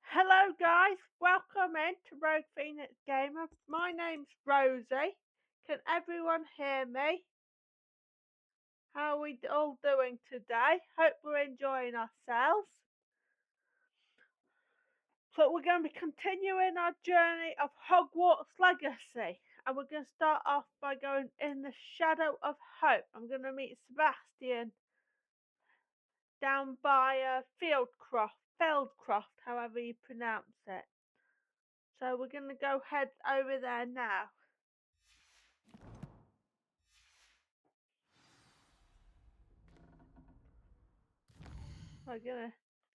Hello guys, welcome in to Rogue Phoenix Gamer. My name's Rosie. Can everyone hear me? How are we all doing today? Hope we're enjoying ourselves. So we're going to be continuing our journey of Hogwarts Legacy. And we're going to start off by going in the Shadow of Hope. I'm going to meet Sebastian down by Feldcroft, however you pronounce it. So we're going to go head over there now. We're gonna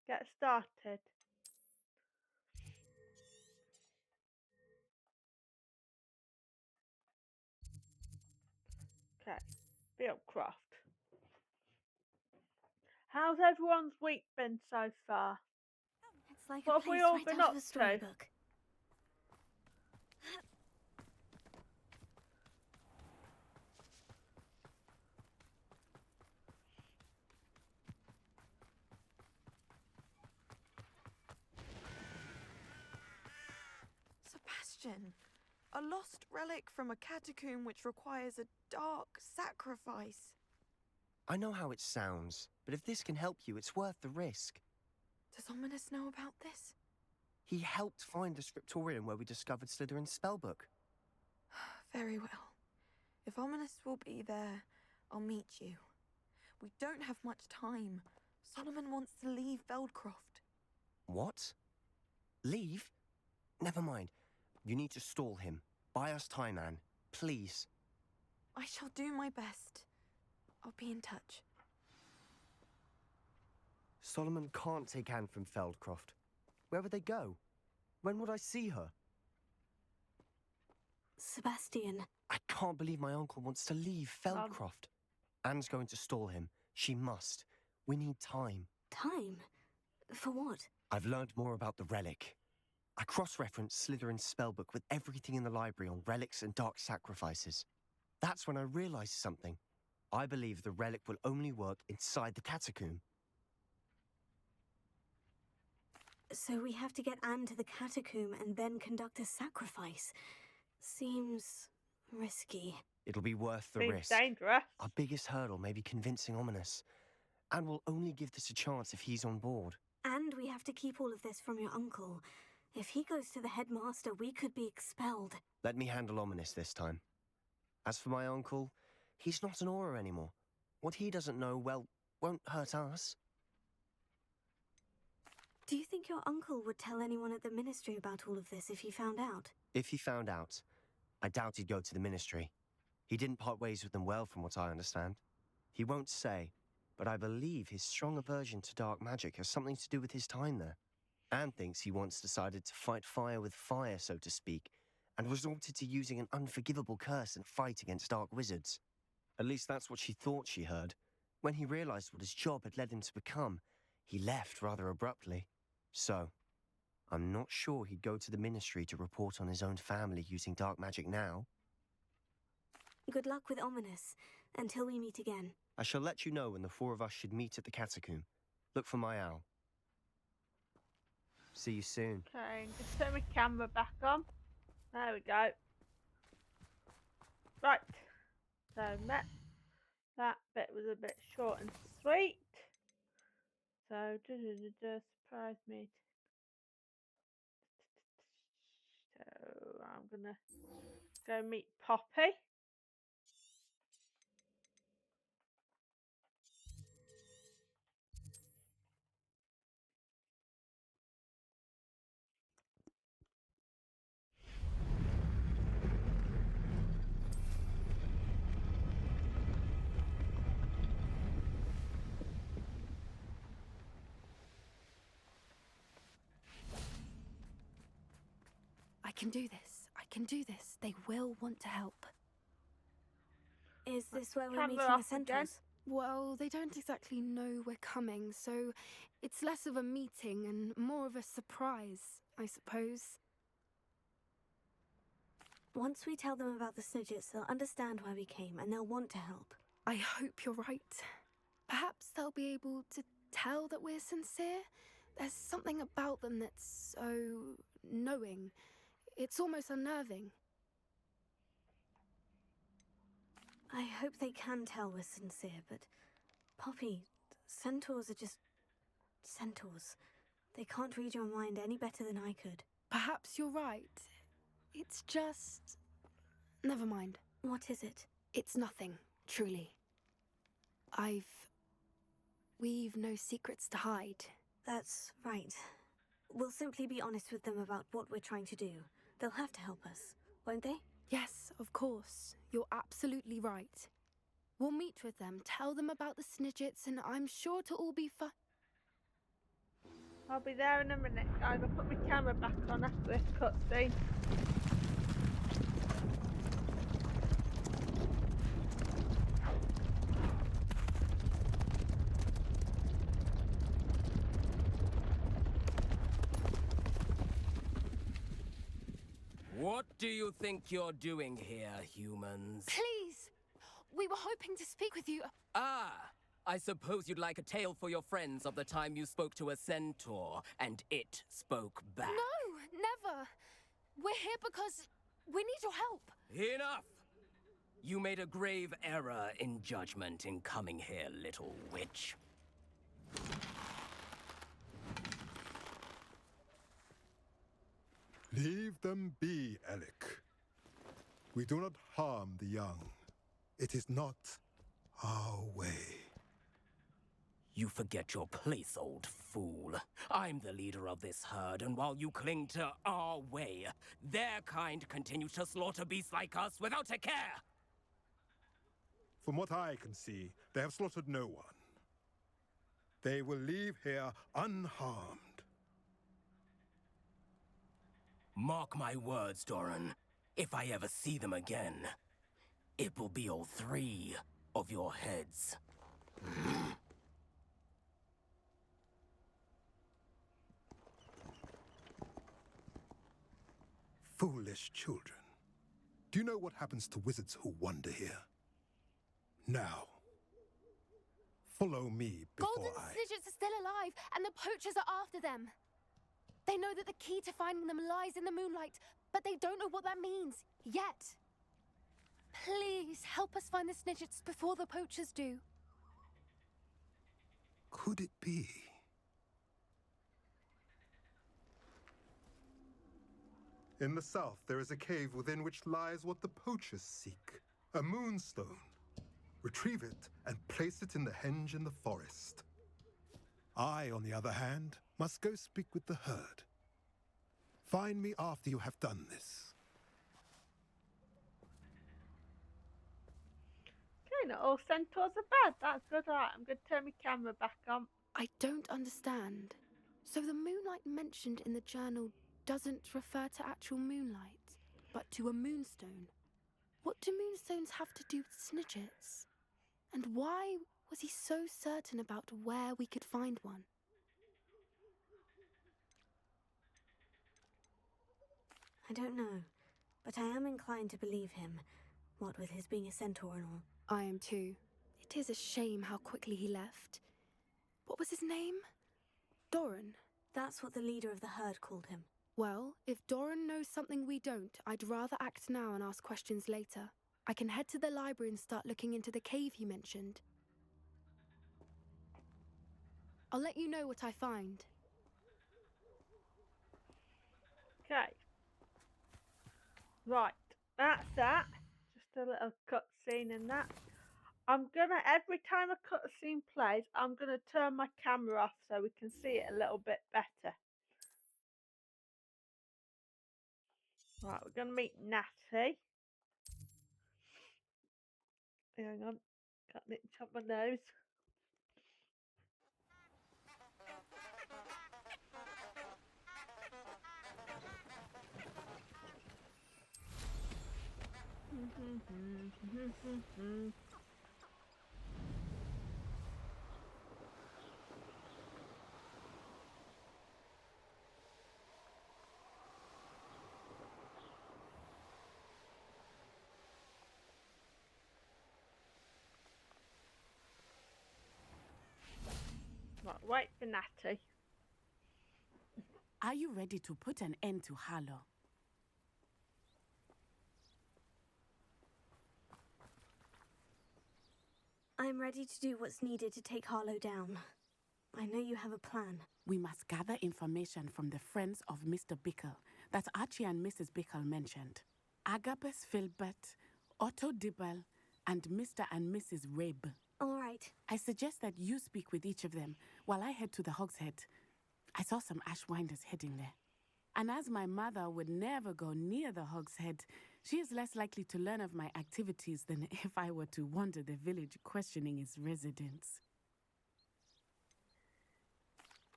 get started. Okay, Fieldcraft. How's everyone's week been so far? It's like What a have we place all right been out up of a to? storybook. Sebastian, a lost relic from a catacomb which requires a dark sacrifice. I know how it sounds, but if this can help you, it's worth the risk. Does Ominous know about this? He helped find the scriptorium where we discovered Slytherin's spellbook. Very well. If Ominous will be there, I'll meet you. We don't have much time. Solomon wants to leave Feldcroft. What? Leave? Never mind. You need to stall him. Buy us time, Anne. Please. I shall do my best. I'll be in touch. Solomon can't take Anne from Feldcroft. Where would they go? When would I see her? Sebastian. I can't believe my uncle wants to leave Feldcroft. Anne's going to stall him. She must. We need time. Time? For what? I've learned more about the relic. I cross-referenced Slytherin's spellbook with everything in the library on relics and dark sacrifices. That's when I realized something. I believe the relic will only work inside the catacomb. So we have to get Anne to the catacomb and then conduct a sacrifice. Seems risky. It'll be worth the Seems risk. dangerous. Our biggest hurdle may be convincing Ominous. And we'll only give this a chance if he's on board. And we have to keep all of this from your uncle. If he goes to the headmaster, we could be expelled. Let me handle Ominous this time. As for my uncle, he's not an Auror anymore. What he doesn't know, well, won't hurt us. Do you think your uncle would tell anyone at the ministry about all of this if he found out? If he found out, I doubt he'd go to the ministry. He didn't part ways with them well, from what I understand. He won't say, but I believe his strong aversion to dark magic has something to do with his time there. Anne thinks he once decided to fight fire with fire, so to speak, and resorted to using an unforgivable curse in a fight against dark wizards. At least that's what she thought she heard. When he realized what his job had led him to become, he left rather abruptly. So, I'm not sure he'd go to the ministry to report on his own family using dark magic now. Good luck with Ominous, until we meet again. I shall let you know when the four of us should meet at the catacomb. Look for my owl. See you soon. Okay, just turn my camera back on. There we go. Right. So that bit was a bit short and sweet. So surprise me. So I'm gonna go meet Poppy. I can do this. I can do this. They will want to help. Is this where we're Camera meeting the off again. Centaurs? Well, they don't exactly know we're coming, so it's less of a meeting and more of a surprise, I suppose. Once we tell them about the Snidgets, they'll understand why we came and they'll want to help. I hope you're right. Perhaps they'll be able to tell that we're sincere, There's something about them that's so knowing. It's almost unnerving. I hope they can tell we're sincere, but Poppy, centaurs are just centaurs. They can't read your mind any better than I could. Perhaps you're right. It's just... Never mind. What is it? It's nothing, truly. We've no secrets to hide. That's right. We'll simply be honest with them about what we're trying to do. They'll have to help us, won't they? Yes, of course. You're absolutely right. We'll meet with them, tell them about the Snidgets, and I'm sure it'll all be fun. I'll be there in a minute, guys. I'll put my camera back on after this cutscene. What do you think you're doing here, humans? Please! We were hoping to speak with you. Ah! I suppose you'd like a tale for your friends of the time you spoke to a centaur, and it spoke back. No, never. We're here because we need your help. Enough! You made a grave error in judgment in coming here, little witch. Leave them be, Alec. We do not harm the young. It is not our way. You forget your place, old fool. I'm the leader of this herd, and while you cling to our way, their kind continue to slaughter beasts like us without a care! From what I can see, they have slaughtered no one. They will leave here unharmed. Mark my words, Doran. If I ever see them again, it will be all 3 of your heads. Foolish children. Do you know what happens to wizards who wander here? Now, follow me before Golden I... Snidgets are still alive, and the poachers are after them. They know that the key to finding them lies in the moonlight, but they don't know what that means, yet. Please, help us find the Snidgets before the poachers do. Could it be? In the south, there is a cave within which lies what the poachers seek. A moonstone. Retrieve it and place it in the henge in the forest. I, on the other hand, must go speak with the herd. Find me after you have done this. Okay, not all centaurs are bad. That's good. Alright, I'm going to turn my camera back on. I don't understand. So the moonlight mentioned in the journal doesn't refer to actual moonlight, but to a moonstone. What do moonstones have to do with Snidgets? And why was he so certain about where we could find one? I don't know, but I am inclined to believe him, what with his being a centaur and all. I am too. It is a shame how quickly he left. What was his name? Doran. That's what the leader of the herd called him. Well, if Doran knows something we don't, I'd rather act now and ask questions later. I can head to the library and start looking into the cave you mentioned. I'll let you know what I find. Okay. Right, that's that. Just a little cutscene in that. I'm gonna, every time a cutscene plays, I'm gonna turn my camera off so we can see it a little bit better. Right, we're gonna meet Natty. Hang on, got an itch up my nose. Right, wait for Natty. Are you ready to put an end to Harlow? I'm ready to do what's needed to take Harlow down. I know you have a plan. We must gather information from the friends of Mr. Bickle that Archie and Mrs. Bickle mentioned. Agabus Filbert, Otto Dibble, and Mr. and Mrs. Rabe. All right. I suggest that you speak with each of them while I head to the Hogshead. I saw some Ashwinders heading there. And as my mother would never go near the Hogshead, she is less likely to learn of my activities than if I were to wander the village questioning its residents.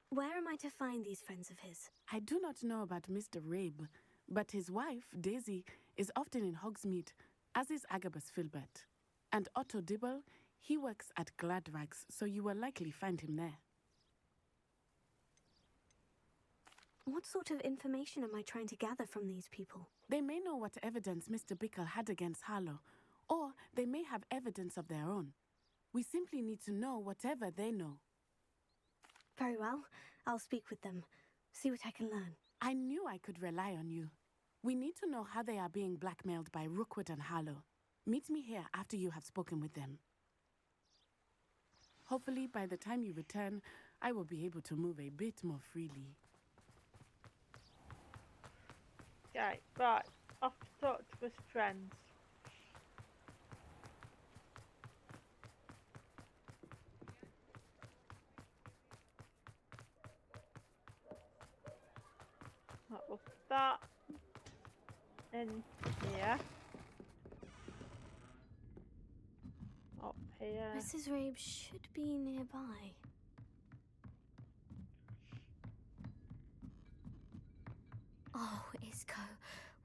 Where am I to find these friends of his? I do not know about Mr. Rabe, but his wife, Daisy, is often in Hogsmeade, as is Agabus Filbert. And Otto Dibble, he works at Gladrags, so you will likely find him there. What sort of information am I trying to gather from these people? They may know what evidence Mr. Bickle had against Harlow, or they may have evidence of their own. We simply need to know whatever they know. Very well. I'll speak with them. See what I can learn. I knew I could rely on you. We need to know how they are being blackmailed by Rookwood and Harlow. Meet me here after you have spoken with them. Hopefully, by the time you return, I will be able to move a bit more freely. Okay, right. Off to talk to his friends. We'll start in here. Up here. Mrs. Rabe should be nearby. Oh, Isco,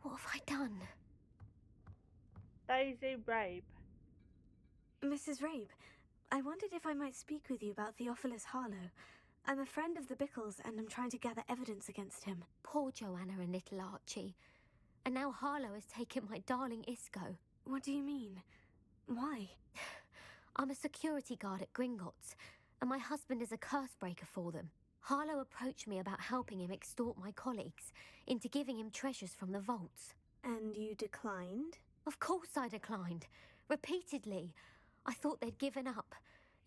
what have I done? Daisy Rabe. Mrs. Rabe, I wondered if I might speak with you about Theophilus Harlow. I'm a friend of the Bickles and I'm trying to gather evidence against him. Poor Joanna and little Archie. And now Harlow has taken my darling Isco. What do you mean? Why? I'm a security guard at Gringotts, and my husband is a curse breaker for them. Harlow approached me about helping him extort my colleagues into giving him treasures from the vaults. And you declined? Of course I declined. Repeatedly. I thought they'd given up,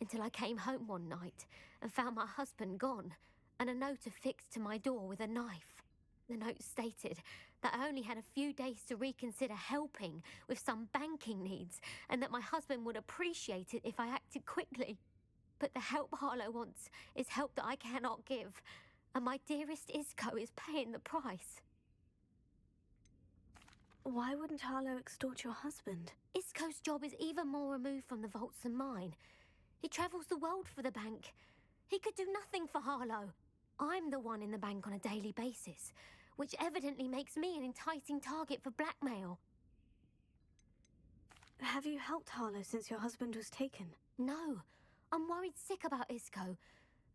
until I came home one night and found my husband gone, and a note affixed to my door with a knife. The note stated that I only had a few days to reconsider helping with some banking needs, and that my husband would appreciate it if I acted quickly. But the help Harlow wants is help that I cannot give, and my dearest Isco is paying the price. Why wouldn't Harlow extort your husband? Isco's job is even more removed from the vaults than mine. He travels the world for the bank. He could do nothing for Harlow. I'm the one in the bank on a daily basis, which evidently makes me an enticing target for blackmail. Have you helped Harlow since your husband was taken? No, I'm worried sick about Isco,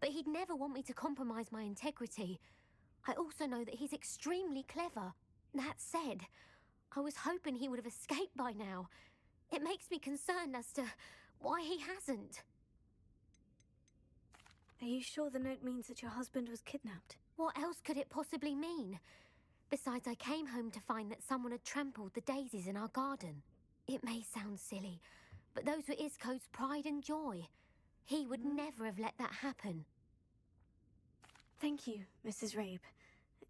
but he'd never want me to compromise my integrity. I also know that he's extremely clever. That said, I was hoping he would have escaped by now. It makes me concerned as to why he hasn't. Are you sure the note means that your husband was kidnapped? What else could it possibly mean? Besides, I came home to find that someone had trampled the daisies in our garden. It may sound silly, but those were Isco's pride and joy. He would never have let that happen. Thank you, Mrs. Rabe.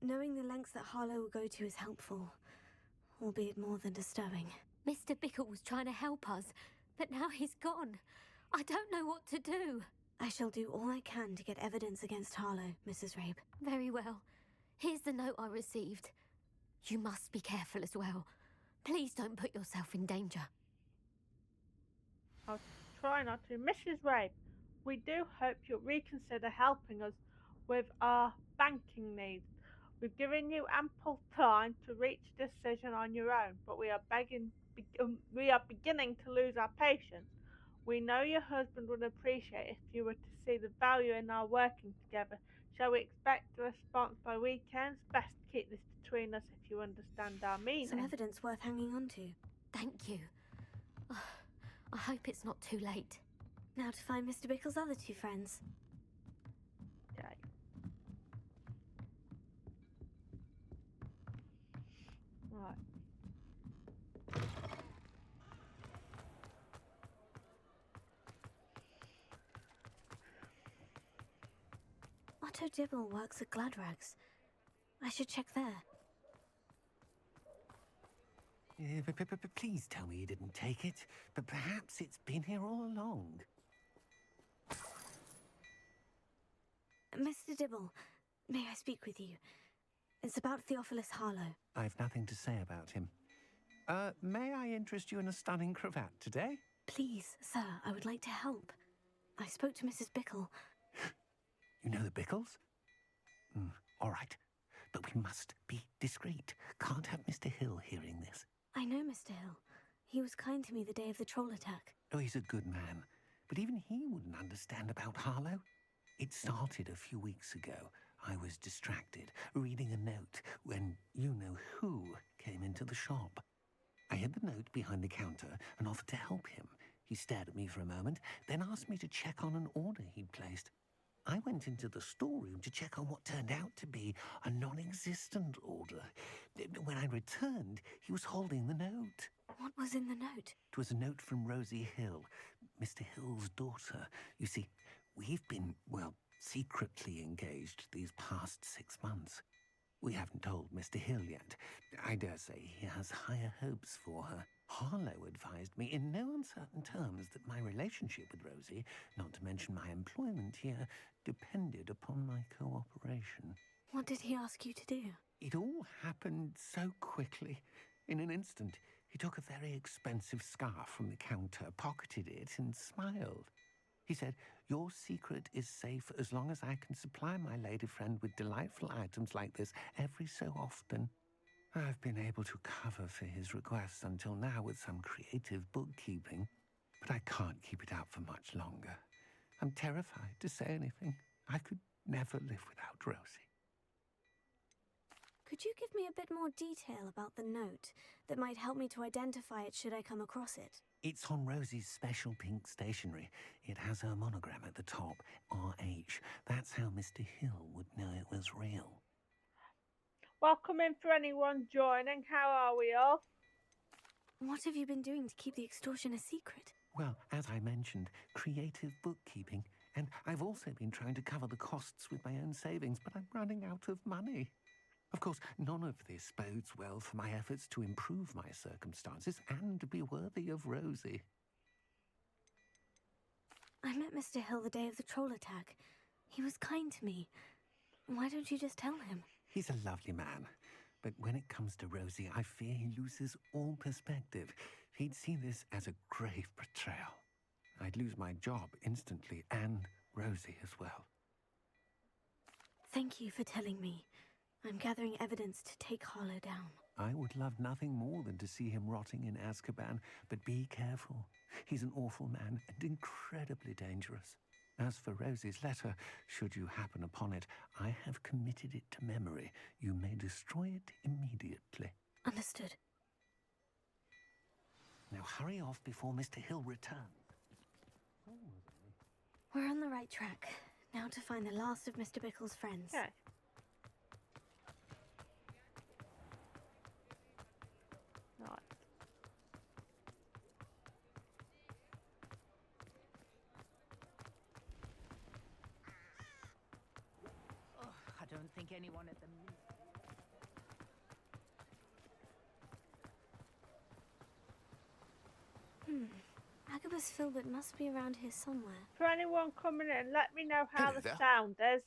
Knowing the lengths that Harlow will go to is helpful, albeit more than disturbing. Mr. Bickle was trying to help us, but now he's gone. I don't know what to do. I shall do all I can to get evidence against Harlow, Mrs. Rabe. Very well. Here's the note I received. You must be careful as well. Please don't put yourself in danger. I'll try not to. Mrs. Rabe, we do hope you'll reconsider helping us with our banking needs. We've given you ample time to reach a decision on your own, but we are beginning to lose our patience. We know your husband would appreciate if you were to see the value in our working together. Shall we expect a response by weekends? Best keep this between us if you understand our meaning. Some evidence worth hanging on to. Thank you. I hope it's not too late. Now to find Mr. Bickle's other two friends. Okay. Right. Otto Dibble works at Gladrags. I should check there. Please tell me you didn't take it. But perhaps it's been here all along. Mr. Dibble, may I speak with you? It's about Theophilus Harlow. I've nothing to say about him. May I interest you in a stunning cravat today? Please, sir, I would like to help. I spoke to Mrs. Bickle. You know the Bickles? All right. But we must be discreet. Can't have Mr. Hill hearing this. I know Mr. Hill. He was kind to me the day of the troll attack. Oh, he's a good man. But even he wouldn't understand about Harlow. It started a few weeks ago. I was distracted, reading a note, when you-know-who came into the shop. I hid the note behind the counter and offered to help him. He stared at me for a moment, then asked me to check on an order he'd placed. I went into the storeroom to check on what turned out to be a non-existent order. When I returned, he was holding the note. What was in the note? It was a note from Rosie Hill, Mr. Hill's daughter. You see, we've been, well, secretly engaged these past 6 months. We haven't told Mr. Hill yet. I dare say he has higher hopes for her. Harlow advised me in no uncertain terms that my relationship with Rosie, not to mention my employment here, depended upon my cooperation. What did he ask you to do? It all happened so quickly. In an instant, he took a very expensive scarf from the counter, pocketed it, and smiled. He said, "Your secret is safe as long as I can supply my lady friend with delightful items like this every so often." I've been able to cover for his requests until now with some creative bookkeeping, but I can't keep it out for much longer. I'm terrified to say anything. I could never live without Rosie. Could you give me a bit more detail about the note that might help me to identify it should I come across it? It's on Rosie's special pink stationery. It has her monogram at the top, RH. That's how Mr. Hill would know it was real. Welcome in for anyone joining. How are we all? What have you been doing to keep the extortion a secret? Well, as I mentioned, creative bookkeeping. And I've also been trying to cover the costs with my own savings, but I'm running out of money. Of course, none of this bodes well for my efforts to improve my circumstances and be worthy of Rosie. I met Mr. Hill the day of the troll attack. He was kind to me. Why don't you just tell him? He's a lovely man. But when it comes to Rosie, I fear he loses all perspective. He'd see this as a grave betrayal. I'd lose my job instantly, and Rosie as well. Thank you for telling me. I'm gathering evidence to take Harlow down. I would love nothing more than to see him rotting in Azkaban, but be careful. He's an awful man and incredibly dangerous. As for Rosie's letter, should you happen upon it, I have committed it to memory. You may destroy it immediately. Understood. Now hurry off before Mr. Hill returns. We're on the right track. Now to find the last of Mr. Bickle's friends. Okay. Right. I don't think anyone at the Agabus Filbert must be around here somewhere. For anyone coming in, let me know how Hello the there. sound is.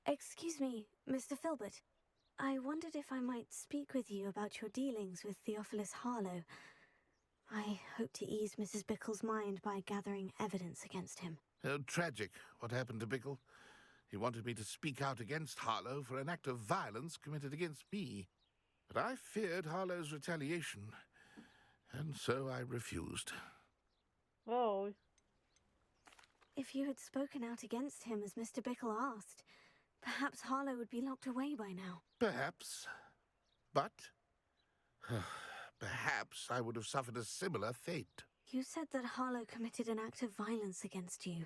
Excuse me, Mr. Filbert. I wondered if I might speak with you about your dealings with Theophilus Harlow. I hope to ease Mrs. Bickle's mind by gathering evidence against him. Oh, tragic what happened to Bickle. He wanted me to speak out against Harlow for an act of violence committed against me. But I feared Harlow's retaliation, and so I refused. Oh, If you had spoken out against him as Mr. Bickle asked, perhaps Harlow would be locked away by now. Perhaps. But perhaps I would have suffered a similar fate. You said that Harlow committed an act of violence against you.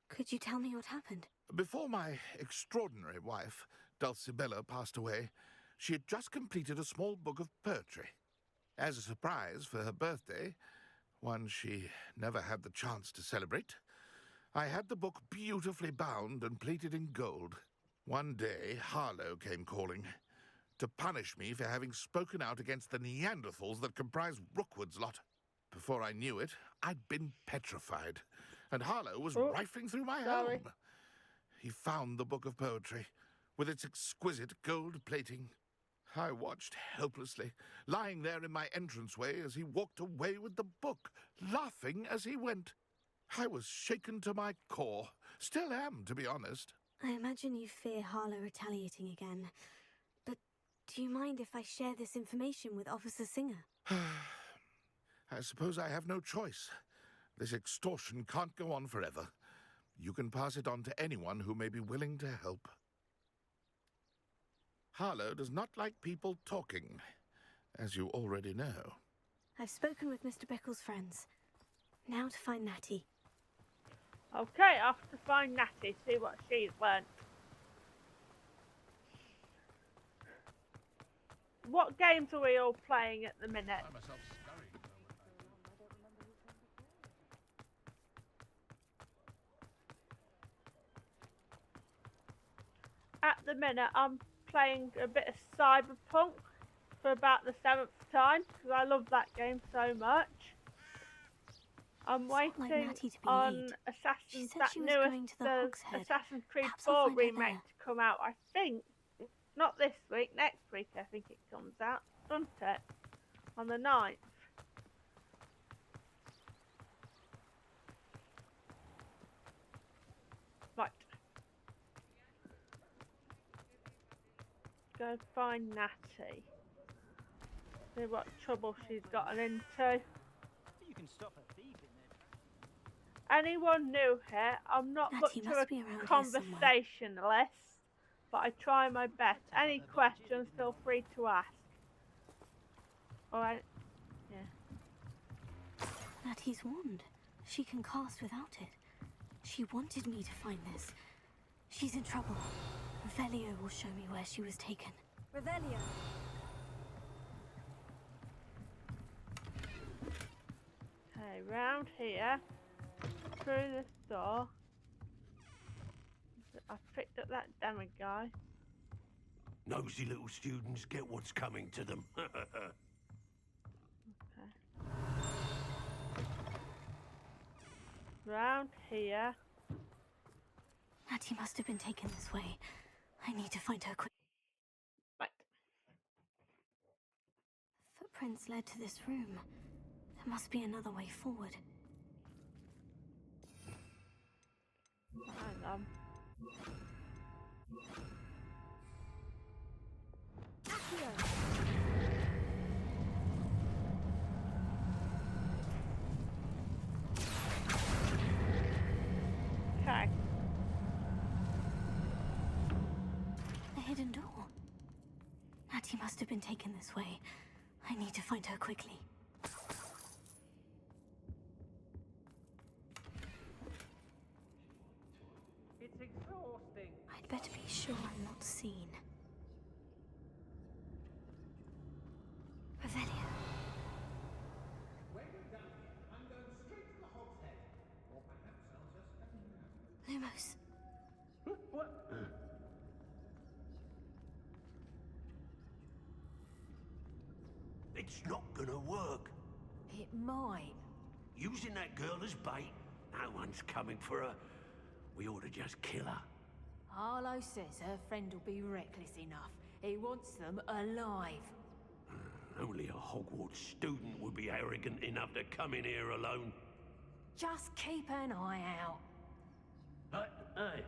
Could you tell me what happened? Before my extraordinary wife, Dulcibella, passed away, She had just completed a small book of poetry. As a surprise for her birthday, one she never had the chance to celebrate, I had the book beautifully bound and plated in gold. One day, Harlow came calling to punish me for having spoken out against the Neanderthals that comprise Rookwood's lot. Before I knew it, I'd been petrified, and Harlow was rifling through my home. He found the book of poetry, with its exquisite gold plating. I watched helplessly, lying there in my entranceway as he walked away with the book, laughing as he went. I was shaken to my core. Still am, to be honest. I imagine you fear Harlow retaliating again. But do you mind if I share this information with Officer Singer? I suppose I have no choice. This extortion can't go on forever. You can pass it on to anyone who may be willing to help. Harlow does not like people talking, as you already know. I've spoken with Mr. Bickle's friends. Now to find Natty. Okay, off to find Natty, see what she's learnt. What games are we all playing at the minute? At the minute, I'm playing a bit of Cyberpunk for about the 7th time because I love that game so much. I'm waiting on Assassin's Creed 4 remake to come out. I think not this week, next week. I think it comes out, doesn't it? On the 9th. Right. Go find Natty. See what trouble she's gotten into. You can stop her thieving then. Anyone new here? I'm not much of a conversationalist, but I try my best. Any questions, feel free to ask. Alright. Yeah. Natty's wand. She can cast without it. She wanted me to find this. She's in trouble. Revelio will show me where she was taken. Revelio! Okay, round here. Through this door. I picked up that damn guy. Nosy little students get what's coming to them. Okay. Round here. Natty must have been taken this way. I need to find her quick. Right. Footprints led to this room. There must be another way forward. Hang on. Okay. A hidden door. Natty must have been taken this way. I need to find her quickly. It's exhausting. I'd better be sure I'm not seen. Revelio. When we're done here, I'm going straight to the Hog's Head. Or perhaps I'll just have a nap. Lumos. What? It's not gonna work. It might. Using that girl as bait, no one's coming for her. We ought to just kill her. Harlow says her friend will be reckless enough. He wants them alive. Only a Hogwarts student would be arrogant enough to come in here alone. Just keep an eye out. Hey.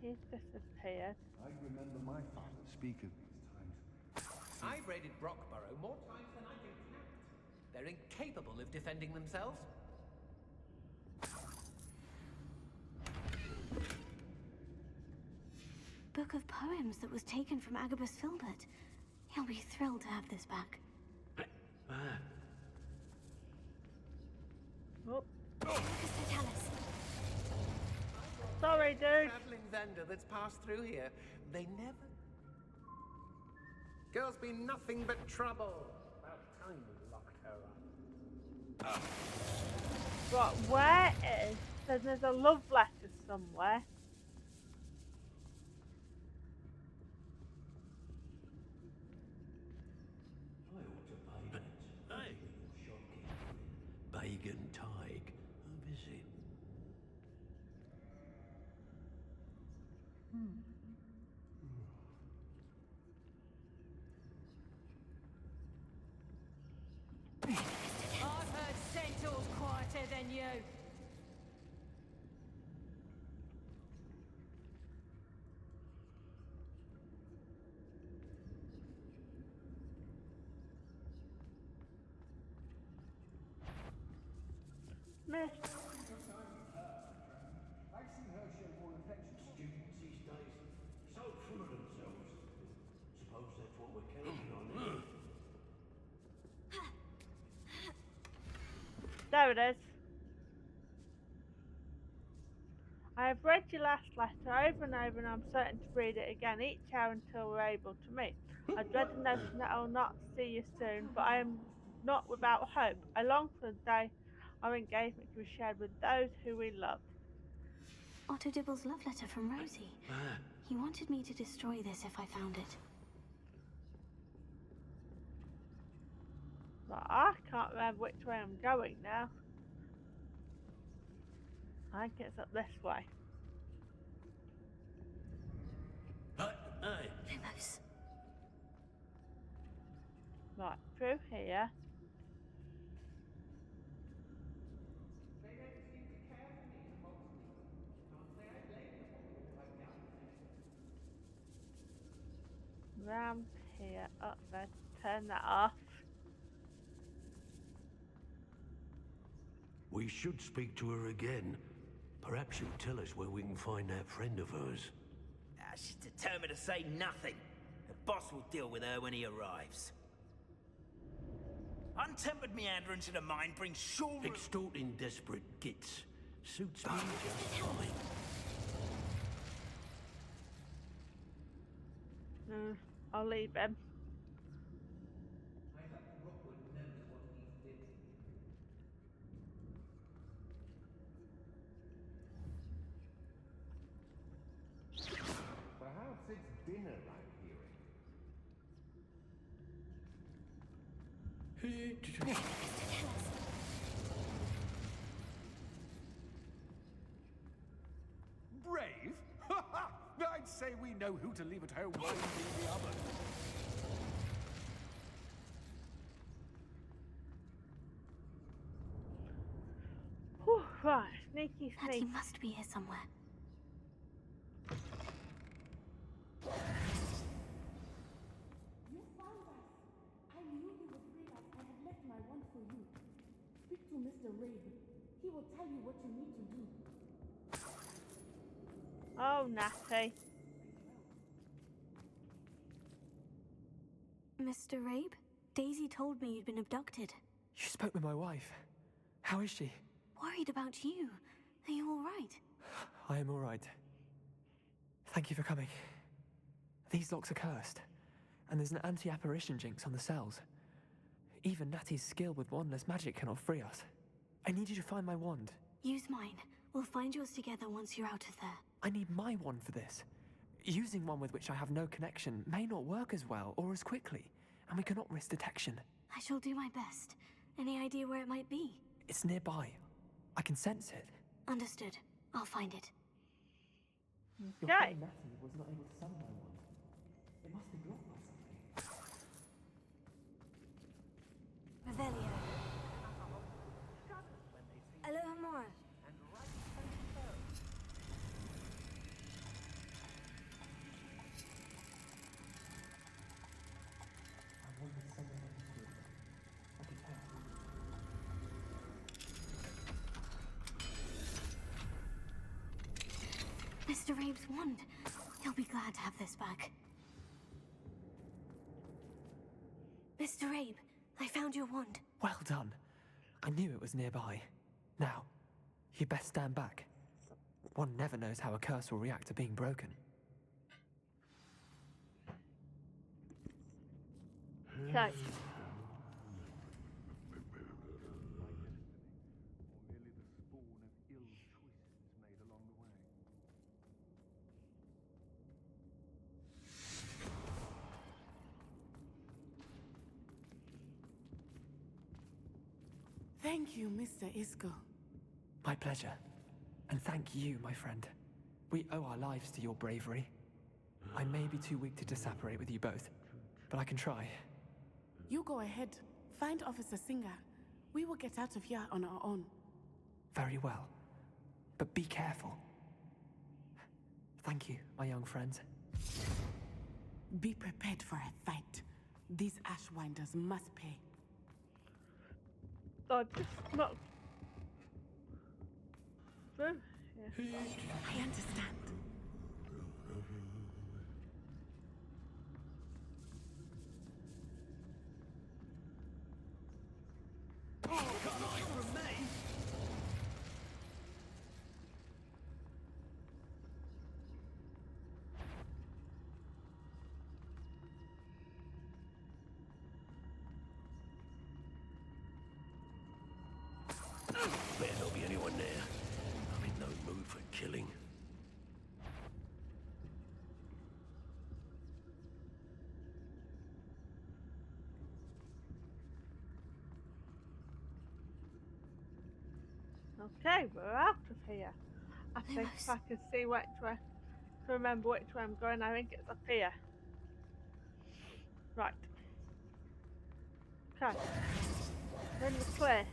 He's disappeared. I remember my father speak of these times. I've raided Brockborough more times than I can count. They're incapable of defending themselves. Book of poems that was taken from Agabus Filbert. He'll be thrilled to have this back. Oh. Lucas Vitalis. Sorry, dude. Traveling vendor that's passed through here. They never... Girl's been nothing but trouble. About time we locked her up. Right, where is... There's a love letter somewhere. I ought to pay that little shopkeeper in Bagan Tig a visit. I've heard centaurs quieter than you. Miss. I've seen her show more affection to students these days. So full of themselves. Suppose that's what we're counting on, eh? There it is. I have read your last letter over and over, and I'm certain to read it again each hour until we're able to meet. I dread the notion that I will not see you soon, but I am not without hope. I long for the day our engagement can be shared with those who we love. Otto Dibble's love letter from Rosie. He wanted me to destroy this if I found it. But I can't remember which way I'm going now. I think it's up this way. Lumos. Right, through here. They never seem to care for me in the Hogsmeade. Can't say I blame them for all I've done since. Round here, up there. Turn that off. We should speak to her again. Perhaps she'll tell us where we can find that friend of hers. She's determined to say nothing. The boss will deal with her when he arrives. Untempered meanderance in the mine brings sure... Extorting desperate gits suits me just fine. I'll leave him. I hope Rookwood knows what he's doing. Perhaps it's dinner I'm hearing. Brave? I'd say we know who to leave at home while you leave the oven. Whew, right, sneaky That he sneak. must be here somewhere. You found us. I knew you would bring us. I had left my wand for you. Speak to Mr. Rabe. He will tell you what you need to do. Oh, Natty. Mr. Rabe? Daisy told me you'd been abducted. You spoke with my wife. How is she? Worried about you. Are you all right? I am all right. Thank you for coming. These locks are cursed, and there's an anti-apparition jinx on the cells. Even Natty's skill with wandless magic cannot free us. I need you to find my wand. Use mine. We'll find yours together once you're out of there. I need my wand for this. Using one with which I have no connection may not work as well or as quickly, and we cannot risk detection. I shall do my best. Any idea where it might be? It's nearby. I can sense it. Understood. I'll find it. Your friend Natty was not able to summon my wand. It must be blocked by something. Revelio. Aloha Mora. Mr. Rabe's wand. He'll be glad to have this back. Mr. Rabe, I found your wand. Well done. I knew it was nearby. Now, you best stand back. One never knows how a curse will react to being broken. Okay. Thank you, Mr. Isco. My pleasure. And thank you, my friend. We owe our lives to your bravery. I may be too weak to disapparate with you both, but I can try. You go ahead. Find Officer Singer. We will get out of here on our own. Very well. But be careful. Thank you, my young friends. Be prepared for a fight. These Ashwinders must pay. I just not through. Yeah. I understand. From me? Better not be anyone there. I'm in no mood for killing. Okay, we're out of here. I think Lumos. if I can see which way, to remember which way I'm going, I think it's up here. Right. Okay. We're in the clear.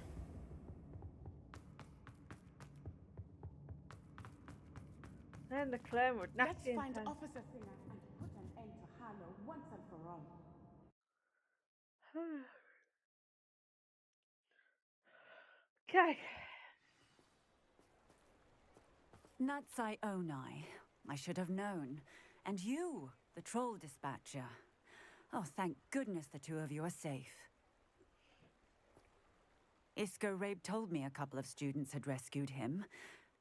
We're in the clear with Let's Natty and find Tom. Officer Singer and Put an end to Harlow once and for all. Okay. Natsai Onai. I should have known. And you, the troll dispatcher. Oh, thank goodness the two of you are safe. Isco Rabe told me a couple of students had rescued him.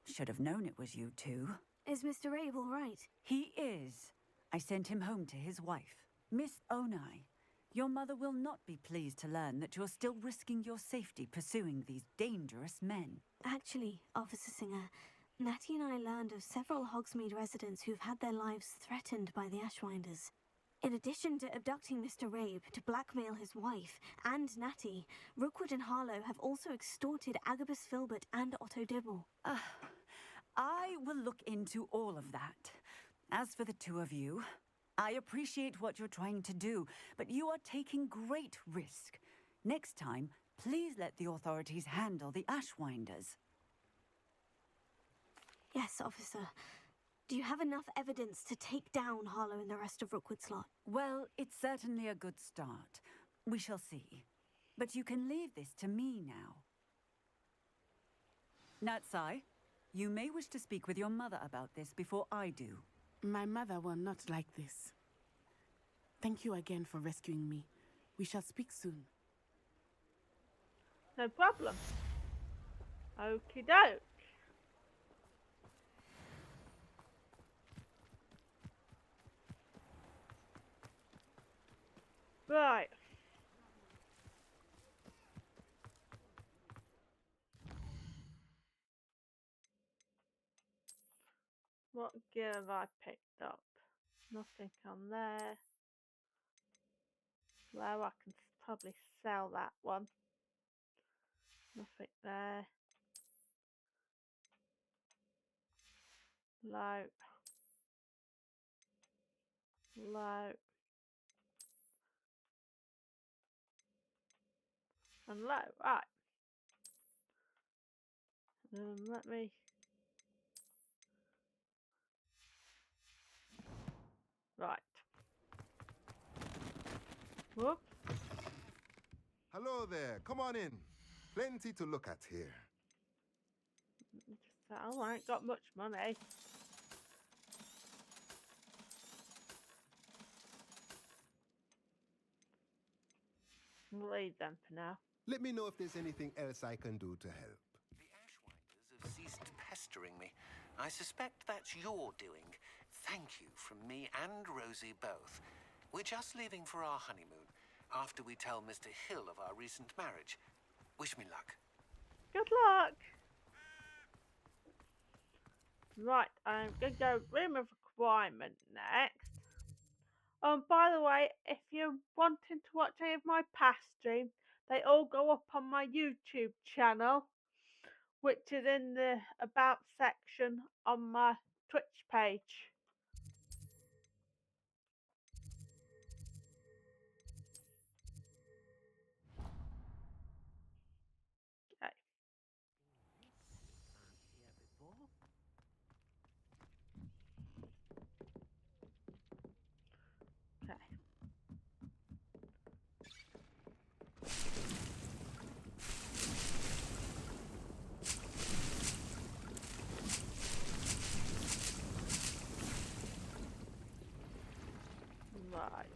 Should have known it was you two. Is Mr. Rabe all right? He is. I sent him home to his wife. Miss Onai, your mother will not be pleased to learn that you're still risking your safety pursuing these dangerous men. Actually, Officer Singer, Natty and I learned of several Hogsmeade residents who've had their lives threatened by the Ashwinders. In addition to abducting Mr. Rabe to blackmail his wife and Natty, Rookwood and Harlow have also extorted Agabus Filbert and Otto Dibble. I will look into all of that. As for the two of you, I appreciate what you're trying to do, but you are taking great risk. Next time, please let the authorities handle the Ashwinders. Yes, Officer. Do you have enough evidence to take down Harlow and the rest of Rookwood Slot? Well, it's certainly a good start. We shall see. But you can leave this to me now. Natsai, you may wish to speak with your mother about this before I do. My mother will not like this. Thank you again for rescuing me. We shall speak soon. No problem. Okie doke. Right. What gear have I picked up? Nothing on there. Well, I can probably sell that one. Nothing there. Low. Low. And low. Right. Let me... Right. Whoops. Hello there. Come on in. Plenty to look at here. Oh, I ain't got much money. We'll leave them for now. Let me know if there's anything else I can do to help. The Ashwinders have ceased pestering me. I suspect that's your doing. Thank you from me and Rosie both. We're just leaving for our honeymoon after we tell Mr. Hill of our recent marriage. Wish me luck. Good luck. Right, I'm going to go room of requirement next. By the way, if you're wanting to watch any of my past streams, they all go up on my YouTube channel, which is in the About section on my Twitch page. Okay. Okay. Right.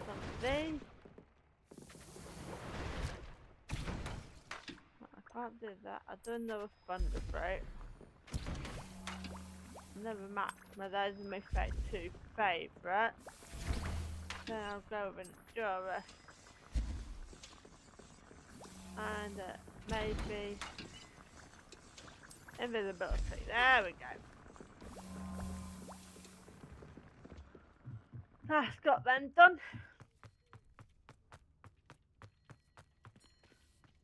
Something. I can't do that. I don't know if thunder right. Never mind. Those are my two favourites. Then I'll go with Endurance. And maybe invisibility. There we go. That's got them done.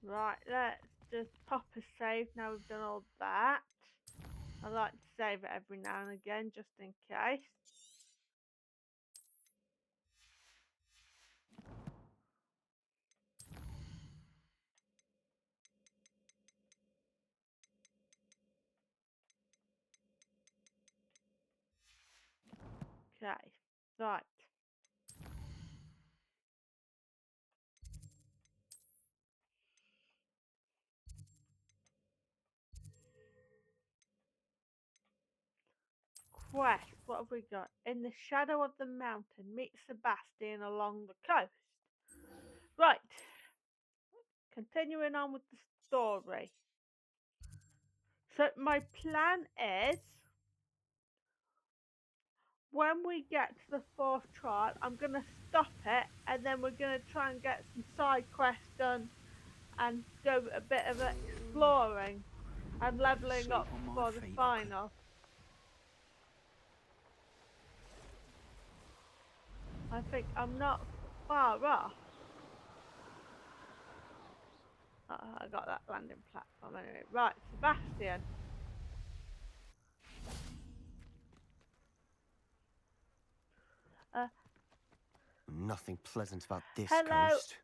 Right, let's just pop a save now we've done all that. I like to save it every now and again just in case. Okay, right. Quest, what have we got? In the shadow of the mountain, meet Sebastian along the coast. Right, continuing on with the story. So my plan is, when we get to the fourth trial, I'm going to stop it and then we're going to try and get some side quests done and do a bit of exploring and leveling up for the final. I think I'm not far off. I got that landing platform anyway. Right, Sebastian. Nothing pleasant about this Hello, coast.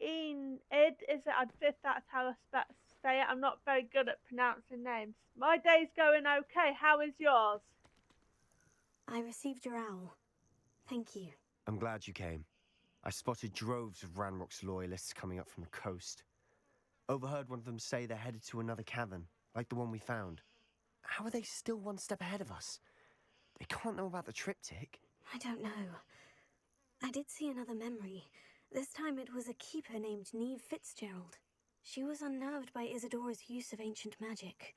Enid, is it? If that's how I say it. I'm not very good at pronouncing names. My day's going okay. How is yours? I received your owl. Thank you. I'm glad you came. I spotted droves of Ranrock's loyalists coming up from the coast. Overheard one of them say they're headed to another cavern, like the one we found. How are they still one step ahead of us? They can't know about the triptych. I don't know. I did see another memory. This time it was a keeper named Neve Fitzgerald. She was unnerved by Isadora's use of ancient magic.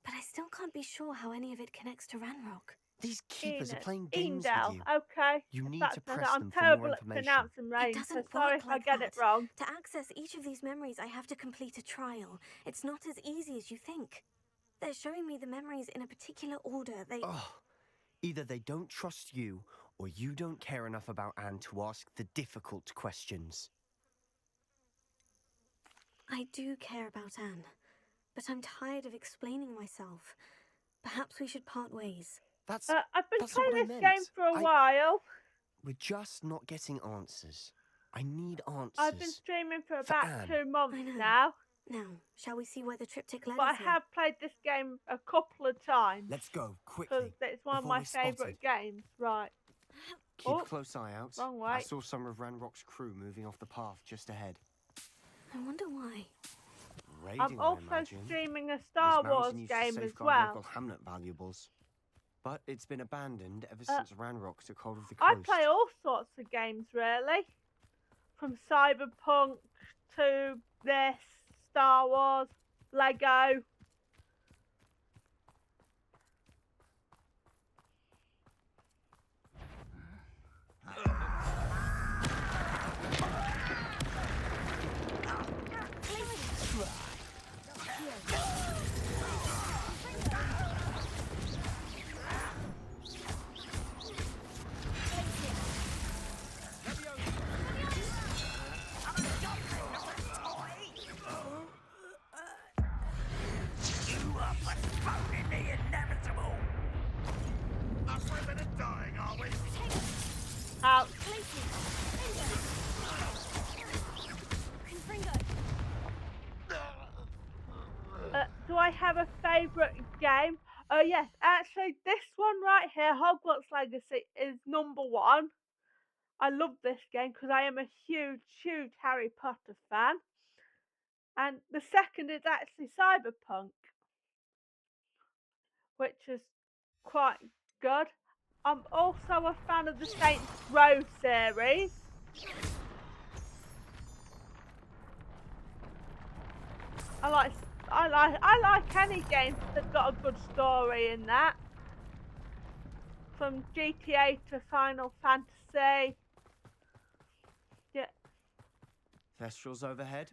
But I still can't be sure how any of it connects to Ranrock. These keepers Enid. are playing games Endell. with you. Okay. You need to press I'm them for terrible more at information. pronouncing It names, so doesn't sorry work if I like get that. it wrong. To access each of these memories, I have to complete a trial. It's not as easy as you think. They're showing me the memories in a particular order. Either they don't trust you, or you don't care enough about Anne to ask the difficult questions. I do care about Anne, but I'm tired of explaining myself. Perhaps we should part ways. I've been that's not playing what I this meant. game for a while. We're just not getting answers. I need answers. I've been streaming for For about Anne. 2 months now. Now, shall we see where the triptych led But I us here? have played this game a couple of times. Let's go, Because quickly. it's one of before my we're spotted. favourite games. Right. Keep a close eye out. Wrong way. I saw some of Ranrock's crew moving off the path just ahead. I wonder why. Raiding, I'm I also imagine. streaming a Star This Wars mountain used to game as safeguard well. local hamlet valuables. But it's been abandoned ever since Ranrock took hold of the coast. I play all sorts of games, really. From Cyberpunk to this, Star Wars, Lego. You are postponing the inevitable. Us living and dying, are we? Out. Do I have a favourite game? Oh yes, actually this one right here, Hogwarts Legacy, is #1. I love this game because I am a huge, huge Harry Potter fan. And the second is actually Cyberpunk, which is quite good. I'm also a fan of the Saints Row series. I like any games that got a good story in that. From GTA to Final Fantasy. Yeah. Thestrals overhead.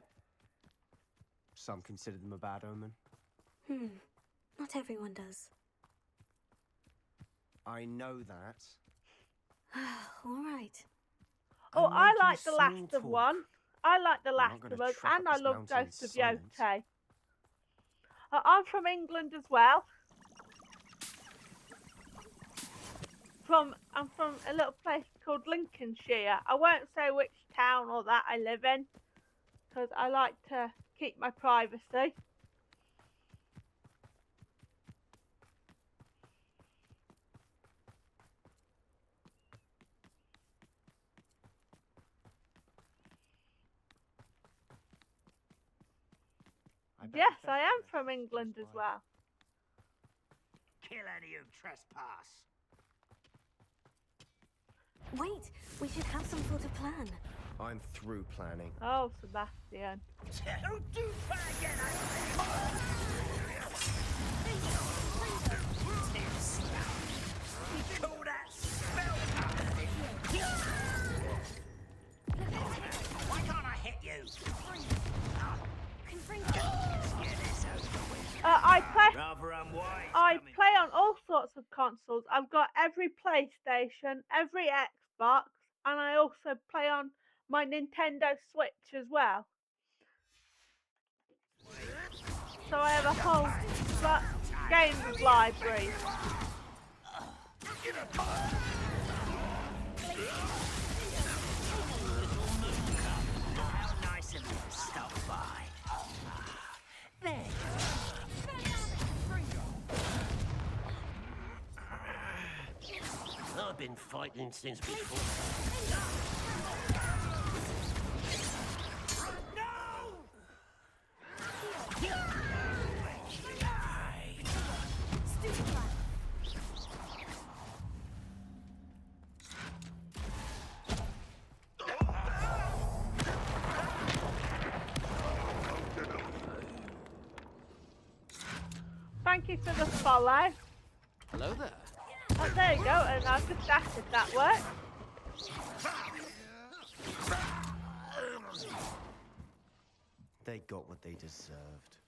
Some consider them a bad omen. Not everyone does. I know that. All right. Oh, I'm I making like The small Last of talk. One. I like The I'm Last not gonna of Us, trek and up I this love mountain in Ghost of silence. Yotei. I'm from England as well. I'm from a little place called Lincolnshire. I won't say which town or that I live in, because I like to keep my privacy. Yes, I am from England as well. Kill any who trespass. Wait, we should have some sort of plan. I'm through planning. Oh, Sebastian. Don't do try again, We call that spell casting. Why can't I hit you? I play on all sorts of consoles. I've got every PlayStation, every Xbox, and I also play on my Nintendo Switch as well. So I have a whole games library. How nice of you to stop by. There. I've been fighting since before. Thank you for the follow. Hello there. Oh, there you go, and I've just asked if that worked. They got what they deserved.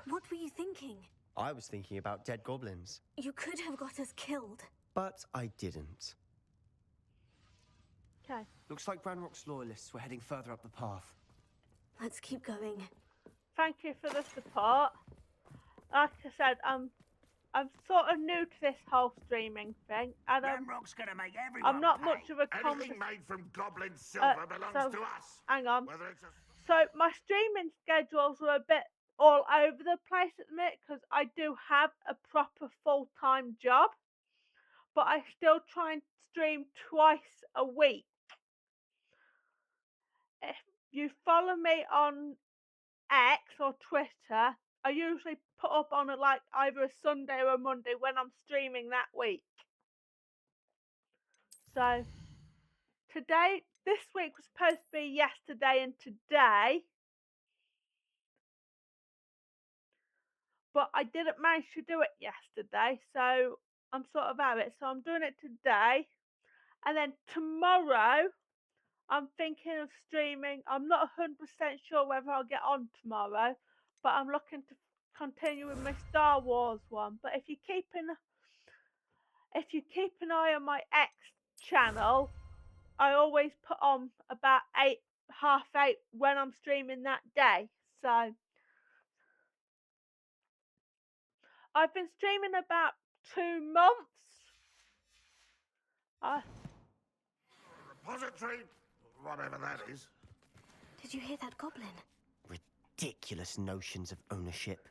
What were you thinking? I was thinking about dead goblins. You could have got us killed. But I didn't. Okay. Looks like Ranrock's loyalists were heading further up the path. Let's keep going. Thank you for the support. Like I said, I'm sort of new to this whole streaming thing, and Ranrock's gonna make everyone I'm not pay. much of a Anything made from goblin silver belongs to us. Hang on. Whether it's a... So my streaming schedules are a bit all over the place at the minute because I do have a proper full-time job, but I still try and stream twice a week. If you follow me on X or Twitter, I usually put up on like either a Sunday or a Monday when I'm streaming that week. So today this week was supposed to be yesterday and today, but I didn't manage to do it yesterday, so I'm sort of out of it. So I'm doing it today, and then tomorrow I'm thinking of streaming. I'm not 100% sure whether I'll get on tomorrow, but I'm looking to continue with my Star Wars one. But if you keep an eye on my X channel, I always put on about 8:30 when I'm streaming that day. So I've been streaming about 2 months. Repository, whatever that is. Did you hear that goblin? Ridiculous notions of ownership.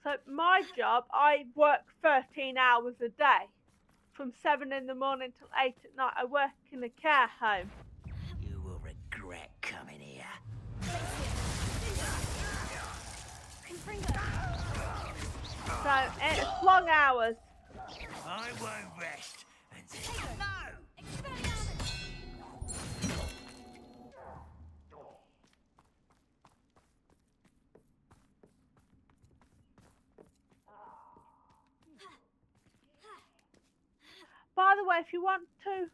So my job, I work 13 hours a day. From 7 in the morning till 8 at night. I work in a care home. You will regret coming here. So it's long hours. I won't rest until... By the way, if you want to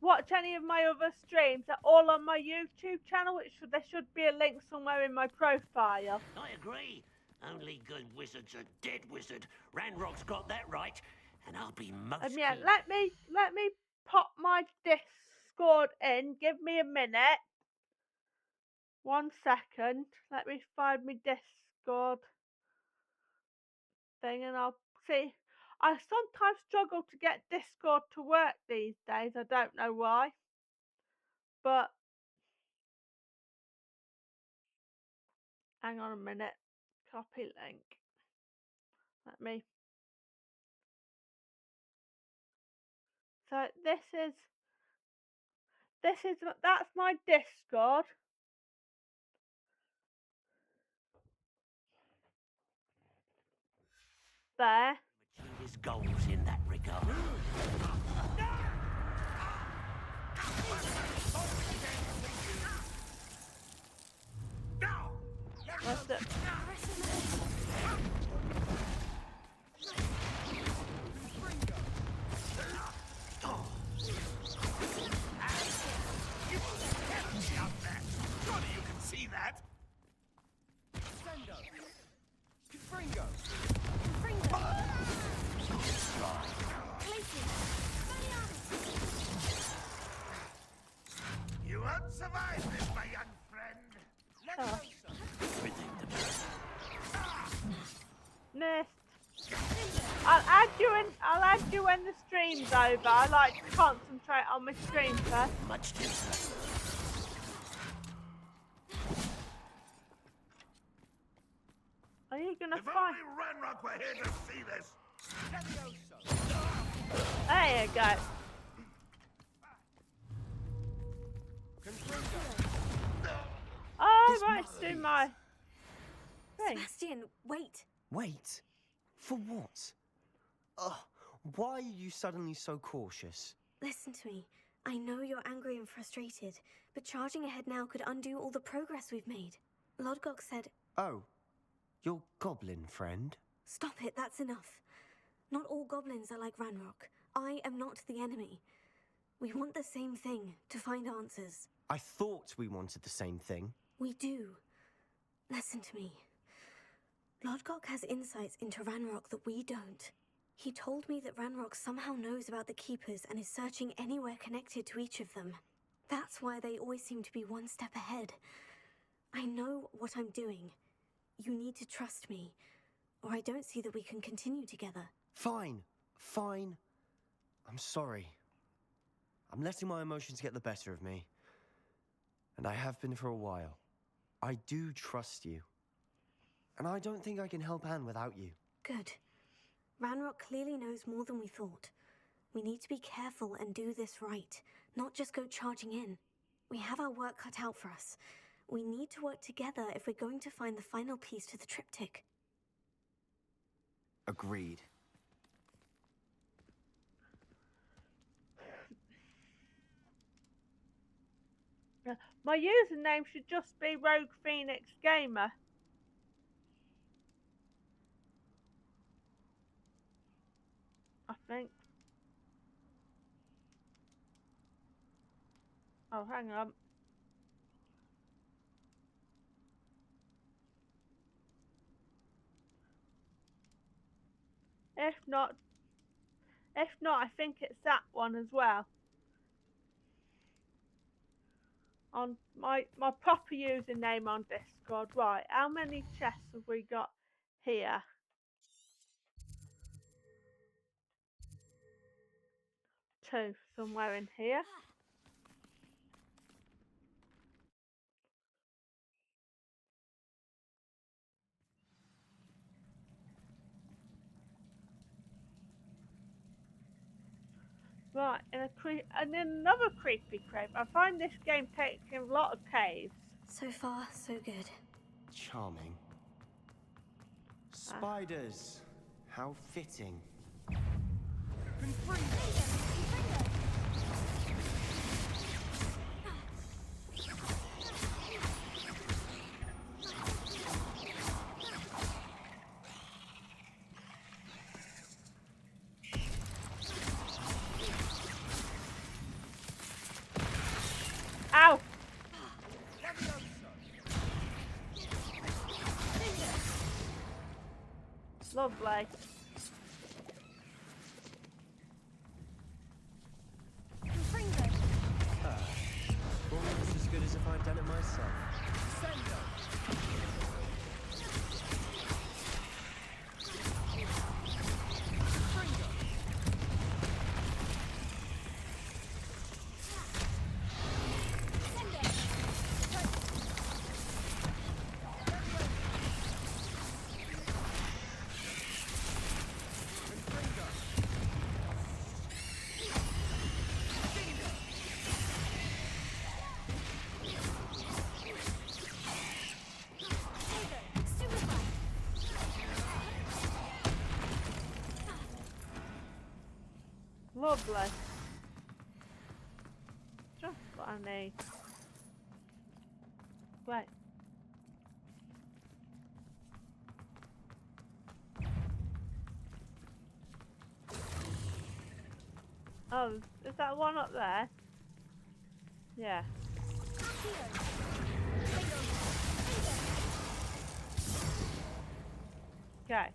watch any of my other streams, they're all on my YouTube channel, there should be a link somewhere in my profile. I agree. Only good wizards are dead wizard. Ranrock's got that right, and I'll be most Yeah, keen. let me pop my Discord in. Give me a minute. 1 second. Let me find my Discord thing, and I'll see. I sometimes struggle to get Discord to work these days. I don't know why. But hang on a minute. Copy link. Let me. So that's my Discord. There. His goals in that regard. That's it. Surely you can see that. Confringo. You won't survive this, my young friend. Missed. I'll add you when the stream's over. I like to concentrate on my stream first. Much too. Are you gonna If find? only Ranrock were here to see this. There you go. Oh, right, do my thing. Sebastian, wait. Wait? For what? Ugh, why are you suddenly so cautious? Listen to me. I know you're angry and frustrated, but charging ahead now could undo all the progress we've made. Lodgok said... Oh, your goblin friend? Stop it, that's enough. Not all goblins are like Ranrock. I am not the enemy. We want the same thing, to find answers. I thought we wanted the same thing. We do. Listen to me. Lodgok has insights into Ranrock that we don't. He told me that Ranrock somehow knows about the Keepers and is searching anywhere connected to each of them. That's why they always seem to be one step ahead. I know what I'm doing. You need to trust me, or I don't see that we can continue together. Fine. I'm sorry. I'm letting my emotions get the better of me. And I have been for a while. I do trust you. And I don't think I can help Anne without you. Good. Ranrock clearly knows more than we thought. We need to be careful and do this right, not just go charging in. We have our work cut out for us. We need to work together if we're going to find the final piece to the triptych. Agreed. My username should just be Rogue Phoenix Gamer. I think. Oh, hang on. If not, I think it's that one as well. On my proper username on Discord. Right, how many chests have we got here? 2 somewhere in here. Right, in another creepy cave. I find this game taking a lot of caves. So far, so good. Charming. Spiders. How fitting. Ow! Lovely. Almost as good as if I'd done it myself. Lovely. Just what I need. Right. Oh, is that one up there? Yeah. Okay.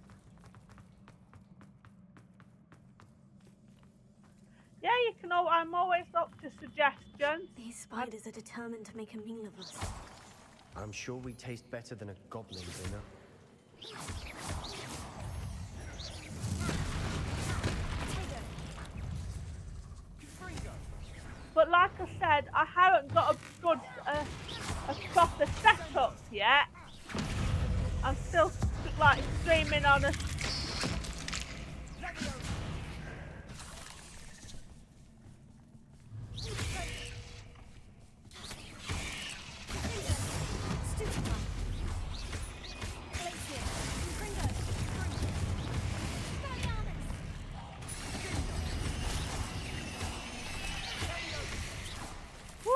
Yeah, you can. I'm always up to suggestions. These spiders are determined to make a meal of us. I'm sure we taste better than a goblin dinner. But like I said, I haven't got a good, a proper setup yet. I'm still like streaming on a. Woo!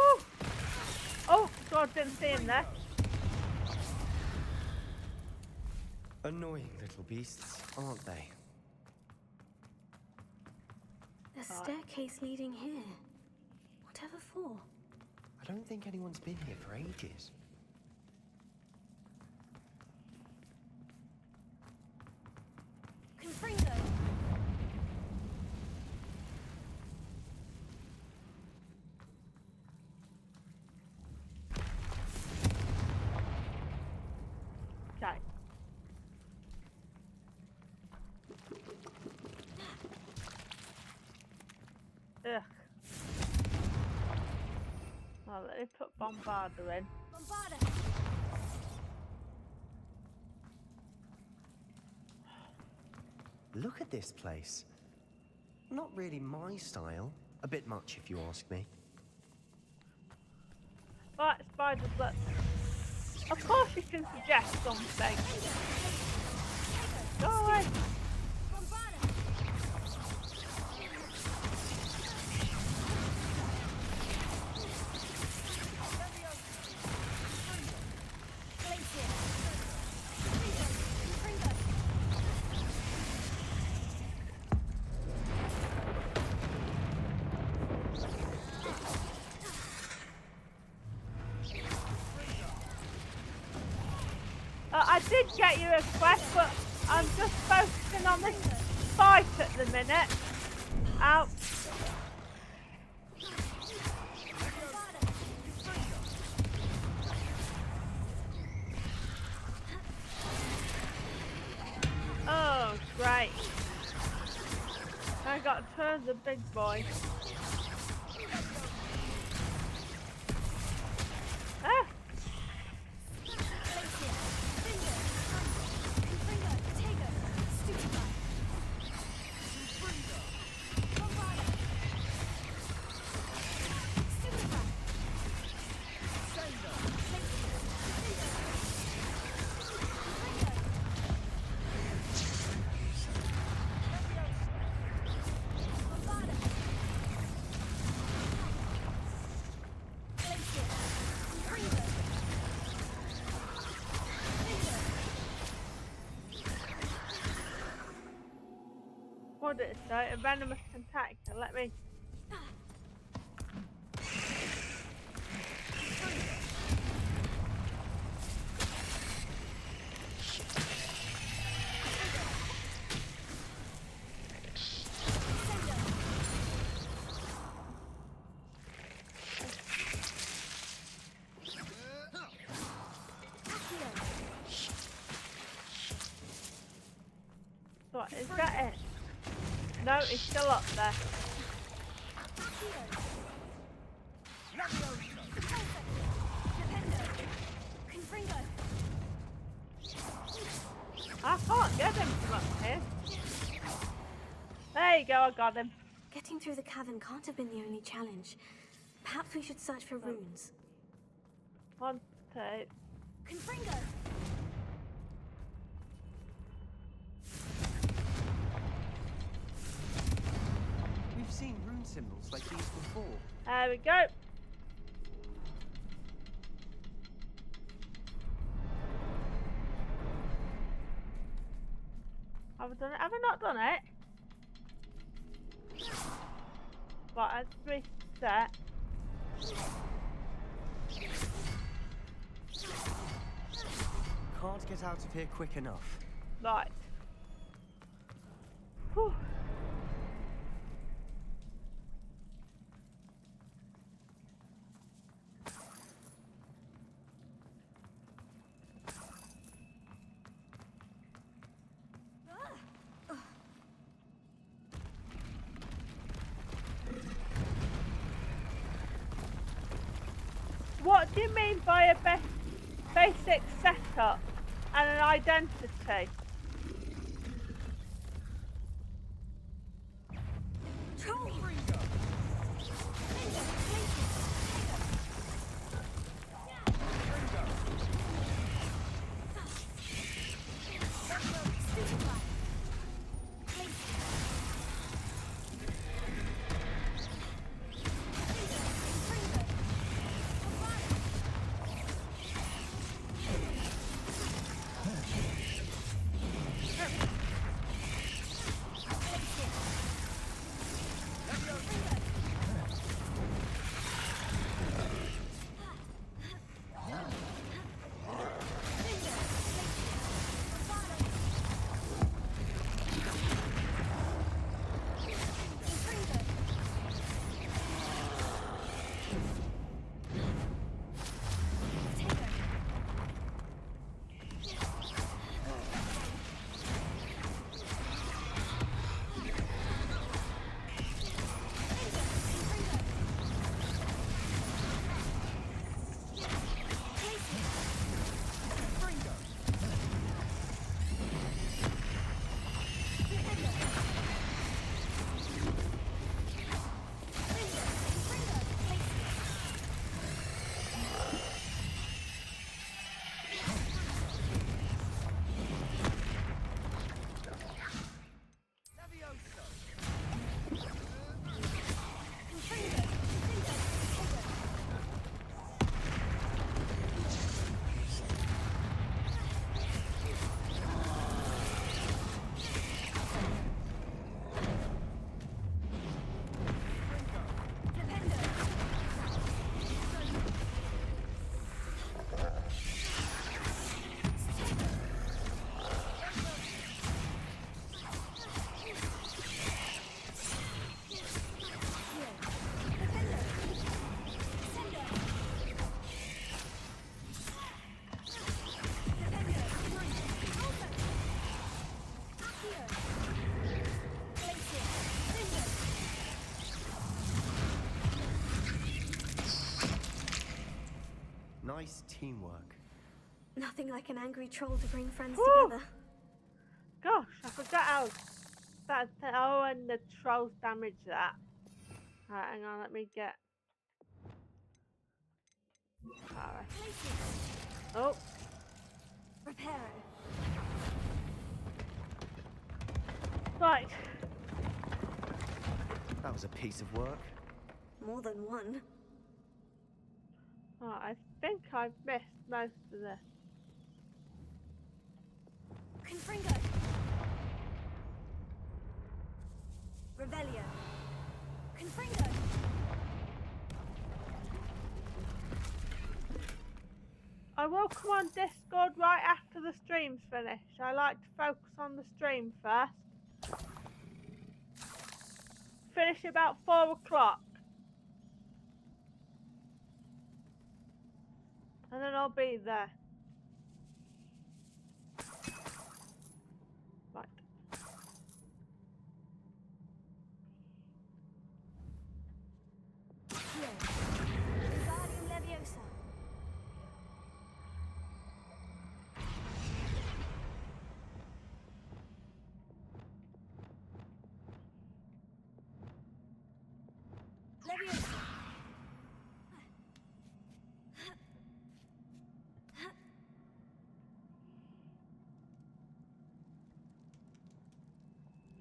Oh God, didn't see him there. Annoying little beasts, aren't they? The staircase leading here. Whatever for? I don't think anyone's been here for ages. Confringo! Okay. Ugh. Well, let me put Bombarder in. Bombarder! Look at this place. Not really my style. A bit much, if you ask me. Right, spiders, look. Of course you can suggest something. Go away. I did get your request, but I'm just focusing on this fight at the minute. Out. Oh, great. I got to turn the big boy. Ah! What did it say? A venomous contactor. Let me. What is that? It? No, it's still up there. I can't get him from up here. There you go, I got him. Getting through the cavern can't have been the only challenge. Perhaps we should search for runes. 1, 2. Confringo! We've seen rune symbols like these before. There we go. Have I done it? Have I not done it? Right, let's reset. Can't get out of here quick enough. Right. Whew. What do you mean by a basic setup and an identity? Nice teamwork. Nothing like an angry troll to bring friends Woo! together. Gosh, I forgot how that. Oh, and the trolls damage that. Right, hang on, let me get. Alright. Oh. Reparo. Right. That was a piece of work. More than one. Oh, I think I've missed most of this. Confringo. Revelio. Confringo. I will come on Discord right after the stream's finished. I like to focus on the stream first. Finish about 4 o'clock. And then I'll be there. Right. Wingardium Leviosa. Leviosa.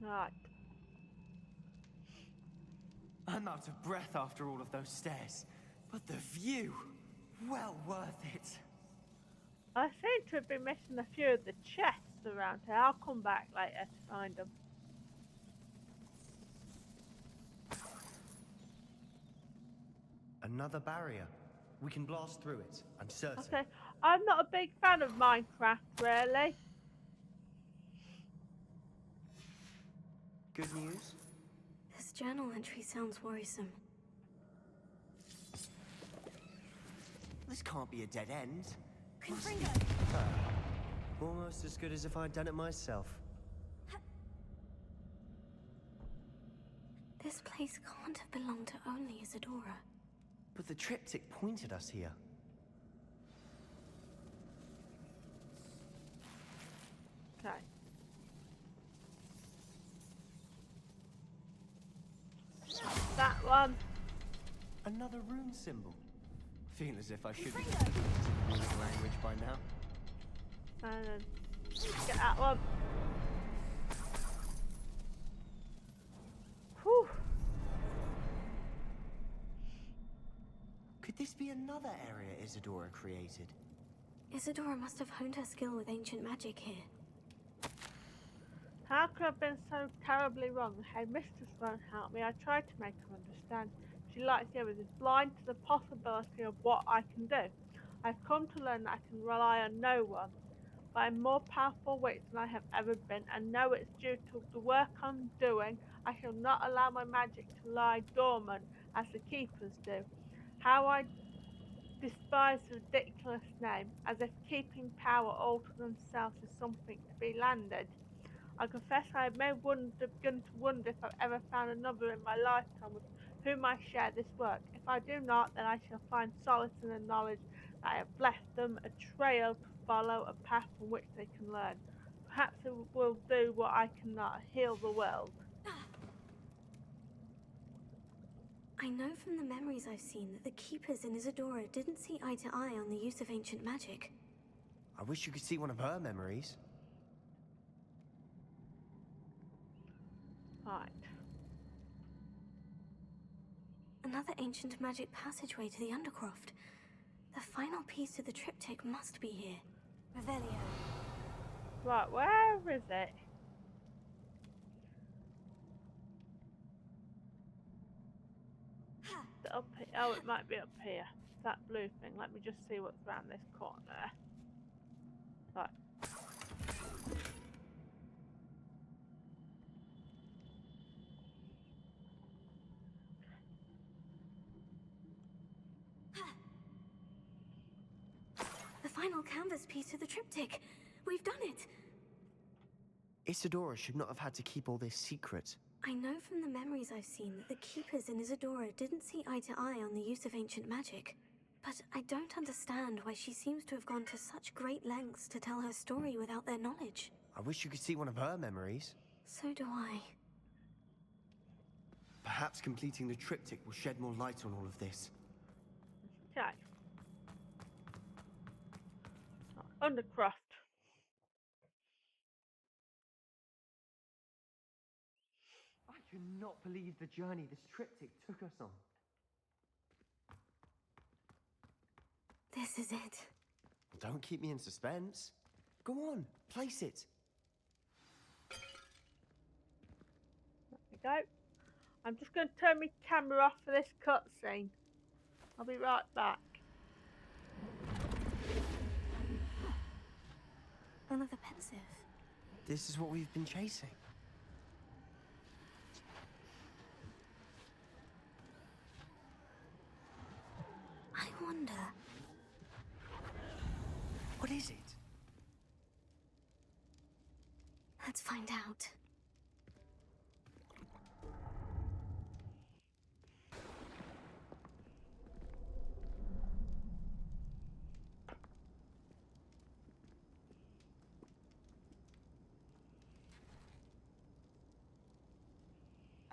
Right. I'm out of breath after all of those stairs, but the view, well worth it. I seem to have been missing a few of the chests around here. I'll come back later to find them. Another barrier. We can blast through it, I'm certain. Okay. I'm not a big fan of Minecraft, really. Good news? This journal entry sounds worrisome. This can't be a dead end. Confringo. Almost as good as if I'd done it myself. This place can't have belonged to only Isadora. But the triptych pointed us here. Okay. That one. Another rune symbol. Feel as if I should be rune language by now. And then get that one. Whew. Could this be another area Isadora created? Isadora must have honed her skill with ancient magic here. How could I have been so terribly wrong? The headmistress won't help me. I tried to make her understand. She, like the others, is blind to the possibility of what I can do. I've come to learn that I can rely on no one. But I'm more powerful witch than I have ever been, and know it's due to the work I'm doing. I shall not allow my magic to lie dormant, as the keepers do. How I despise the ridiculous name, as if keeping power all to themselves is something to be landed. I confess I may begun to wonder if I've ever found another in my lifetime with whom I share this work. If I do not, then I shall find solace in the knowledge that I have left them a trail to follow, a path from which they can learn. Perhaps it will do what I cannot, heal the world. I know from the memories I've seen that the keepers in Isadora didn't see eye to eye on the use of ancient magic. I wish you could see one of her memories. Right. Another ancient magic passageway to the Undercroft. The final piece of the triptych must be here. Revelio. Right, where is it? Is it up here? Oh, it might be up here. That blue thing. Let me just see what's around this corner. Right. The final canvas piece of the triptych. We've done it. Isadora should not have had to keep all this secret. I know from the memories I've seen that the keepers in Isadora didn't see eye to eye on the use of ancient magic. But I don't understand why she seems to have gone to such great lengths to tell her story without their knowledge. I wish you could see one of her memories. So do I. Perhaps completing the triptych will shed more light on all of this. Okay. Undercroft. I cannot believe the journey this triptych took us on. This is it. Don't keep me in suspense. Go on, place it. There we go. I'm just going to turn my camera off for this cutscene. I'll be right back. Another pensive. This is what we've been chasing. I wonder. What is it? Let's find out.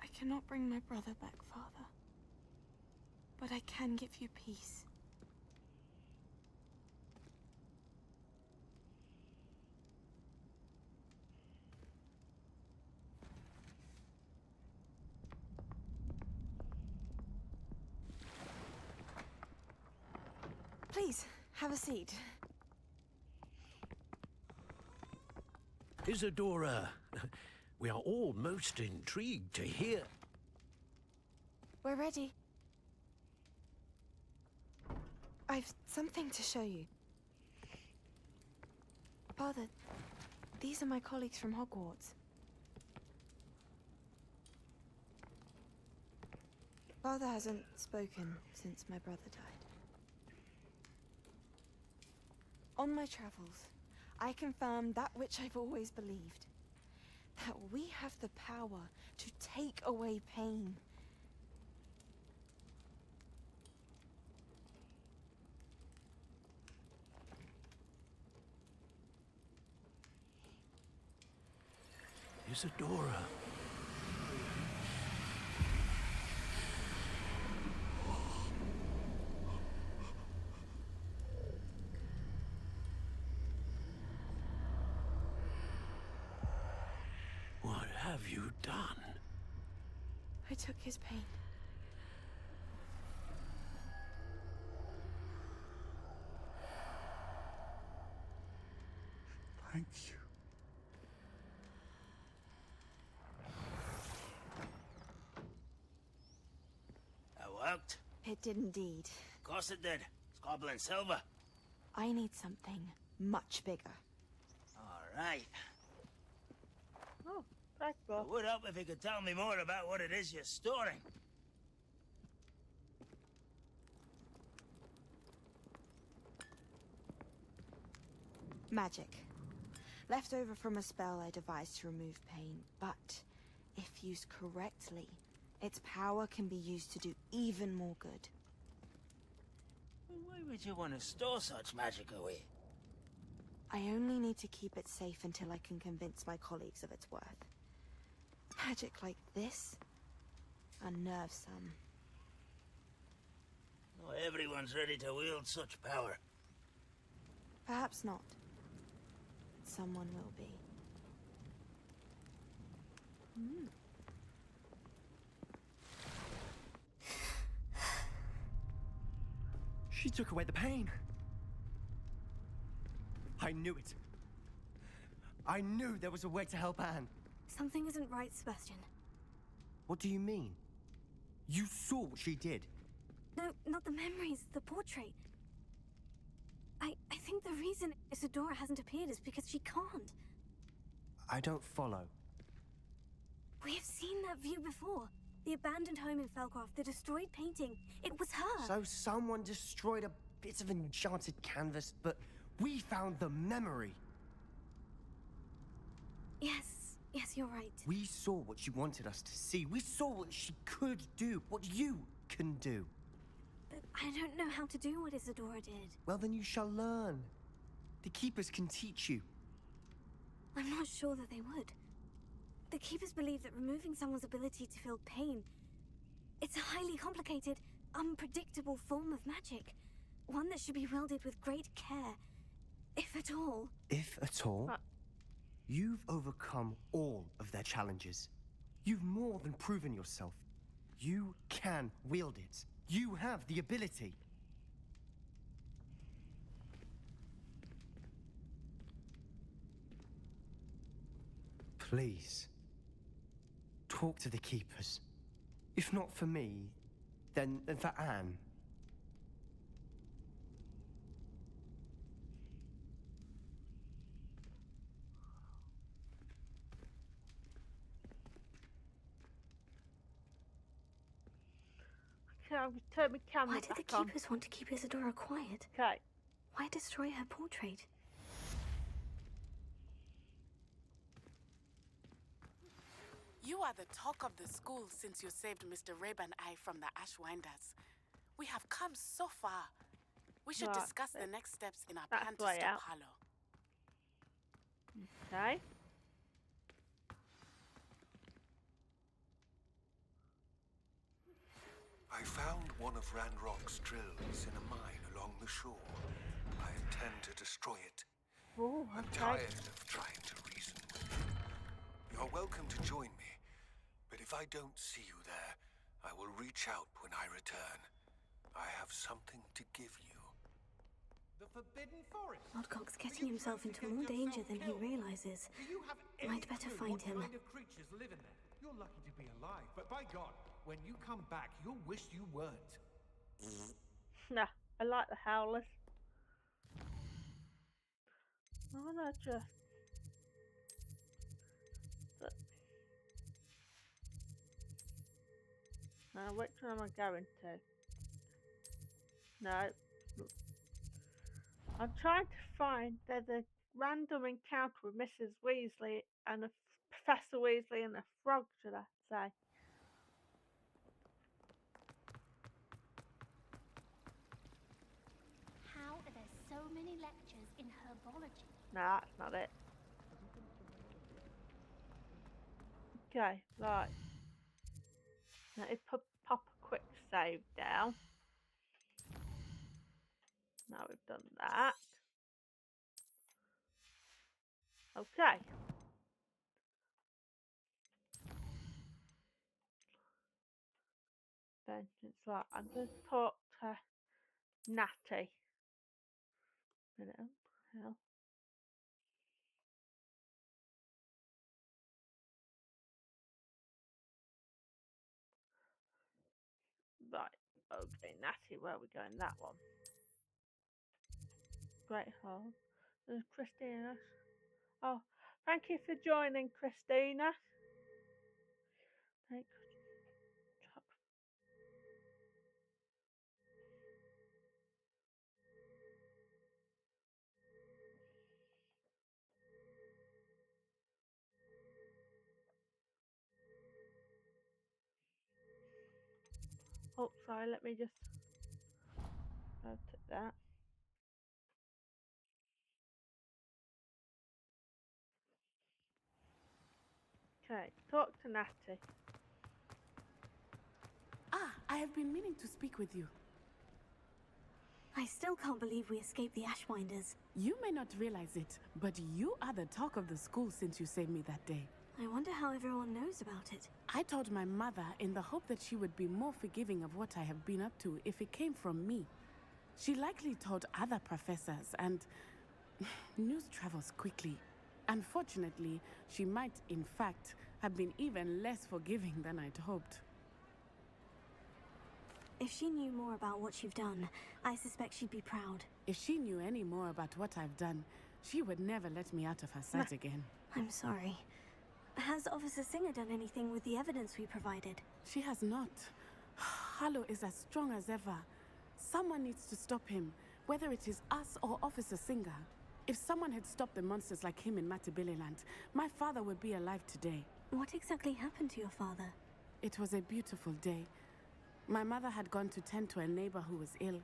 I cannot bring my brother back, Father. But I can give you peace. Please, have a seat. Isadora, we are all most intrigued to hear. We're ready. I've something to show you. Father, these are my colleagues from Hogwarts. Father hasn't spoken since my brother died. On my travels, I confirmed that which I've always believed. That we have the power to take away pain. Isadora. What have you done? I took his pain. Thank you. That worked? It did indeed. Of course it did. It's goblin silver. I need something much bigger. All right. Oh, thanks, It Bob. would help if you could tell me more about what it is you're storing. Magic. Left over from a spell I devised to remove pain, but if used correctly, its power can be used to do even more good. Why would you want to store such magic away? I only need to keep it safe until I can convince my colleagues of its worth. Magic like this unnerves some. Not everyone's ready to wield such power. Perhaps not. Someone will be. She took away the pain. I knew it. I knew there was a way to help Anne. Something isn't right, Sebastian. What do you mean? You saw what she did. No, not the memories, the portrait. I think the reason Isadora hasn't appeared is because she can't. I don't follow. We have seen that view before. The abandoned home in Felcroft, the destroyed painting. It was her. So someone destroyed a bit of enchanted canvas, but we found the memory. Yes, you're right. We saw what she wanted us to see. We saw what she could do, what you can do. But I don't know how to do what Isadora did. Well, then you shall learn. The Keepers can teach you. I'm not sure that they would. The Keepers believe that removing someone's ability to feel pain, it's a highly complicated, unpredictable form of magic. One that should be wielded with great care, if at all. If at all? You've overcome all of their challenges. You've more than proven yourself. You can wield it. You have the ability. Please, talk to the Keepers. If not for me, then for Anne. Okay, I'll turn my camera Why did the back on. Keepers want to keep Isadora quiet? Okay. Why destroy her portrait? You are the talk of the school since you saved Mr. Rabe and I from the Ashwinders. We have come so far. We should Right, discuss the next steps in our that's plan to way stop out. Harlow. Okay. I found one of Randrock's drills in a mine along the shore. I intend to destroy it. Oh, I'm okay. tired of trying to reason with you. You're welcome to join me, but if I don't see you there, I will reach out when I return. I have something to give you. The Forbidden Forest. Lodgok's getting himself into more danger than he realizes. Do you have Might any better clue find what him. kind of creatures live in there? You're lucky to be alive, but by God, when you come back, you'll wish you weren't. Nah, I like the howlers. I wanna just... Now, which one am I going to? No. I'm trying to find there's a random encounter with Mrs. Weasley and Professor Weasley and a frog, should I say. How are there so many lectures in herbology? Nah, that's not it. Okay, right. Now let's pop a quick save down. Now we've done that. Okay. Vengeance, right. I'm going to talk to Natty. Minute. Hell. Right. Okay, Natty, where are we going? That one. Great Hall. There's Christina. Oh, thank you for joining, Christina. Thank Oh, sorry, let me just note that. Okay, talk to Natty. Ah, I have been meaning to speak with you. I still can't believe we escaped the Ashwinders. You may not realize it, but you are the talk of the school since you saved me that day. I wonder how everyone knows about it. I told my mother in the hope that she would be more forgiving of what I have been up to if it came from me. She likely told other professors, and news travels quickly. Unfortunately, she might, in fact, have been even less forgiving than I'd hoped. If she knew more about what you've done, I suspect she'd be proud. If she knew any more about what I've done, she would never let me out of her sight again. I'm sorry. Has Officer Singer done anything with the evidence we provided? She has not. Harlow is as strong as ever. Someone needs to stop him, whether it is us or Officer Singer. If someone had stopped the monsters like him in Matabeleland, my father would be alive today. What exactly happened to your father? It was a beautiful day. My mother had gone to tend to a neighbor who was ill,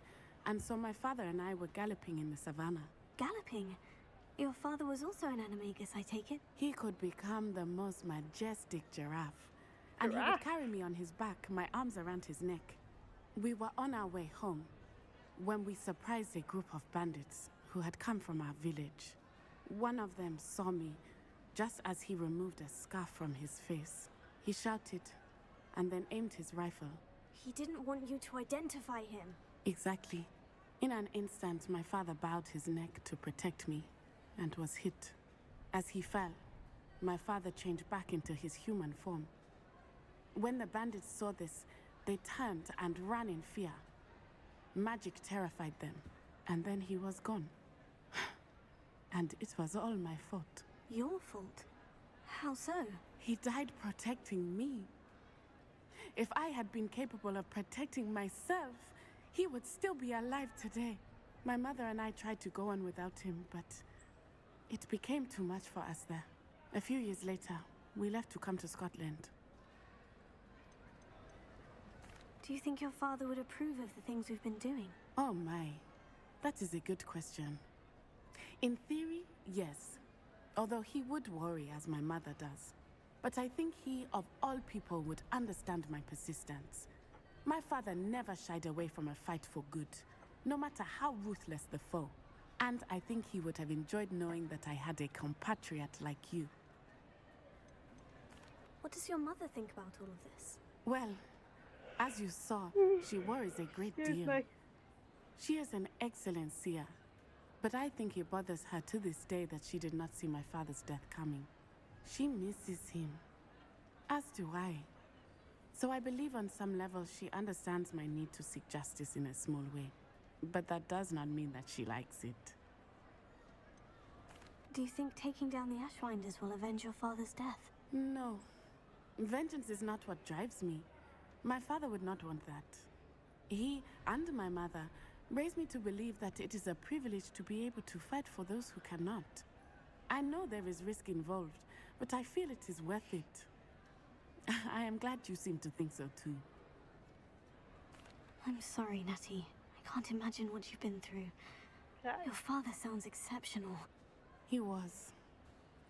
and so my father and I were galloping in the savannah. Galloping? Your father was also an animagus, I take it? He could become the most majestic giraffe. And he would Giraffe? carry me on his back, my arms around his neck. We were on our way home when we surprised a group of bandits who had come from our village. One of them saw me just as he removed a scarf from his face. He shouted and then aimed his rifle. He didn't want you to identify him. Exactly. In an instant, my father bowed his neck to protect me and was hit. As he fell, my father changed back into his human form. When the bandits saw this, they turned and ran in fear. Magic terrified them, and then he was gone. And it was all my fault. Your fault? How so? He died protecting me. If I had been capable of protecting myself, he would still be alive today. My mother and I tried to go on without him, but it became too much for us there. A few years later, we left to come to Scotland. Do you think your father would approve of the things we've been doing? Oh my, that is a good question. In theory, yes. Although he would worry, as my mother does. But I think he, of all people, would understand my persistence. My father never shied away from a fight for good, no matter how ruthless the foe. And I think he would have enjoyed knowing that I had a compatriot like you. What does your mother think about all of this? Well, as you saw, she worries a great Excuse deal. me. She is an excellent seer, but I think it bothers her to this day that she did not see my father's death coming. She misses him, as do I. So I believe on some level she understands my need to seek justice in a small way. But that does not mean that she likes it. Do you think taking down the Ashwinders will avenge your father's death? No. Vengeance is not what drives me. My father would not want that. He and my mother raised me to believe that it is a privilege to be able to fight for those who cannot. I know there is risk involved, but I feel it is worth it. I am glad you seem to think so too. I'm sorry, Natty. I can't imagine what you've been through. Your father sounds exceptional. He was.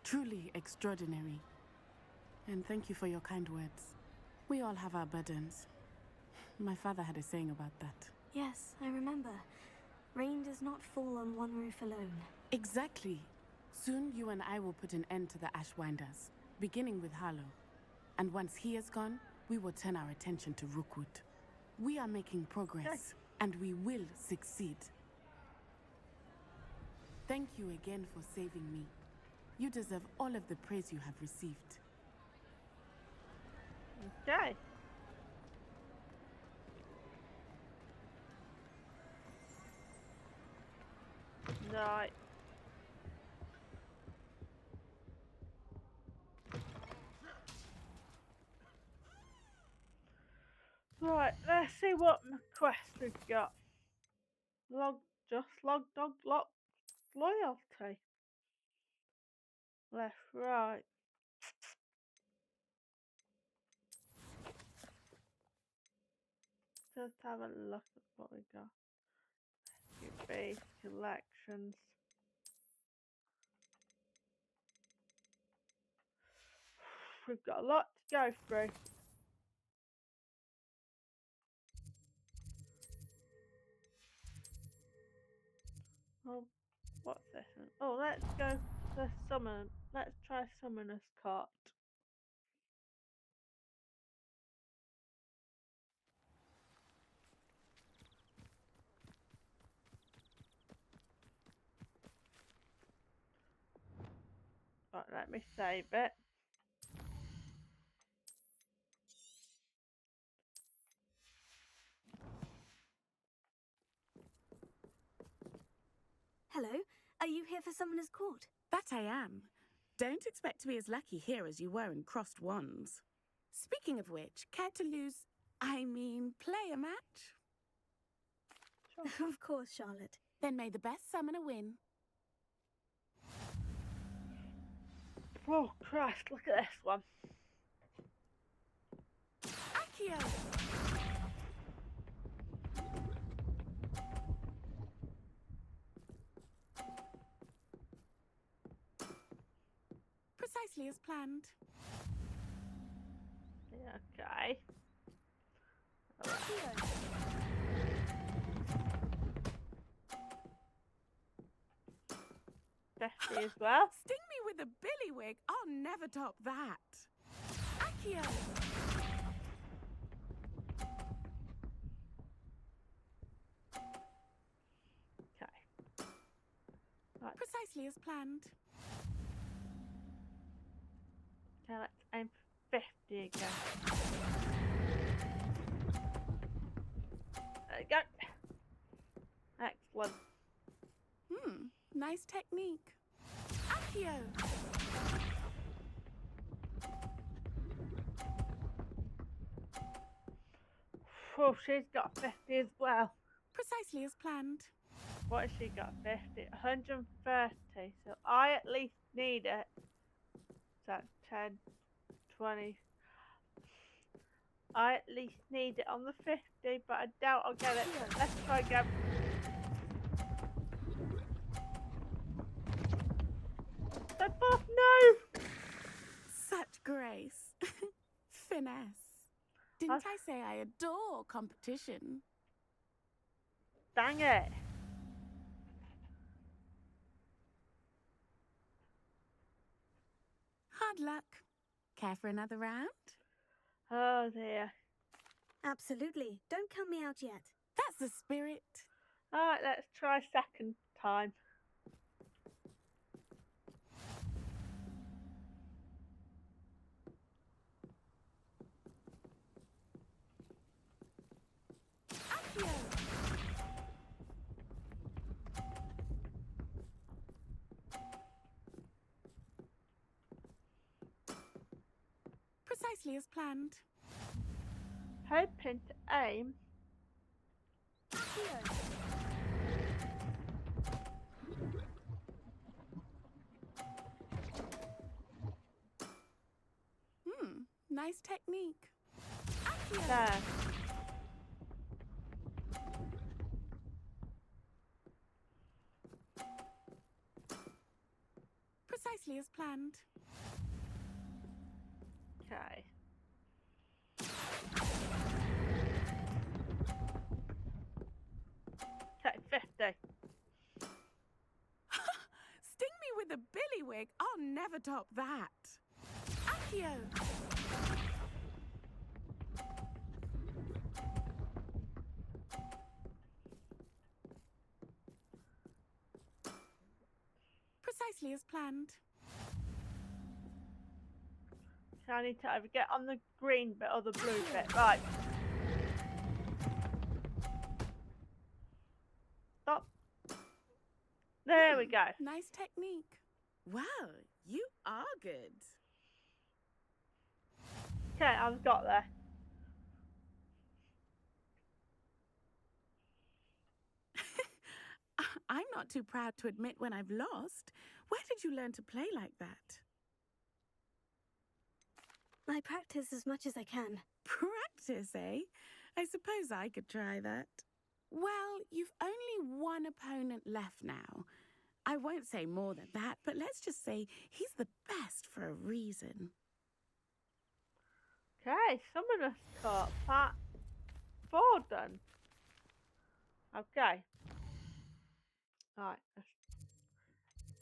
Truly extraordinary. And thank you for your kind words. We all have our burdens. My father had a saying about that. Yes, I remember. Rain does not fall on one roof alone. Exactly. Soon you and I will put an end to the Ashwinders, beginning with Harlow. And once he is gone, we will turn our attention to Rookwood. We are making progress, and we will succeed. Thank you again for saving me. You deserve all of the praise you have received. Okay. Right. Right, let's see what quest we've got. Log dog loyalty. Left, right. Just have a look at what we got. Your base collections. We've got a lot to go through. Oh, what's this one? Oh, let's go to summon. Let's try summoner's cart. Right, let me save it. Hello? Are you here for Summoner's Court? That I am. Don't expect to be as lucky here as you were in Crossed Wands. Speaking of which, care to play a match? Sure. Of course, Charlotte. Then may the best summoner win. Oh, Christ, look at this one. Accio! Precisely as planned. Okay. Right. 50 as well. Sting me with a billywig. I'll never top that. Accio. Okay. Right. Precisely as planned. Okay, let's aim for 50 again. There you go. Excellent. Nice technique. Accio. Oh, she's got 50 as well. Precisely as planned. What has she got? 50? 130. So I at least need it. So 10, 20. I at least need it on the 50, but I doubt I'll get it. Let's try again. No! Such grace. Finesse. Didn't I say I adore competition? Dang it. Hard luck. Care for another round? Oh dear. Absolutely. Don't count me out yet. That's the spirit. Alright, let's try second time. Precisely as planned. Hoping to aim. Nice technique. There. Precisely as planned. Okay. Okay, 50. Sting me with a billywig. I'll never top that. Accio. Precisely as planned. So I need to either get on the green bit or the blue bit. Right. Stop. There we go. Nice technique. Wow, you are good. Okay, I've got there. I'm not too proud to admit when I've lost. Where did you learn to play like that? I practice as much as I can. Practice, eh? I suppose I could try that. Well, you've only one opponent left now. I won't say more than that, but let's just say he's the best for a reason. Okay, someone has caught part 4 done. Okay. Right.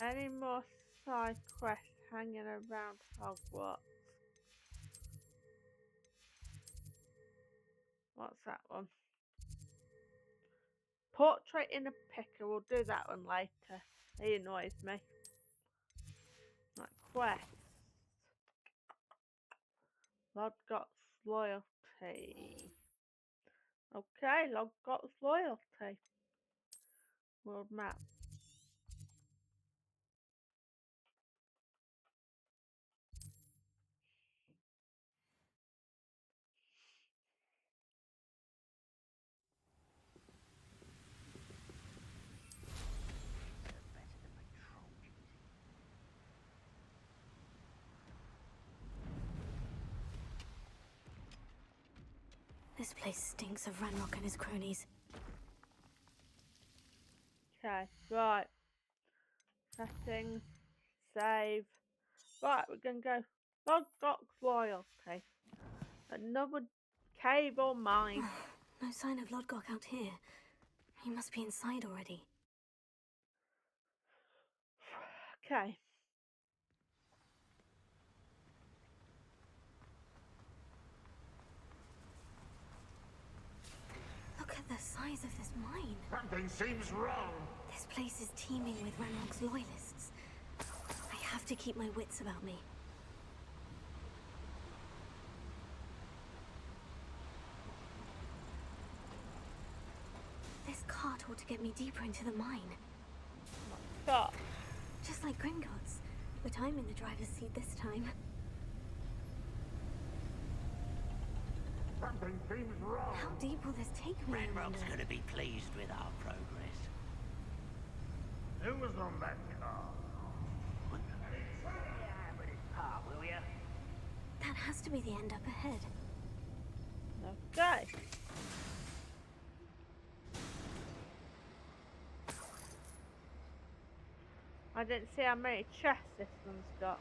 Any more side quests hanging around Hogwarts? What's that one? Portrait in a picker. We'll do that one later. He annoys me. Right, quest. Lodgot's loyalty. Okay, Lodgot's loyalty. World map. This place stinks of Ranrock and his cronies. Okay, right. Settings. Save. Right, we're gonna go Lodgok's Loyalty. Another cave or mine. No sign of Lodgok out here. He must be inside already. Okay. Look at the size of this mine. Something seems wrong. This place is teeming with Ranrock's loyalists. I have to keep my wits about me. This cart ought to get me deeper into the mine. Stop. Just like Gringotts, but I'm in the driver's seat this time. Something seems wrong. How deep will this take me? Ranrock's gonna be pleased with our progress. Who was on that car? With his part, will ya? That has to be the end up ahead. Okay. I didn't see how many chests this one's got.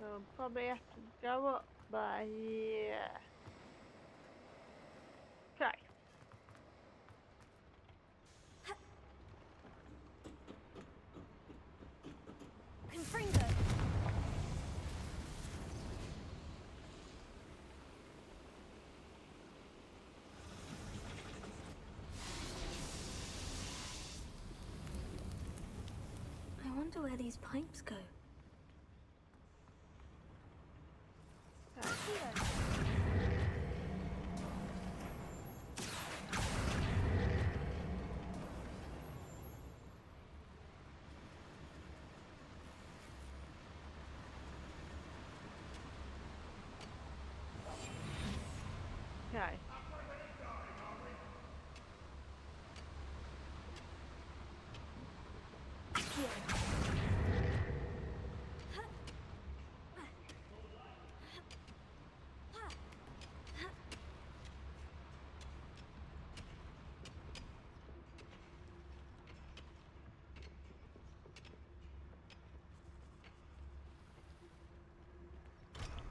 So I'll probably have to go up by here. Okay. Confringo! I wonder where these pipes go. Okay.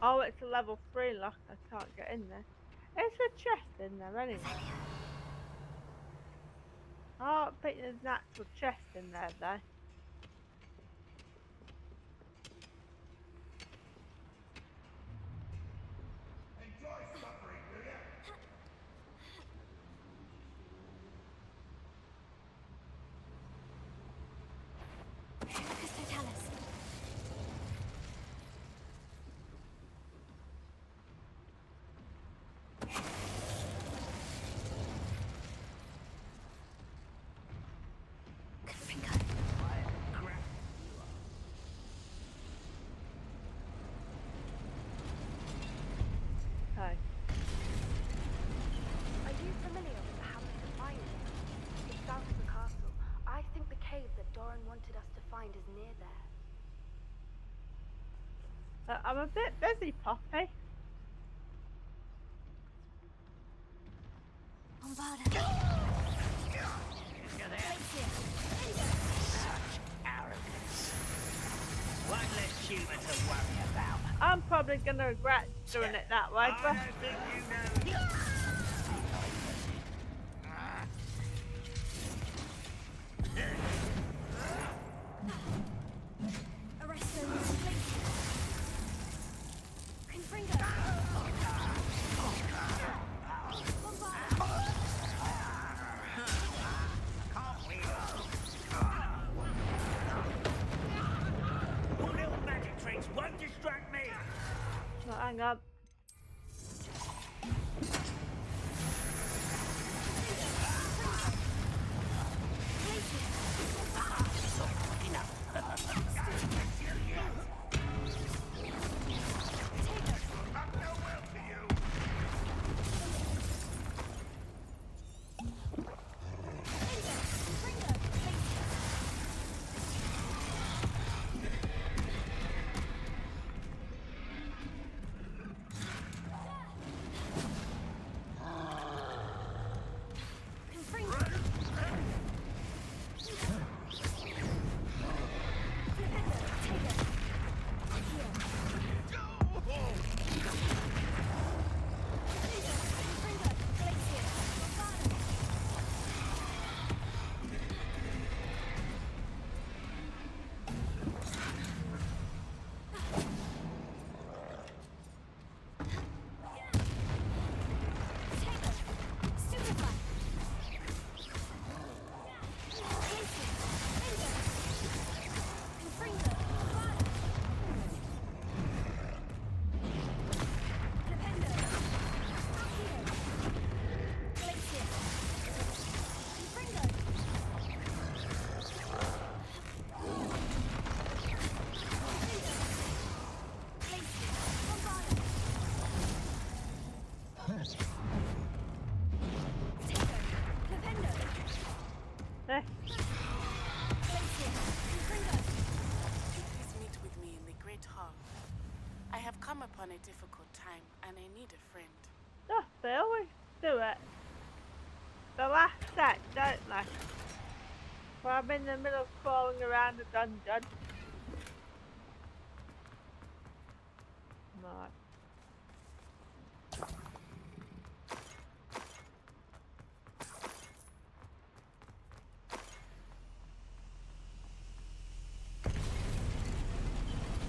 Oh, it's a level 3 lock. I can't get in there. Is there a chest in there anyway? Oh, I think there's an actual chest in there though. Enjoy suffering, will ya? Okay. Are you familiar with the hamlet of Mine? It's south of the castle. I think the cave that Doran wanted us to find is near there. I'm a bit busy, Poppy. One less human to worry about. I'm probably gonna regret doing it that way, but I don't think you know. Your little magic tricks won't distract me. well, hang on. Eh. Please meet with me in the Great Hall. I have come upon a difficult time, and I need a friend. Oh, they always do it. The last set, don't they? Well, I'm in the middle of crawling around the dungeon. Right.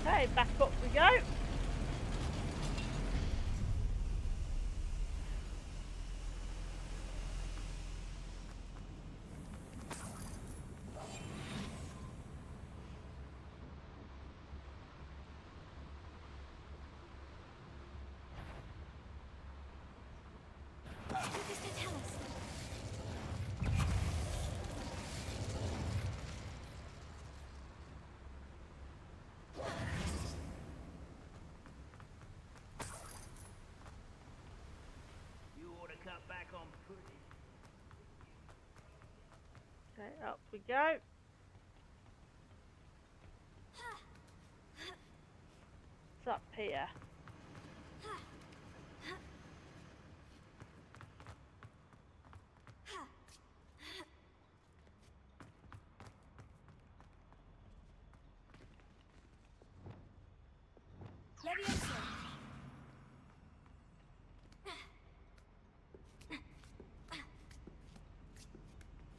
Okay, back up we go. You ought to cut back on pudding. Okay, up we go. It's up here.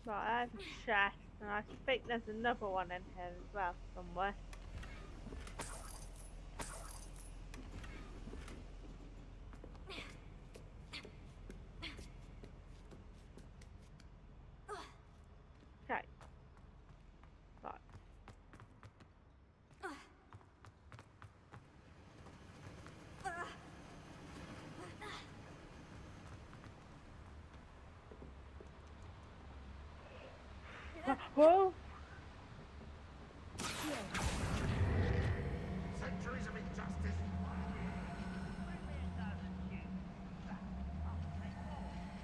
Right, I have a chest, and I think there's another one in here as well, somewhere. Okay. Right. Whoa! Centuries of injustice.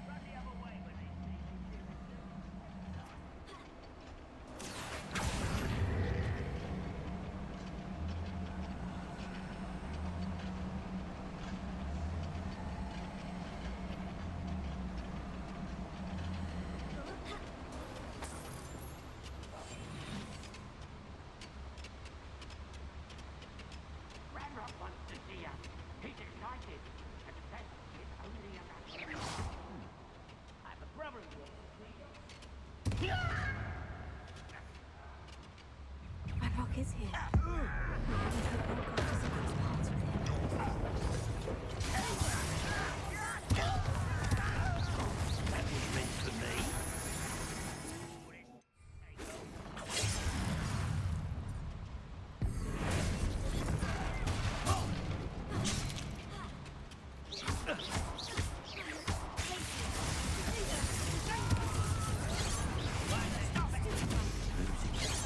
Run the other way when they see you. Ranrock wants to see us. He's excited. And that is only a matter of time. I have a brother who wants to see you. Ranrock is here. We haven't broke off his last parts with him. That was meant for me.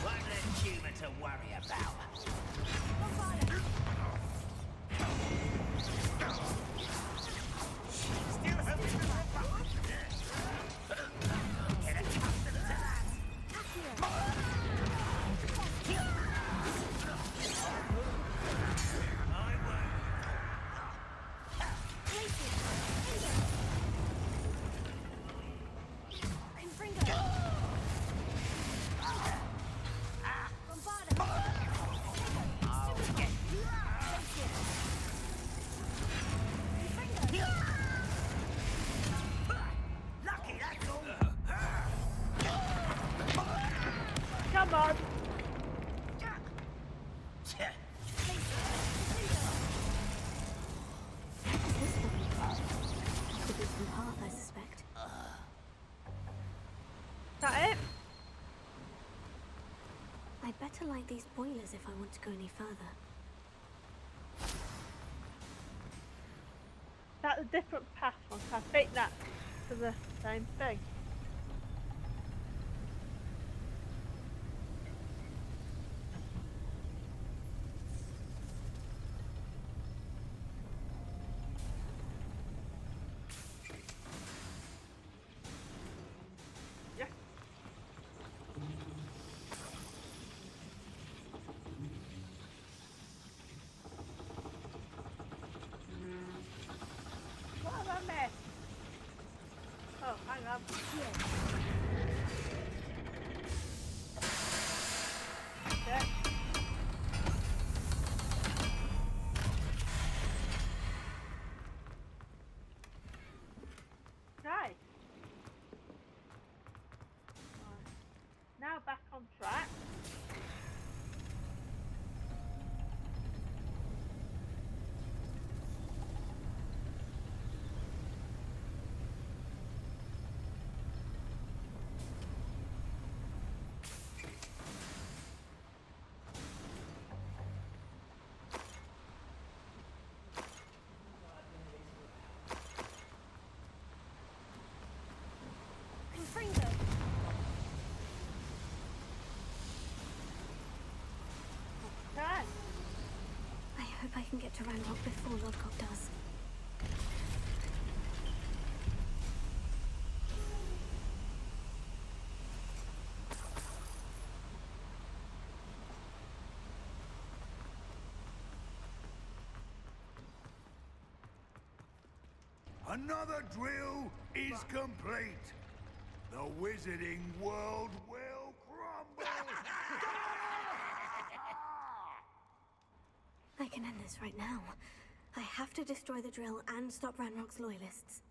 One less human to worry about. Still hoping to rip get accustomed to that. I won't. Lucky, that's all. Come on! The distant path, I suspect. Is that it? I'd better light these boilers if I want to go any further. That's a different path one. I think that's for the same thing. Yeah. hang on. Okay. Nice. Now back on track. Okay. I hope I can get to Ranrock before Lodgok does. Another drill is complete. The wizarding world will crumble. I can end this right now. I have to destroy the drill and stop Ranrock's loyalists.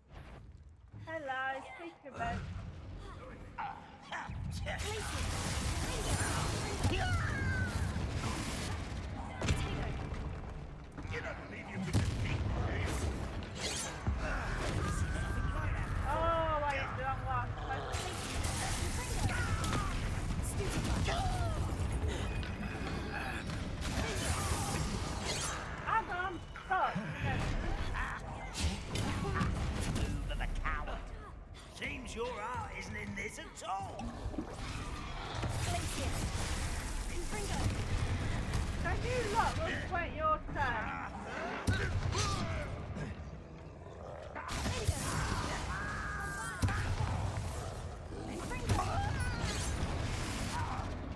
Hello, speak about. You don't believe you can defeat me? Oh, I hit the wrong one. Hang on, stop. Move of a coward. Seems your heart isn't in this at all. Can you lot just wait your turn?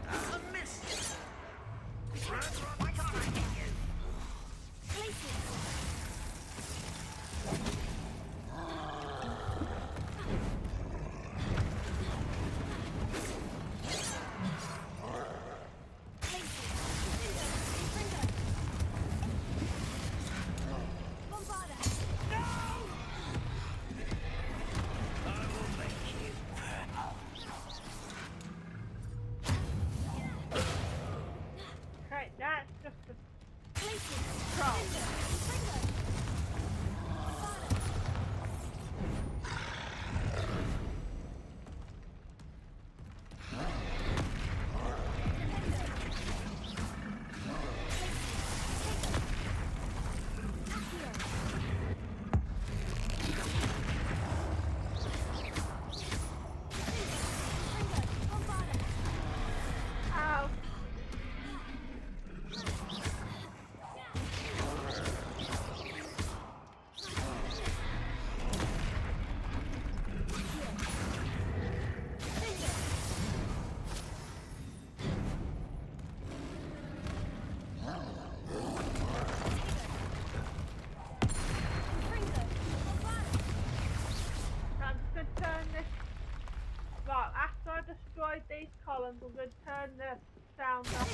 A miss. Why can't I hit you? Okay, that's just a troll. Ow. I'm just going to turn this. Right, after I destroyed these columns, I'm going to turn the sound off.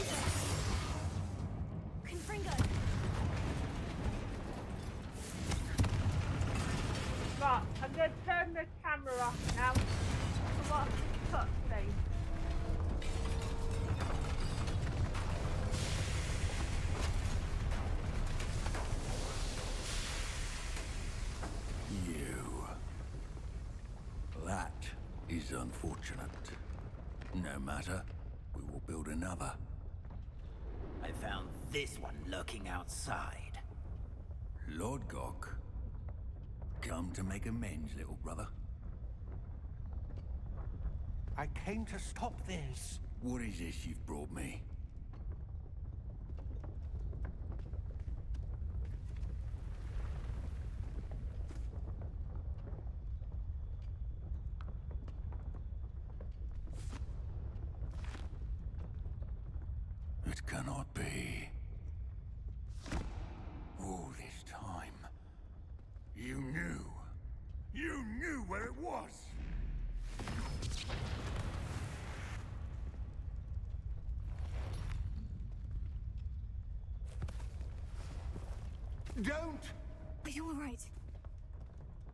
Right, I'm going to turn the camera off now. So watch this cutscene. You. That is unfortunate. No matter, we will build another. I found this one lurking outside. Lord Gok, come to make amends, little brother. I came to stop this. What is this you've brought me? It cannot be. All this time, you knew. You knew where it was. Don't! Are you all right?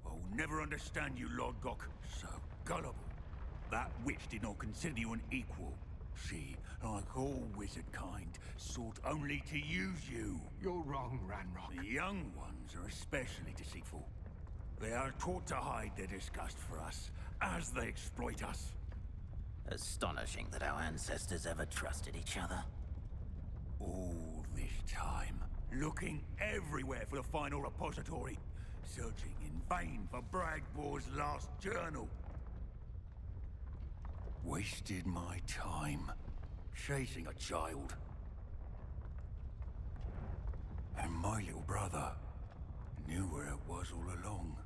I'll never understand you, Lord Gok. So gullible. That witch did not consider you an equal. She, like all wizard kind, sought only to use you. You're wrong, Ranrock. The young ones are especially deceitful. They are taught to hide their disgust for us, as they exploit us. Astonishing that our ancestors ever trusted each other. All this time, looking everywhere for the final repository, searching in vain for Bragbor's last journal. Wasted my time, chasing a child. And my little brother knew where it was all along.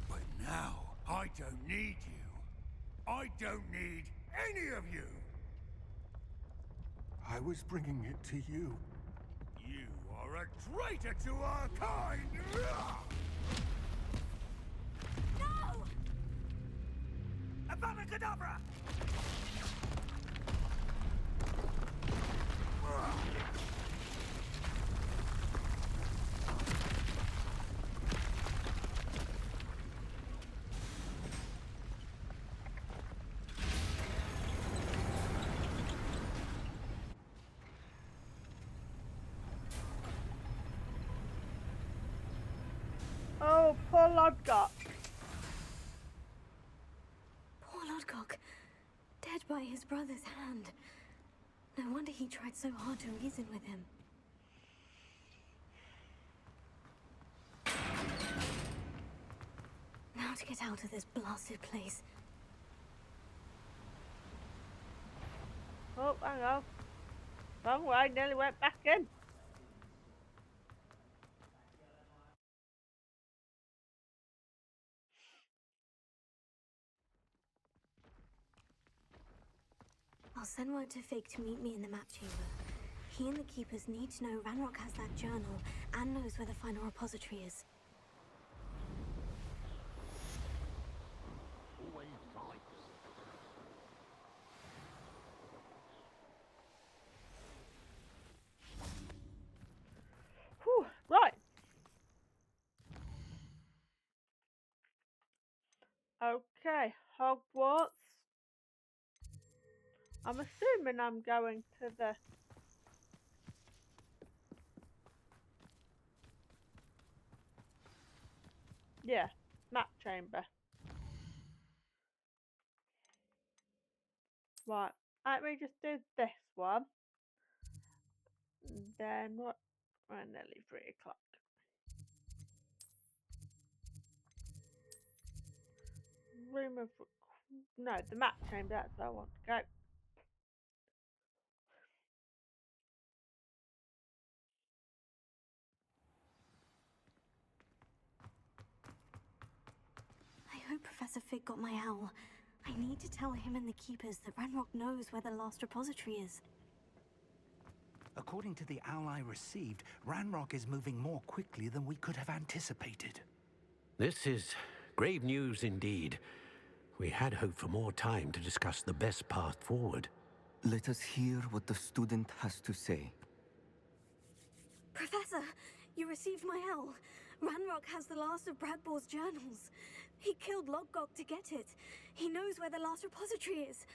But now, I don't need you. I don't need any of you! I was bringing it to you. You are a traitor to our kind! No! Avada Kedavra! Oh, poor Lodgok. Poor Lodgok, dead by his brother's hand. No wonder he tried so hard to reason with him. Now to get out of this blasted place. Oh, hang on. Wrong way, nearly went back in. I'll send word to Fig to meet me in the map chamber. He and the Keepers need to know Ranrock has that journal and knows where the final repository is. Whew, right. Okay, Hogwarts. I'm assuming I'm going to the... Yeah, map chamber. Right, let me just do this one. And then what? Right, nearly 3 o'clock. Room of... No, the map chamber, that's where I want to go. I hope Professor Fig got my owl. I need to tell him and the Keepers that Ranrock knows where the last repository is. According to the owl I received, Ranrock is moving more quickly than we could have anticipated. This is grave news indeed. We had hoped for more time to discuss the best path forward. Let us hear what the student has to say. Professor, you received my owl. Ranrock has the last of Bradbor's journals. He killed Lodgok to get it. He knows where the last repository is.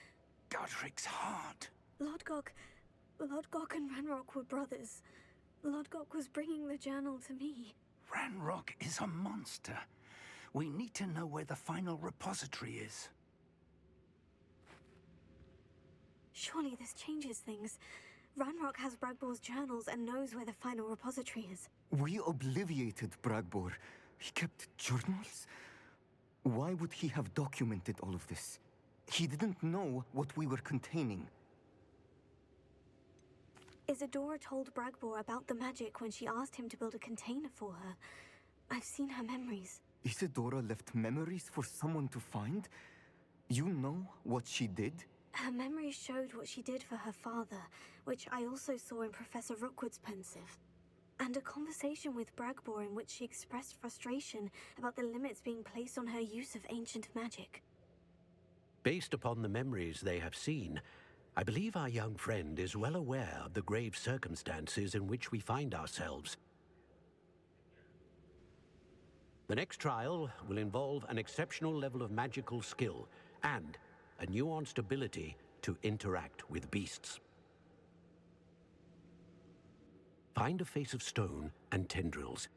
Godric's heart. Lodgok and Ranrock were brothers. Lodgok was bringing the journal to me. Ranrock is a monster. We need to know where the final repository is. Surely this changes things. Ranrock has Bradbor's journals and knows where the final repository is. We obliviated Bragbor. He kept journals? Why would he have documented all of this? He didn't know what we were containing. Isadora told Bragbor about the magic when she asked him to build a container for her. I've seen her memories. Isadora left memories for someone to find? You know what she did? Her memories showed what she did for her father, which I also saw in Professor Rookwood's pensive. And a conversation with Bragbor in which she expressed frustration about the limits being placed on her use of ancient magic. Based upon the memories they have seen, I believe our young friend is well aware of the grave circumstances in which we find ourselves. The next trial will involve an exceptional level of magical skill and a nuanced ability to interact with beasts. Find a face of stone and tendrils.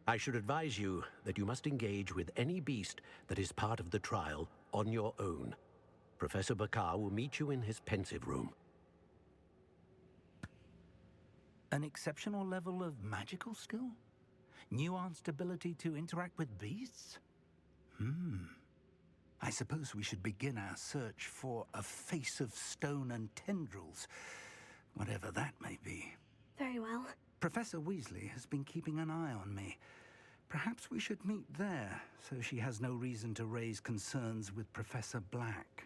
I should advise you that you must engage with any beast that is part of the trial on your own. Professor Bakar will meet you in his pensive room. An exceptional level of magical skill? Nuanced ability to interact with beasts? I suppose we should begin our search for a face of stone and tendrils, whatever that may be. Very well. Professor Weasley has been keeping an eye on me. Perhaps we should meet there, so she has no reason to raise concerns with Professor Black.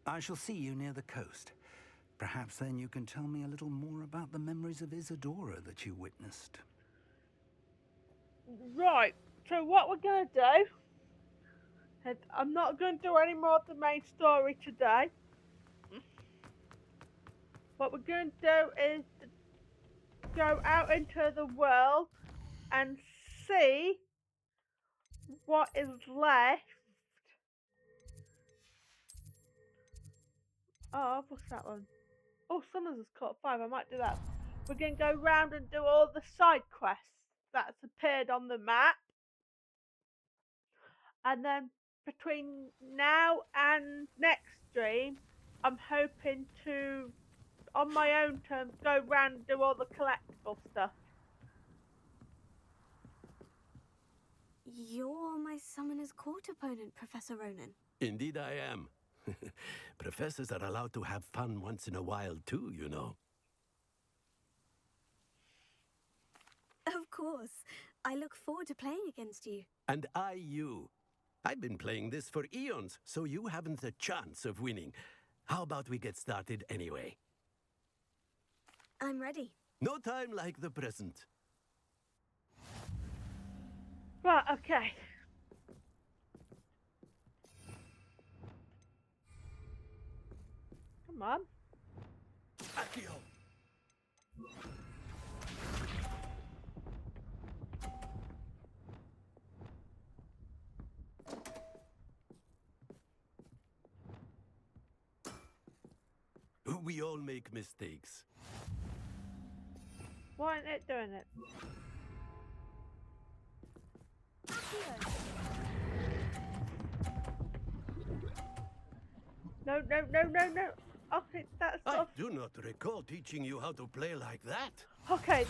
I shall see you near the coast. Perhaps then you can tell me a little more about the memories of Isadora that you witnessed. Right, so what we're going to do is I'm not going to do any more of the main story today. What we're going to do is go out into the world and see what is left. Oh, what's that one? Oh, Summers has caught 5. I might do that. We're going to go round and do all the side quests that's appeared on the map. And then between now and next stream, I'm hoping to, on my own terms, go round and do all the collectible stuff. You're my Summoner's Court opponent, Professor Ronan. Indeed I am. Professors are allowed to have fun once in a while too, you know. Of course. I look forward to playing against you. And I you. I've been playing this for eons, so you haven't a chance of winning. How about we get started anyway? I'm ready. No time like the present. Right, okay. Come on. Accio. We all make mistakes. Why isn't it doing it? No, no, no, no, no. Okay, that's I do not recall teaching you how to play like that. Okay,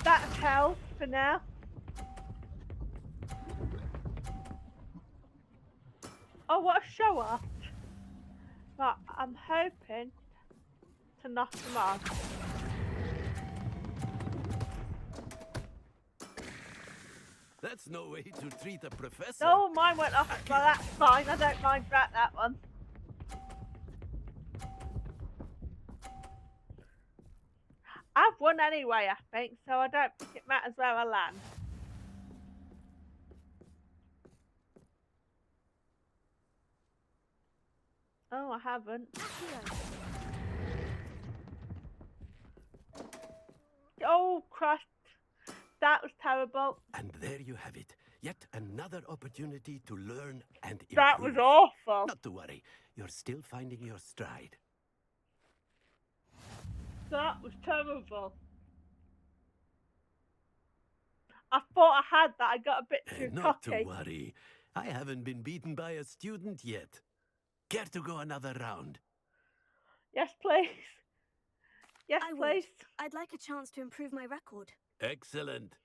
that's hell for now. Oh, what a show off. Right, I'm hoping to knock them on. That's no way to treat a professor. Oh, mine went off. Well, that's fine. I don't mind about that one. I've won anyway, I think, so I don't think it matters where I land. Oh, I haven't. Oh, crap. That was terrible. And there you have it. Yet another opportunity to learn and improve. That was awful. Not to worry. You're still finding your stride. That was terrible. I thought I had that. I got a bit too Not cocky. to worry. I haven't been beaten by a student yet. Care to go another round? Yes, please. Yes, I please. would. I'd like a chance to improve my record. Excellent.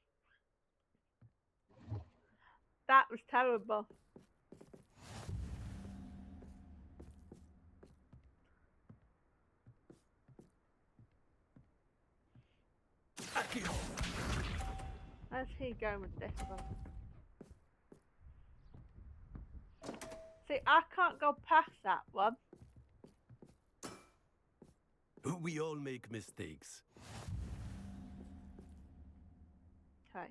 That was terrible. Accio. Where's he going with this one? See, I can't go past that one. We all make mistakes. Okay.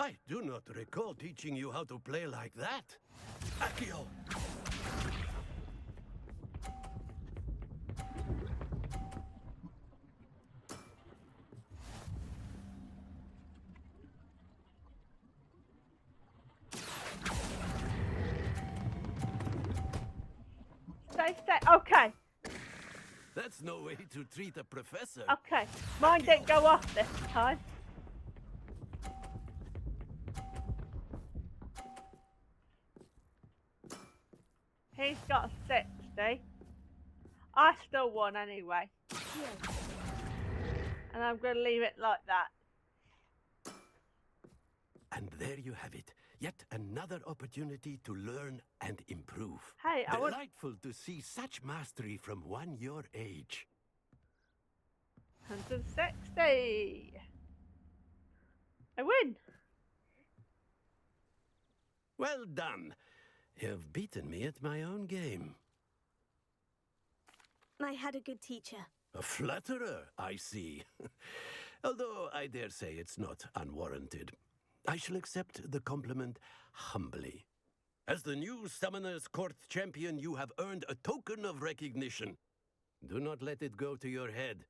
I do not recall teaching you how to play like that. Accio! Stay. Okay. That's no way to treat a professor. Okay. Mine didn't go off this time. He's got 60. I still won anyway. And I'm going to leave it like that. And there you have it. Yet another opportunity to learn and improve. Hey, Delightful to see such mastery from one your age. 160. I win. Well done. You've beaten me at my own game. I had a good teacher. A flatterer, I see. Although I dare say it's not unwarranted. I shall accept the compliment humbly. As the new Summoner's Court champion, you have earned a token of recognition. Do not let it go to your head.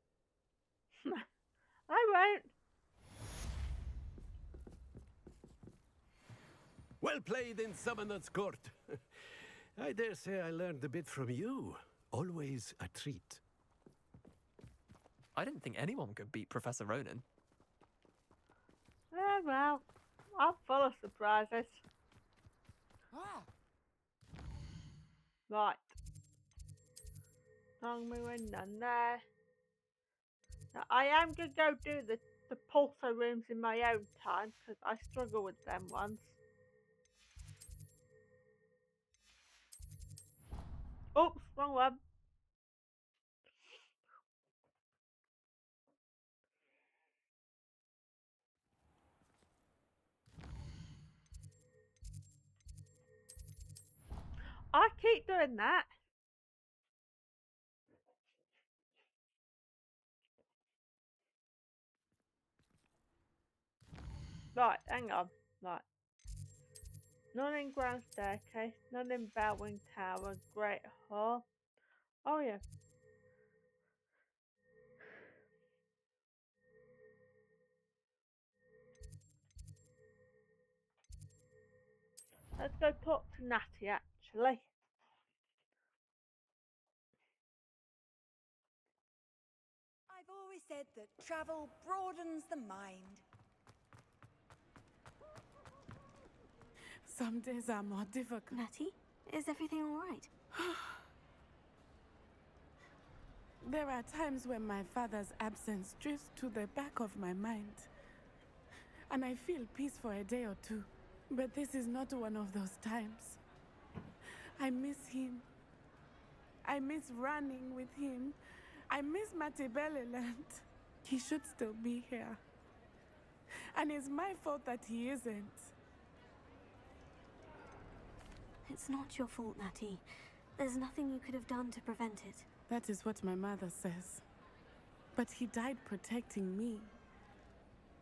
I won't. Well played in Summoner's Court. I dare say I learned a bit from you. Always a treat. I didn't think anyone could beat Professor Ronan. Well, I'm full of surprises. Right. Long moving none there. Now, I am going to go do the pulsar rooms in my own time because I struggle with them ones. Oops, wrong one. I keep doing that. Right, hang on. Right. None in Grand Staircase, none in Bellwing Tower, Great Hall. Oh yeah. Let's go talk to Natty actually. I've always said that travel broadens the mind. Some days are more difficult. Natty, is everything all right? There are times when my father's absence drifts to the back of my mind. And I feel peace for a day or two. But this is not one of those times. I miss him. I miss running with him. I miss Matibeleland. He should still be here. And it's my fault that he isn't. It's not your fault, Natty. There's nothing you could have done to prevent it. That is what my mother says. But he died protecting me.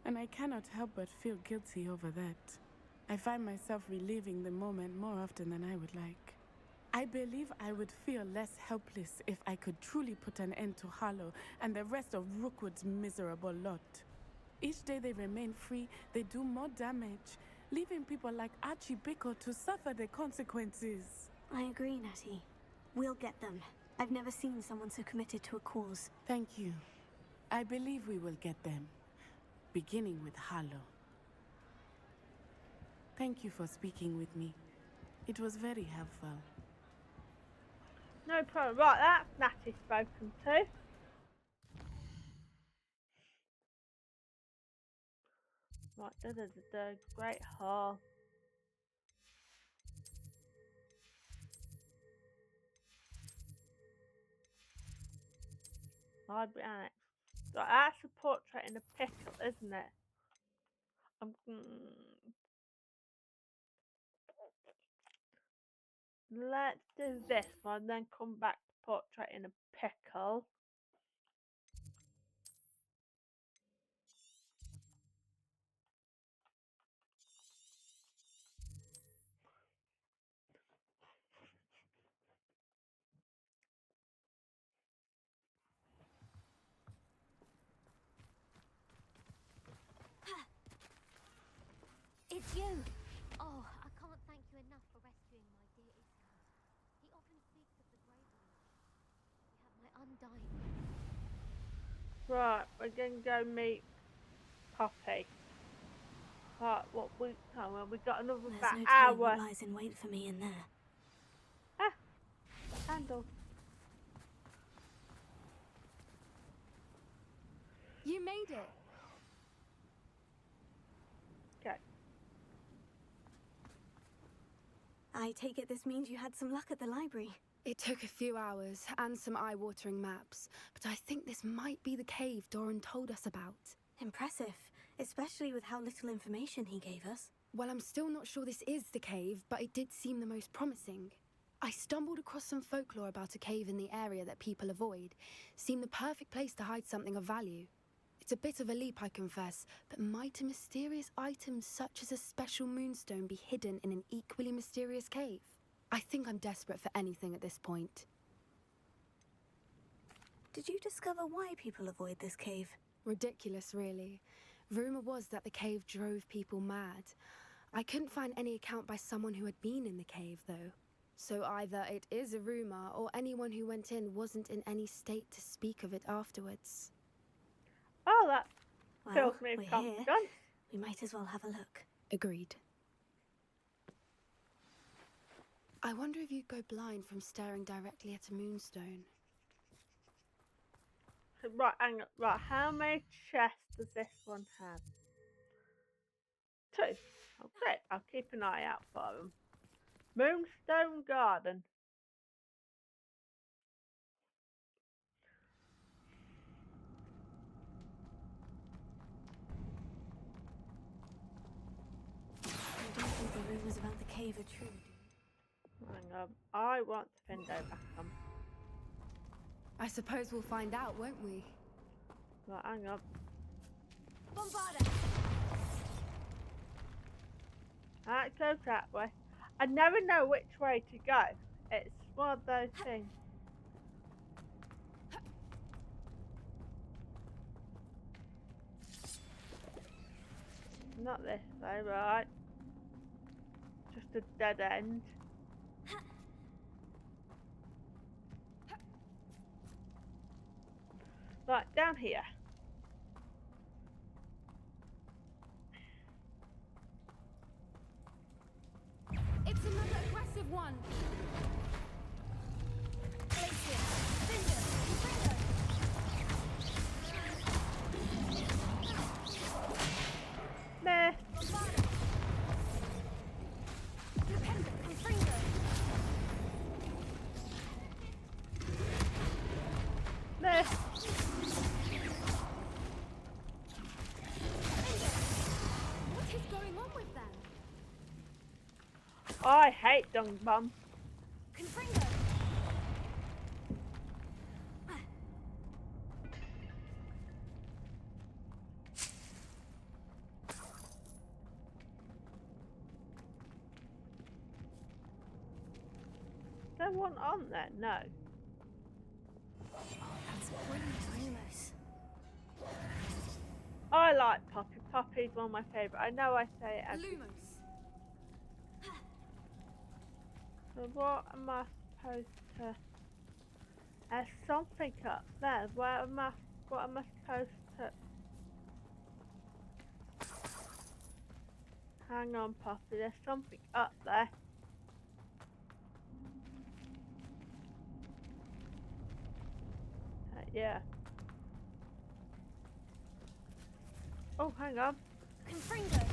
And I cannot help but feel guilty over that. I find myself reliving the moment more often than I would like. I believe I would feel less helpless if I could truly put an end to Harlow and the rest of Rookwood's miserable lot. Each day they remain free, they do more damage, leaving people like Archie Bickle to suffer the consequences. I agree, Natty. We'll get them. I've never seen someone so committed to a cause. Thank you. I believe we will get them, beginning with Harlow. Thank you for speaking with me. It was very helpful. No problem. Right, that's Natty spoken to. Right, Great Hall. Library Annex. Right, that's a portrait in a pickle, isn't it? Let's do this one, then come back to portrait in a pickle. undying. Right, we're gonna go meet Poppy. Right, we got another There's about no telling hour. what lies in wait for me in there. Ah, candle. You made it. Okay. I take it this means you had some luck at the library. It took a few hours and some eye-watering maps, but I think this might be the cave Doran told us about. Impressive, especially with how little information he gave us. Well, I'm still not sure this is the cave, but it did seem the most promising. I stumbled across some folklore about a cave in the area that people avoid. Seemed the perfect place to hide something of value. It's a bit of a leap, I confess, but might a mysterious item such as a special moonstone be hidden in an equally mysterious cave? I think I'm desperate for anything at this point. Did you discover why people avoid this cave? Ridiculous, really. Rumor was that the cave drove people mad. I couldn't find any account by someone who had been in the cave, though. So either it is a rumor, or anyone who went in wasn't in any state to speak of it afterwards. Oh, that Well, fills me we're with here. confidence. We might as well have a look. Agreed. I wonder if you'd go blind from staring directly at a moonstone. Right, hang on. Right, how many chests does this one have? 2. Oh, great. I'll keep an eye out for them. Moonstone Garden. I don't think the rumors about the cave are true. Hang on. I want to Findo back on. I suppose we'll find out, won't we? Right, hang on. Bombarda! Alright, go that way. I never know which way to go. It's one of those things. Not this way, right? Just a dead end. Right, down here. It's another aggressive one! Glacier! Finger! Finger! Meh. Bombarda! Dependa! Finger! Meh. What is going on with them? I hate dung bombs. Confringo! There one on there? No. That's brilliant, Lumos. I like Poppy. Poppy's one of my favourite. I know I say it every. Lumos! So what am I supposed to? There's something up there. What am I supposed to? Hang on, Poppy. There's something up there. Yeah. Oh, hang on. Confringo!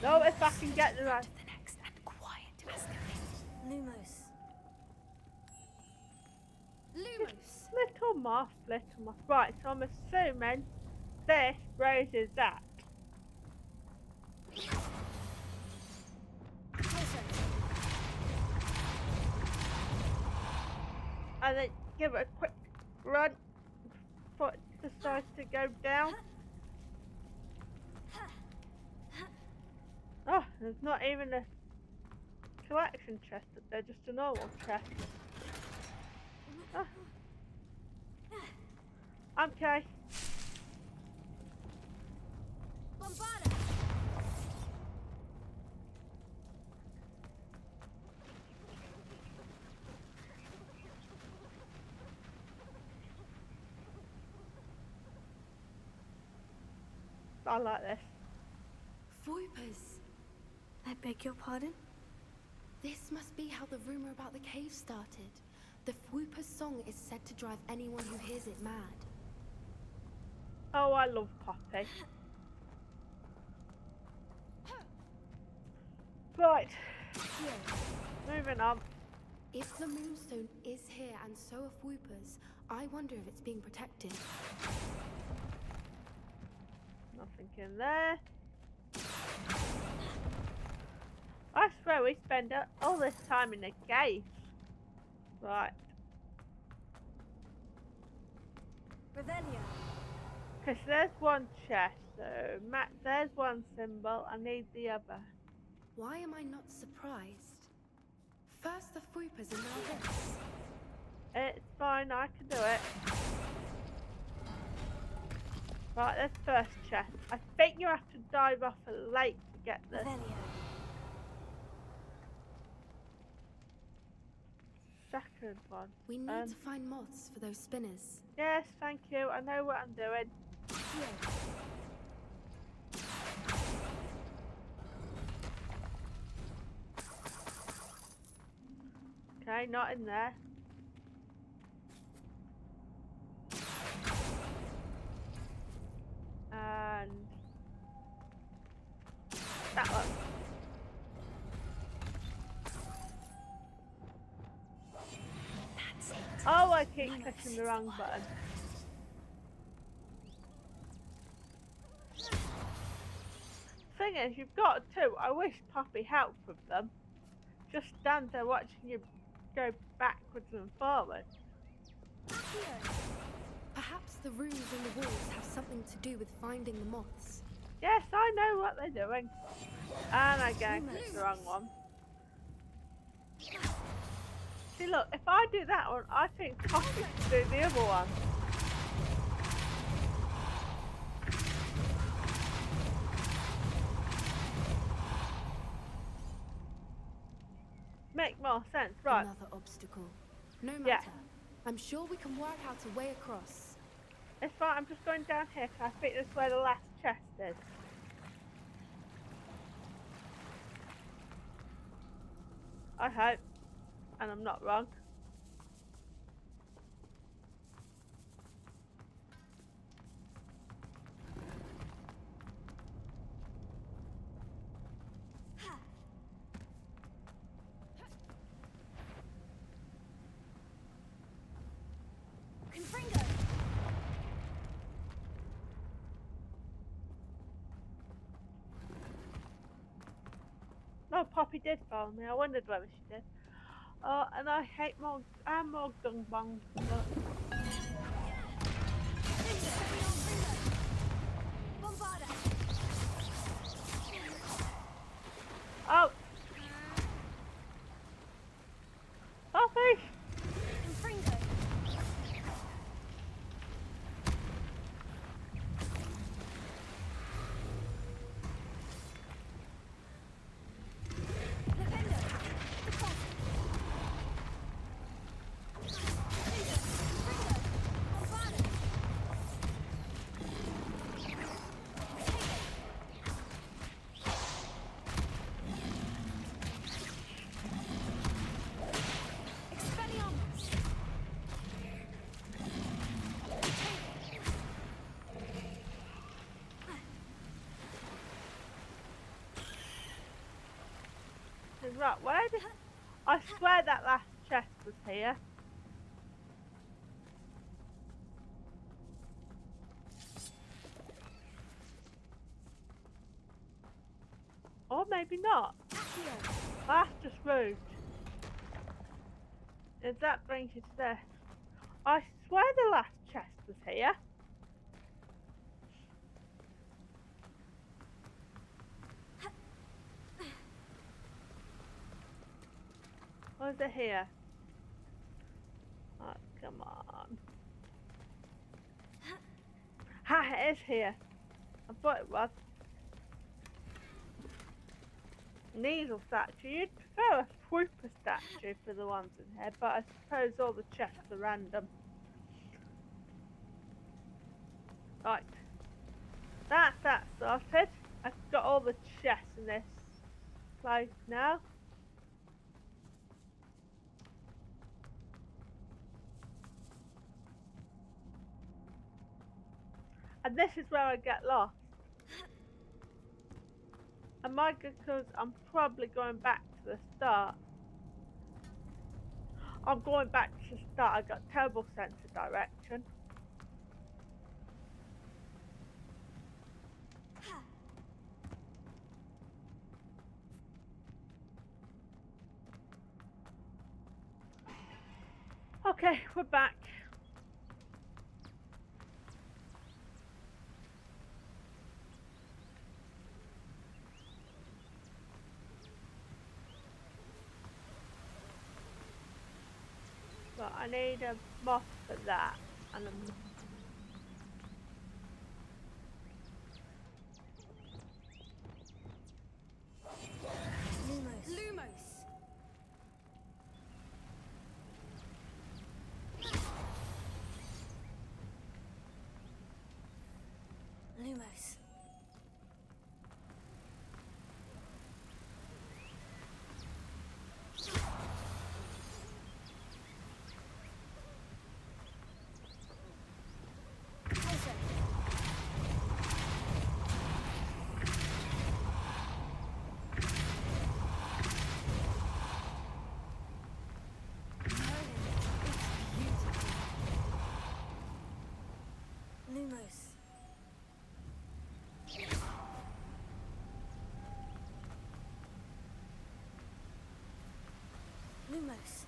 No, if I can get the right. The next and quiet escalate. Lumos. Lumos! Little moth, little moth. Right, so I'm assuming this raises that. And then give it a quick run before it decides to go down. Oh, there's not even a collection chest up there, just a normal chest. Oh. Okay. Bombarda! I like this. Voipers. I beg your pardon? This must be how the rumor about the cave started. The Fwooper's song is said to drive anyone who hears it mad. Oh, I love Poppy. Right. Moving on. If the Moonstone is here and so are Fwoopers, I wonder if it's being protected. Nothing in there. I swear we spend all this time in the cave. Right. Revelio. Because there's one chest, so there's one symbol, I need the other. Why am I not surprised? First the Fwoopers and now this. It's fine, I can do it. Right, there's first chest. I think you have to dive off a lake to get this. Revelio. Second one. We need to find moths for those spinners. Yes, thank you. I know what I'm doing. Okay, not in there. And that one. That's it. Oh, I keep clicking the wrong button. Thing is, you've got two. I wish Poppy helped with them. Just stand there watching you go backwards and forwards. Perhaps the runes in the walls have something to do with finding the moths. Yes, I know what they're doing. And again, clicked the wrong one. See, look, if I do that one, I think Poppy can do the other one. Make more sense, right? Another obstacle. No matter. Yeah. I'm sure we can work out a way across. It's fine, I'm just going down here because I think this is where the last chest is. I hope. And I'm not wrong. No, Poppy did follow me. I wondered whether she did. Oh, and I hate more. I'm more gung bong. Oh, Poppy! Right, where did I swear that last chest was here. Or maybe not. That's just rude. If that brings you to this. I swear the last chest was here. Or is it here? Oh, come on. Ha, it is here. I thought it was. Needle statue. You'd prefer a Swooper statue for the ones in here, but I suppose all the chests are random. Right. That's that sorted. I've got all the chests in this place now. And this is where I get lost. And my because I'm probably going back to the start. I'm going back to the start. I got terrible sense of direction. Okay, we're back. But I need a moth for that. And a Lumos. Lumos. Lumos.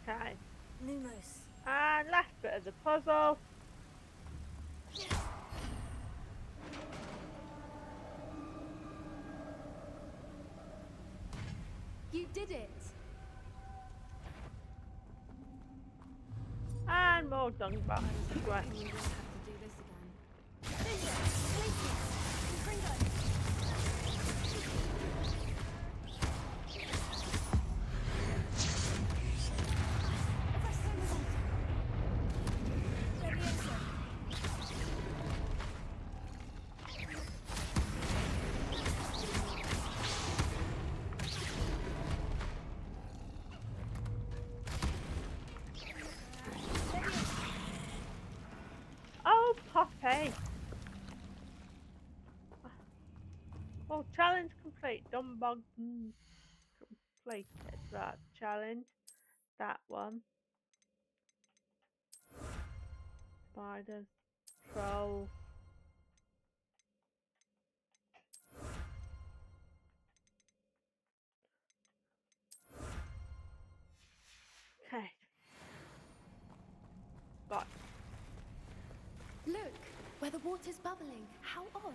okay. Lumos. And last bit of the puzzle. You did it! And more dung behind the I'm way. going to have to do this again. Oh, Poppy. Oh, challenge complete. Dumbug completed. Right, challenge. That one. Spiders. Trolls. Okay. Right. Look, where the water's bubbling. How odd.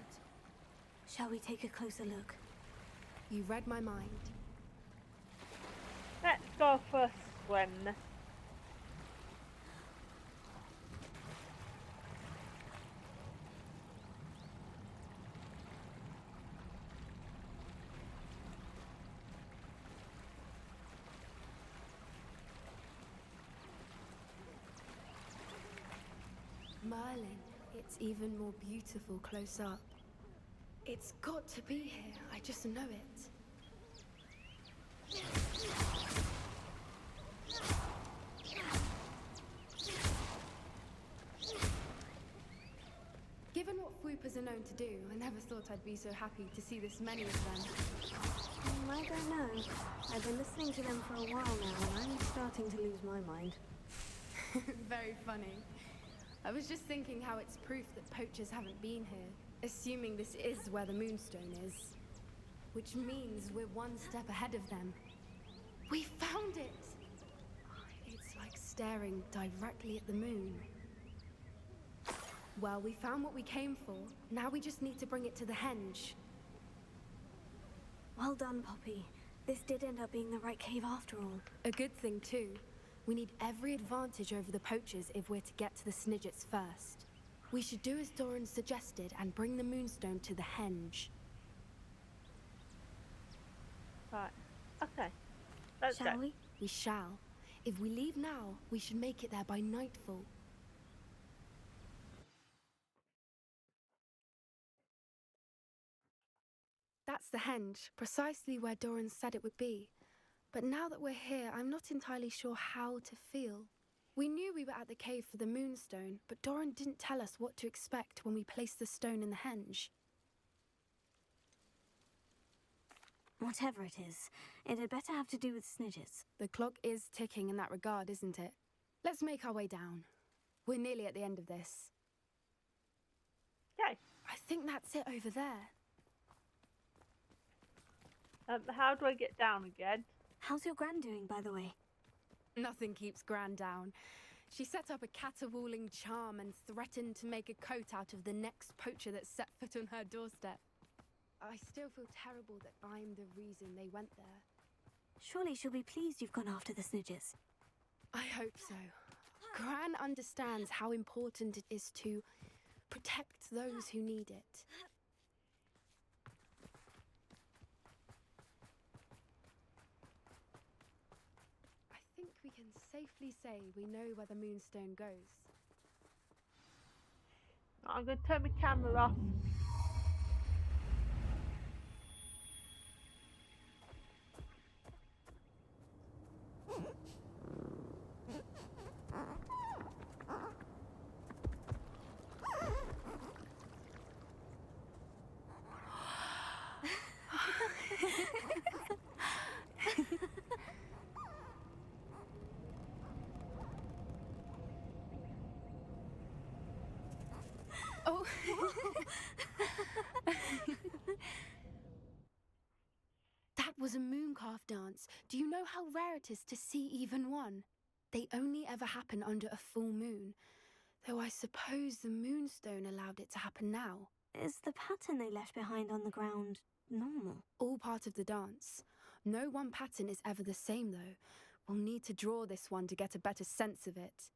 Shall we take a closer look? You read my mind. Let's go for a swim. Merlin, it's even more beautiful close up. It's got to be here. I just know it. Given what Fwoopas are known to do, I never thought I'd be so happy to see this many of them. I don't know. I've been listening to them for a while now, and I'm starting to lose my mind. Very funny. I was just thinking how it's proof that poachers haven't been here, assuming this is where the Moonstone is. Which means we're one step ahead of them. We found it! It's like staring directly at the moon. Well, we found what we came for. Now we just need to bring it to the henge. Well done, Poppy. This did end up being the right cave after all. A good thing, too. We need every advantage over the poachers if we're to get to the Snidgets first. We should do as Doran suggested and bring the Moonstone to the henge. Right. Okay. Let's Shall go. we? We shall. If we leave now, we should make it there by nightfall. That's the henge, precisely where Doran said it would be. But now that we're here, I'm not entirely sure how to feel. We knew we were at the cave for the moonstone, but Doran didn't tell us what to expect when we placed the stone in the henge. Whatever it is, it had better have to do with Snidgets. The clock is ticking in that regard, isn't it? Let's make our way down. We're nearly at the end of this. Okay. I think that's it over there. How do I get down again? How's your gran doing, by the way? Nothing keeps Gran down. She set up a caterwauling charm and threatened to make a coat out of the next poacher that set foot on her doorstep. I still feel terrible that I'm the reason they went there. Surely she'll be pleased you've gone after the Snidgets. I hope so. Gran understands how important it is to protect those who need it. I think we can safely say we know where the moonstone goes. I'm going to turn my camera off. Oh. That was a mooncalf dance. Do you know how rare it is to see even one? They only ever happen under a full moon. Though I suppose the moonstone allowed it to happen now. Is the pattern they left behind on the ground normal? All part of the dance. No one pattern is ever the same, though. We'll need to draw this one to get a better sense of it.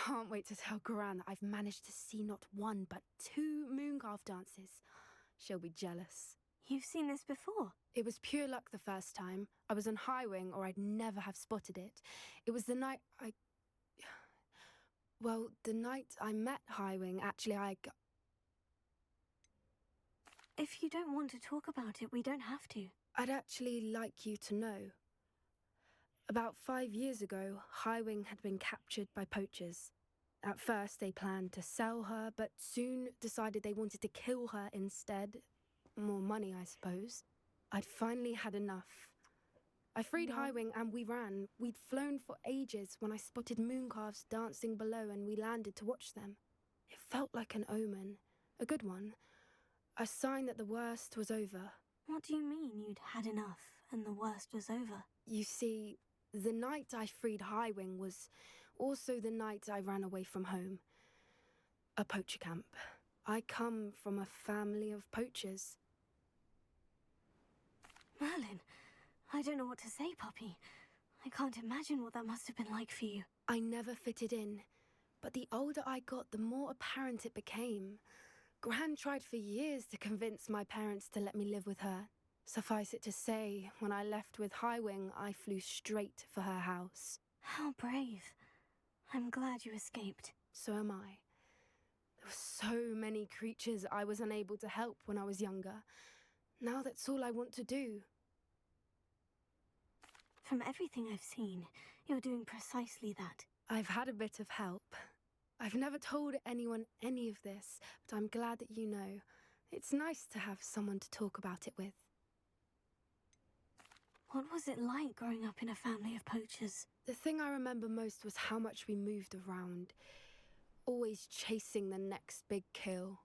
Can't wait to tell Gran that I've managed to see not one, but 2 mooncalf dances. She'll be jealous. You've seen this before? It was pure luck the first time. I was on Highwing, or I'd never have spotted it. It was the night Well, the night I met Highwing, actually, If you don't want to talk about it, we don't have to. I'd actually like you to know. About 5 years ago, Highwing had been captured by poachers. At first, they planned to sell her, but soon decided they wanted to kill her instead. More money, I suppose. I'd finally had enough. I freed Highwing and we ran. We'd flown for ages when I spotted mooncalves dancing below and we landed to watch them. It felt like an omen. A good one. A sign that the worst was over. What do you mean you'd had enough and the worst was over? You see, the night I freed Highwing was also the night I ran away from home. A poacher camp. I come from a family of poachers. Merlin, I don't know what to say, puppy. I can't imagine what that must have been like for you. I never fitted in, but the older I got, the more apparent it became. Gran tried for years to convince my parents to let me live with her. Suffice it to say, when I left with Highwing, I flew straight for her house. How brave. I'm glad you escaped. So am I. There were so many creatures I was unable to help when I was younger. Now that's all I want to do. From everything I've seen, you're doing precisely that. I've had a bit of help. I've never told anyone any of this, but I'm glad that you know. It's nice to have someone to talk about it with. What was it like growing up in a family of poachers? The thing I remember most was how much we moved around, always chasing the next big kill.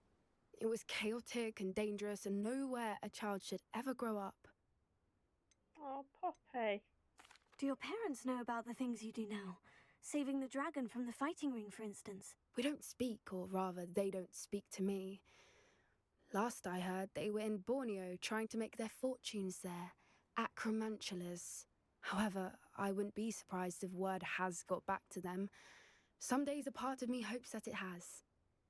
It was chaotic and dangerous and nowhere a child should ever grow up. Oh, Poppy. Do your parents know about the things you do now? Saving the dragon from the fighting ring, for instance. We don't speak, or rather, they don't speak to me. Last I heard, they were in Borneo trying to make their fortunes there. Acromantulas. However, I wouldn't be surprised if word has got back to them. Some days a part of me hopes that it has.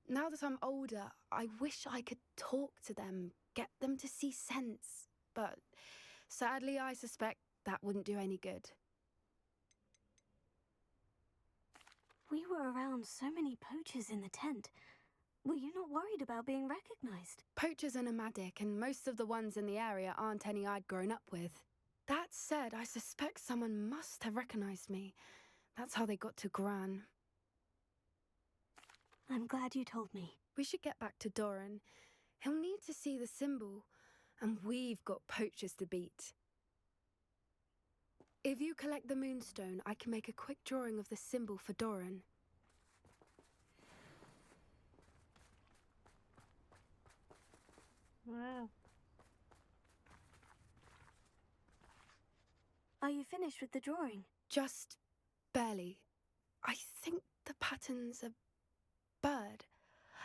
Now that I'm older, I wish I could talk to them, get them to see sense. But Sadly, I suspect that wouldn't do any good. We were around so many poachers in the tent. Were you not worried about being recognized? Poachers are nomadic, and most of the ones in the area aren't any I'd grown up with. That said, I suspect someone must have recognized me. That's how they got to Gran. I'm glad you told me. We should get back to Doran. He'll need to see the symbol, and we've got poachers to beat. If you collect the moonstone, I can make a quick drawing of the symbol for Doran. Wow. Are you finished with the drawing? Just barely. I think the pattern's a bird.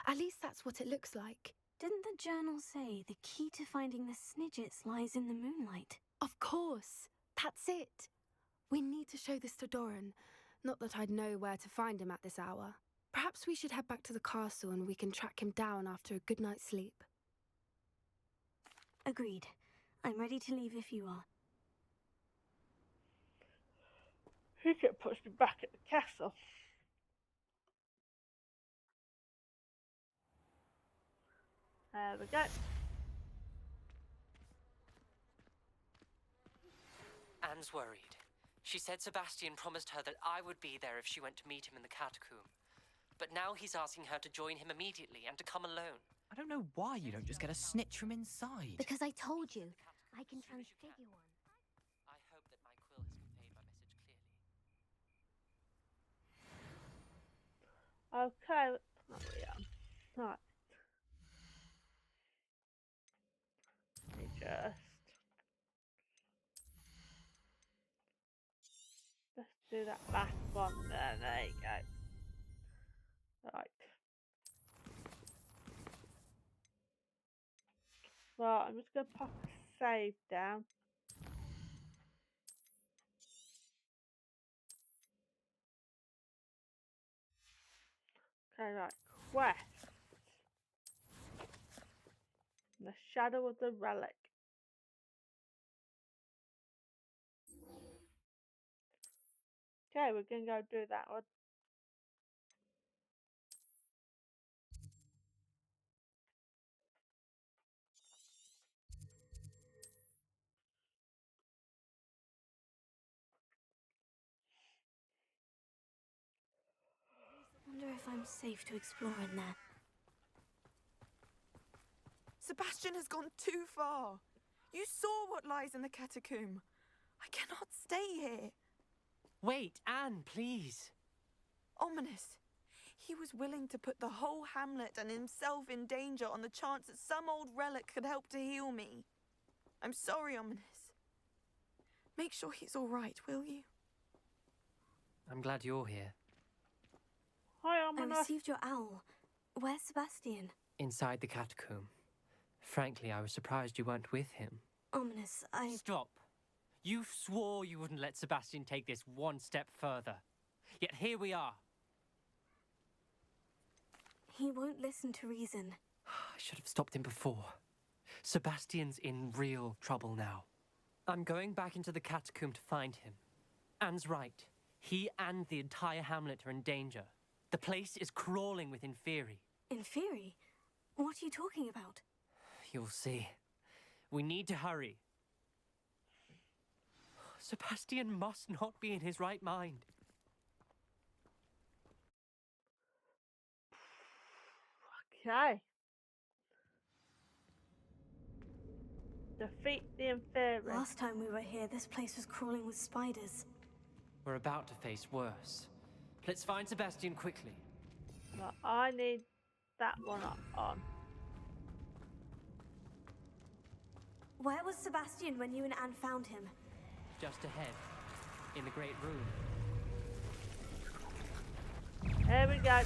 At least that's what it looks like. Didn't the journal say the key to finding the Snidgets lies in the moonlight? Of course. That's it. We need to show this to Doran. Not that I'd know where to find him at this hour. Perhaps we should head back to the castle and we can track him down after a good night's sleep. Agreed. I'm ready to leave if you are. Who could push me back at the castle? There we go. Anne's worried. She said Sebastian promised her that I would be there if she went to meet him in the catacomb. But now he's asking her to join him immediately and to come alone. I don't know why you don't just get a snitch from inside. Because I told you, I can transfigure one. I hope that my quill has conveyed my message clearly. Okay, there we are. Right. Let me let's do that last one there. There you go. Right. Well, I'm just going to pop a save down. Okay, right. Quest. The shadow of the relic. Okay, we're going to go do that one. Wonder if I'm safe to explore in there. Sebastian has gone too far. You saw what lies in the catacomb. I cannot stay here. Wait, Anne, please. Ominous. He was willing to put the whole hamlet and himself in danger on the chance that some old relic could help to heal me. I'm sorry, Ominous. Make sure he's all right, will you? I'm glad you're here. Hi, I Ominous. received your owl. Where's Sebastian? Inside the catacomb. Frankly, I was surprised you weren't with him. Ominous, Stop. You swore you wouldn't let Sebastian take this one step further. Yet here we are. He won't listen to reason. I should have stopped him before. Sebastian's in real trouble now. I'm going back into the catacomb to find him. Anne's right. He and the entire hamlet are in danger. The place is crawling with Inferi. Inferi? What are you talking about? You'll see. We need to hurry. Sebastian must not be in his right mind. Okay. Defeat the Inferi. Last time we were here, this place was crawling with spiders. We're about to face worse. Let's find Sebastian quickly. Well, I need that one on. Where was Sebastian when you and Anne found him? Just ahead, in the Great Room. There we go.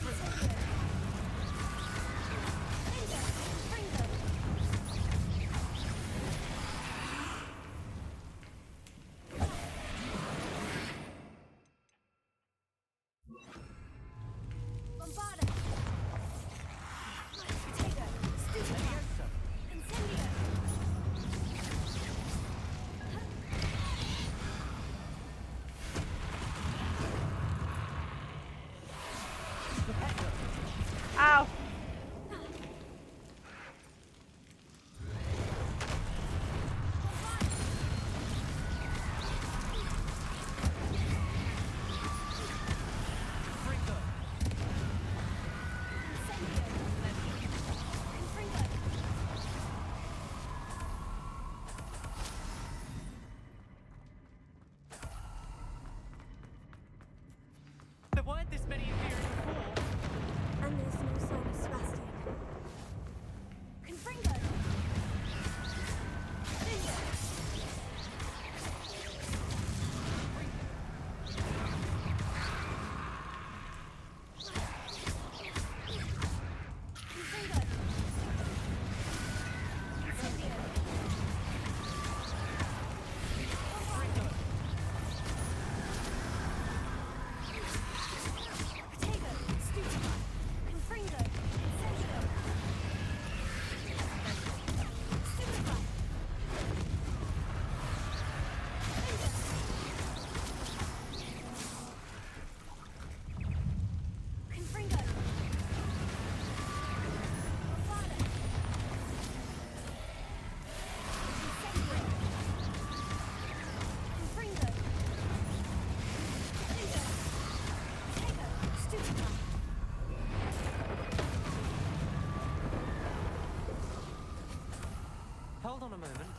hold on a moment.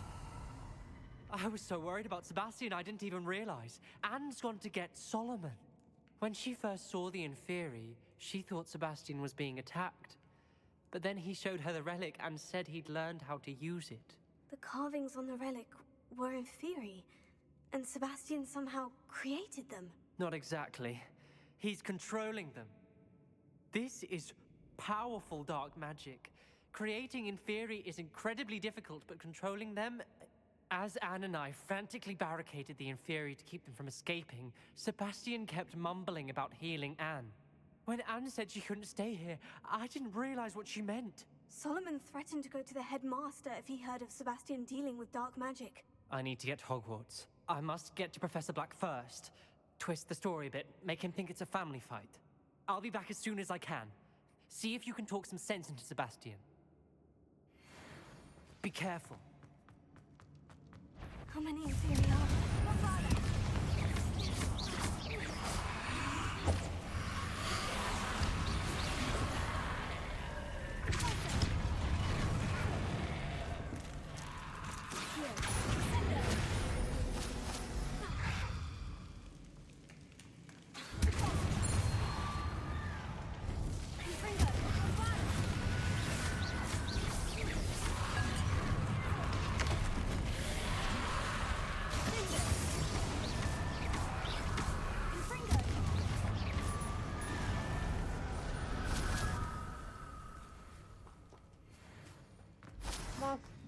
I was so worried about Sebastian, I didn't even realize. Anne's gone to get Solomon. When she first saw the Inferi, she thought Sebastian was being attacked. But then he showed her the relic and said he'd learned how to use it. The carvings on the relic were Inferi, and Sebastian somehow created them. Not exactly. He's controlling them. This is powerful dark magic. Creating Inferi is incredibly difficult, but controlling them... As Anne and I frantically barricaded the Inferi to keep them from escaping, Sebastian kept mumbling about healing Anne. When Anne said she couldn't stay here, I didn't realize what she meant. Solomon threatened to go to the headmaster if he heard of Sebastian dealing with dark magic. I need to get to Hogwarts. I must get to Professor Black first. Twist the story a bit, make him think it's a family fight. I'll be back as soon as I can. See if you can talk some sense into Sebastian. Be careful. How many Inferi are there?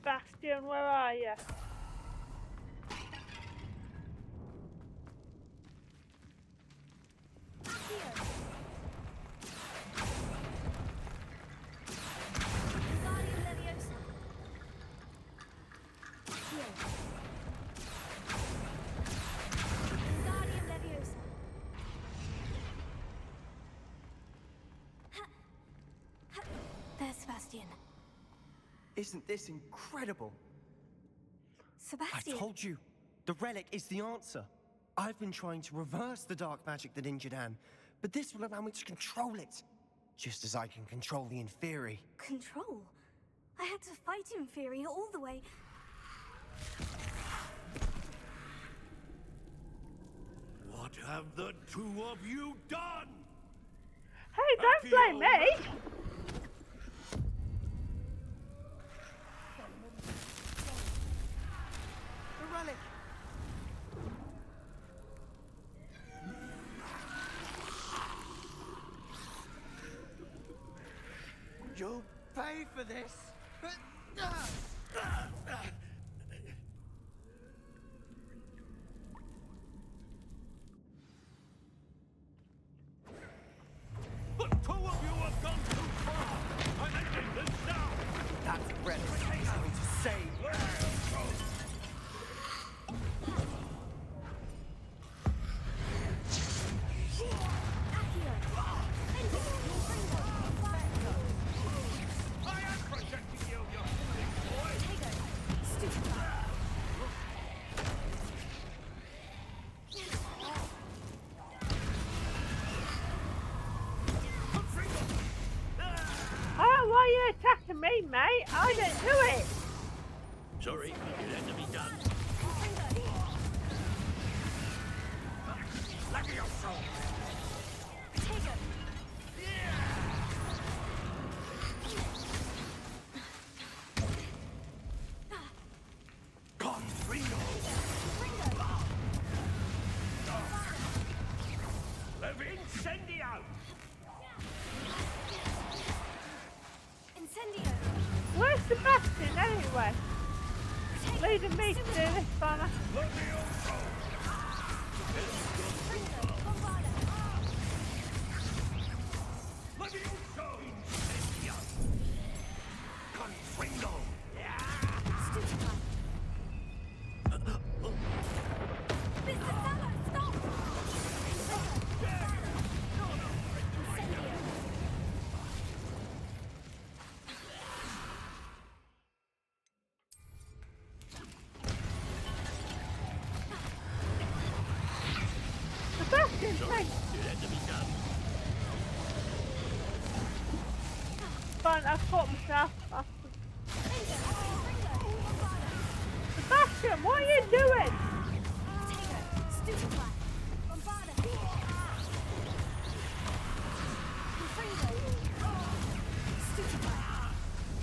Sebastian, where are you? There's Sebastian. Isn't this incredible? Sebastian! I told you, the relic is the answer. I've been trying to reverse the dark magic that injured Anne, but this will allow me to control it. Just as I can control the Inferi. Control? I had to fight Inferi all the way... What have the two of you done? Hey, don't blame me! The relic! You'll pay for this! The two of you have gone too far! I'm ending this now! That relic is going to save... I am protecting you, you big boy! Oh, why are you attacking me, mate? I didn't do it! Sorry, it had to be done. Lucky your soul! Incendio! Incendio! Where's Sebastian anyway? Leading me to do this, Bonner. Sebastian's mate! Fine, I've caught myself. Sebastian, what are you doing?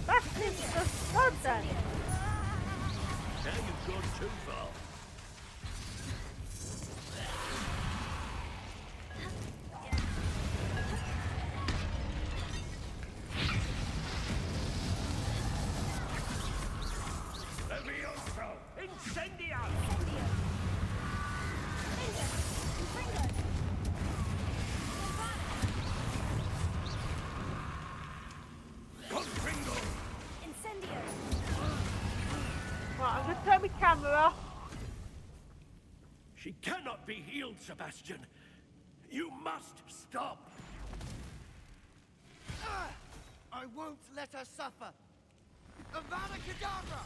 Sebastian's just gone then. Now you've gone too far. Levioso! Incendio! Confringo! Right, I'm going to turn my camera off. She cannot be healed, Sebastian. You must stop. I won't let her suffer. Avada Kedavra!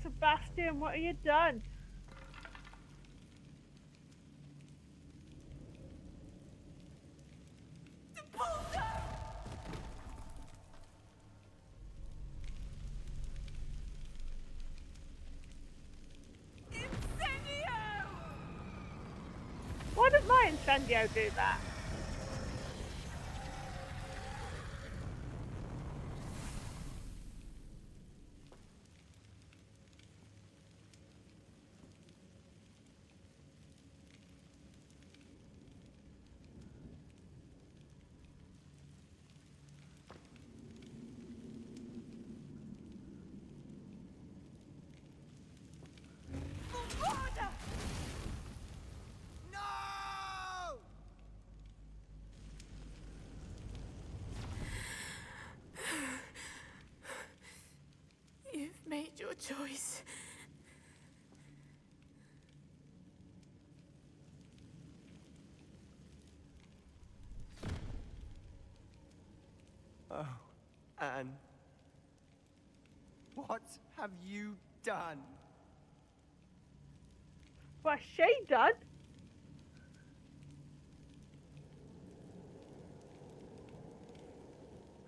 Sebastian, what have you done? Why does my Incendio do that? You've made your choice. Oh, Anne. What have you done? What's she done?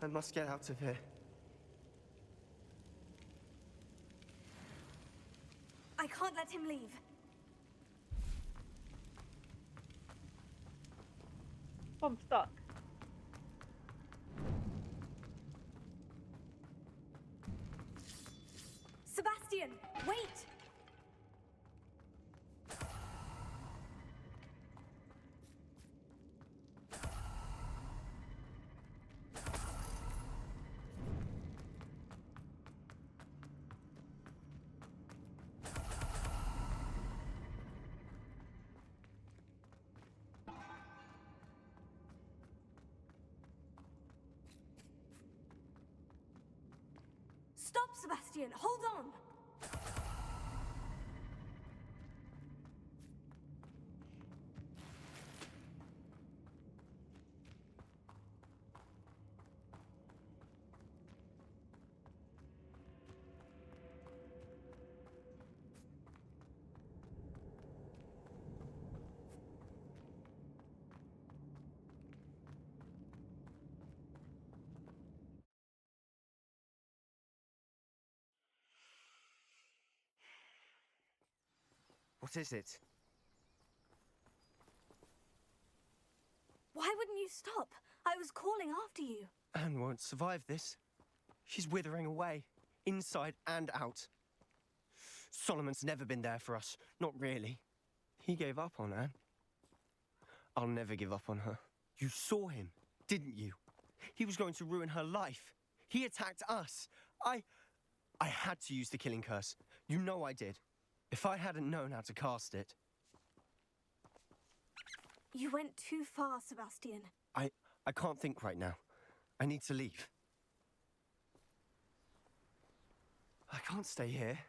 I must get out of here. I can't let him leave. I'm stuck. Sebastian, wait! Stop, Sebastian! Hold on! What is it? Why wouldn't you stop? I was calling after you. Anne won't survive this. She's withering away, inside and out. Solomon's never been there for us. Not really. He gave up on Anne. I'll never give up on her. You saw him, didn't you? He was going to ruin her life. He attacked us. I had to use the killing curse. You know I did. If I hadn't known how to cast it... You went too far, Sebastian. I can't think right now. I need to leave. I can't stay here.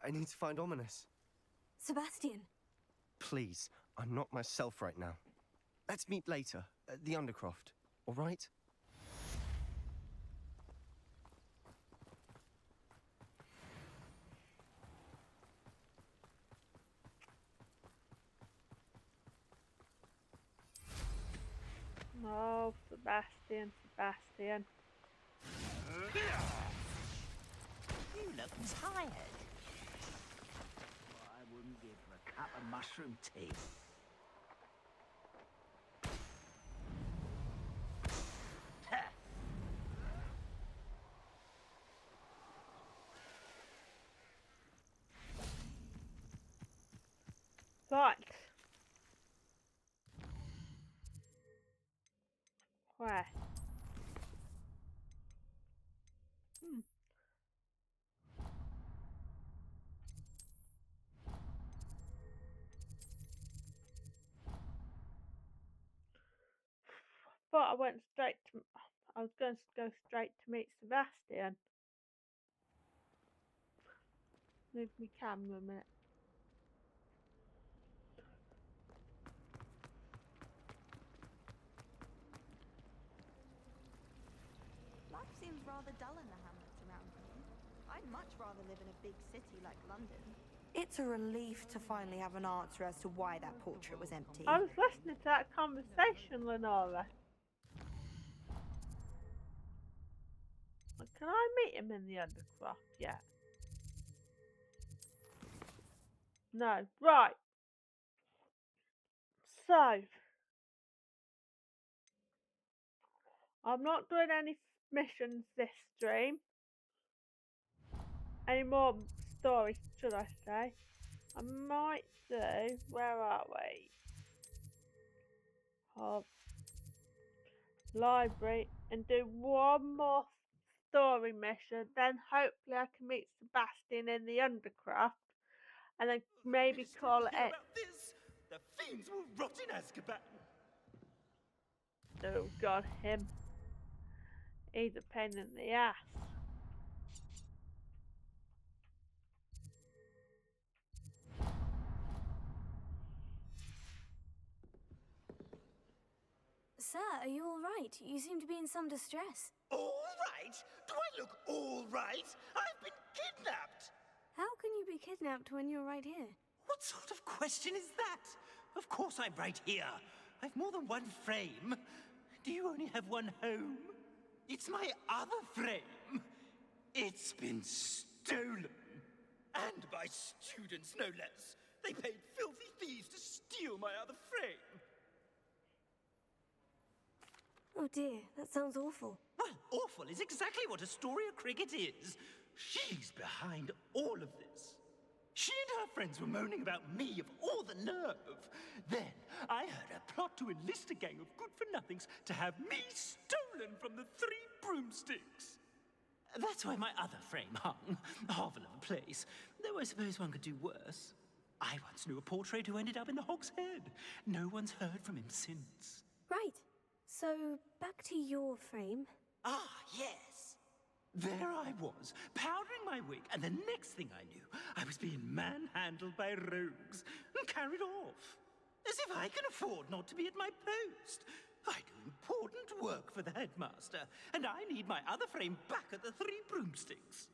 I need to find Ominous. Sebastian. Please, I'm not myself right now. Let's meet later, at the Undercroft, all right? No, Sebastian. You look tired. I wouldn't give for a cup of mushroom tea. Right. Where? Thought I went straight to. I was going to go straight to meet Sebastian. Move my camera a minute. Life seems rather dull in the hamlets around here. I'd much rather live in a big city like London. It's a relief to finally have an answer as to why that portrait was empty. I was listening to that conversation, Lenora. Can I meet him in the Undercroft yet? No. Right. So, I'm not doing any missions this stream. Any more stories, should I say. I might do. Where are we? Library, and do one more story mission. Then hopefully I can meet Sebastian in the Undercroft, and then maybe call it. About this, the fiends will rot in Azkaban. Oh God, him. He's a pain in the ass. Sir, are you all right? You seem to be in some distress. All right? Do I look all right? I've been kidnapped. How can you be kidnapped when you're right here? What sort of question is that? Of course I'm right here. I've more than one frame. Do you only have one home? It's my other frame. It's been stolen. And by students, no less. They paid filthy thieves to steal my other frame. Oh dear, that sounds awful. Well, awful is exactly what Astoria Cricket is. She's behind all of this. She and her friends were moaning about me of all the nerve. Then I heard a plot to enlist a gang of good-for-nothings to have me stolen from the Three Broomsticks. That's why my other frame hung. Hovel of a place. Though I suppose one could do worse. I once knew a portrait who ended up in the Hog's Head. No one's heard from him since. Right. So, back to your frame. Ah, yes. There I was, powdering my wig, and the next thing I knew, I was being manhandled by rogues and carried off. As if I can afford not to be at my post. I do important work for the headmaster, and I need my other frame back at the Three Broomsticks.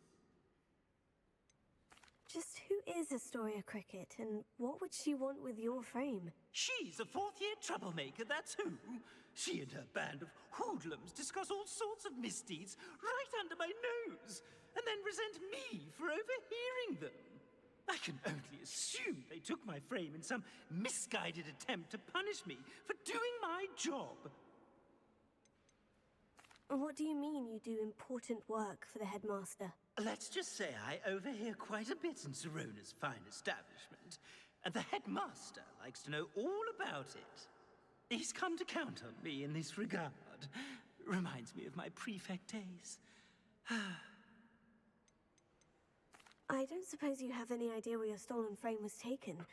Just who is Astoria Cricket, and what would she want with your frame? She's a fourth-year troublemaker, that's who. She and her band of hoodlums discuss all sorts of misdeeds right under my nose, and then resent me for overhearing them. I can only assume they took my frame in some misguided attempt to punish me for doing my job. What do you mean you do important work for the headmaster? Let's just say I overhear quite a bit in Sirona's fine establishment, and the headmaster likes to know all about it. He's come to count on me in this regard. Reminds me of my prefect days. I don't suppose you have any idea where your stolen frame was taken.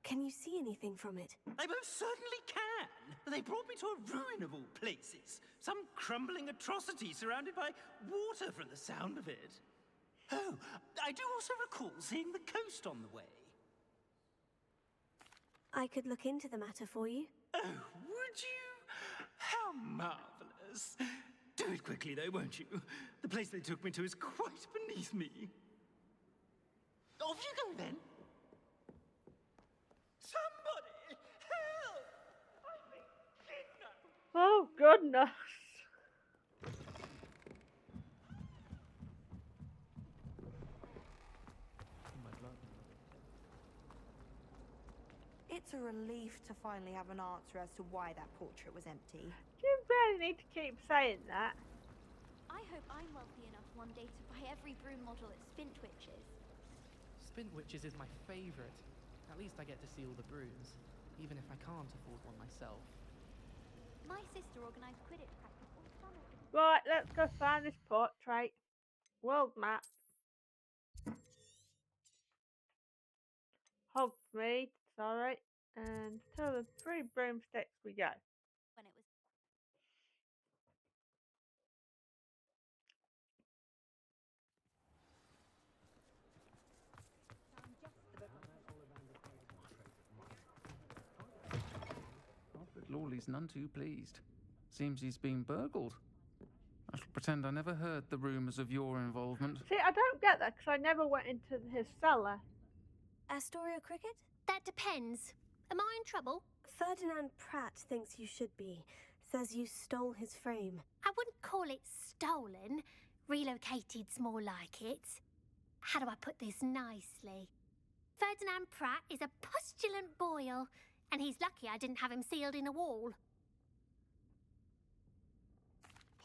Can you see anything from it? I most certainly can. They brought me to a ruin of all places. Some crumbling atrocity surrounded by water from the sound of it. Oh, I do also recall seeing the coast on the way. I could look into the matter for you. Oh, would you? How marvelous. Do it quickly, though, won't you? The place they took me to is quite beneath me. Off you go, then. Somebody, help! I've been kidnapped. Oh, goodness. a relief to finally have an answer as to why that portrait was empty. You really need to keep saying that. I hope I'm wealthy enough one day to buy every broom model at Spintwitch's. Spintwitch's is my favourite. At least I get to see all the brooms, even if I can't afford one myself. My sister organised Quidditch practice all summer. Right, let's go find this portrait. World map. Hogsmeade, sorry. And to the 3 broomsticks we go. When it was But Lawley's none too pleased. Seems he's been burgled. I shall pretend I never heard the rumours of your involvement. See, I don't get that because I never went into his cellar. Astoria Cricket? That depends. Am I in trouble? Ferdinand Pratt thinks you should be. Says you stole his frame. I wouldn't call it stolen. Relocated's more like it. How do I put this nicely? Ferdinand Pratt is a postulant boil, and he's lucky I didn't have him sealed in a wall.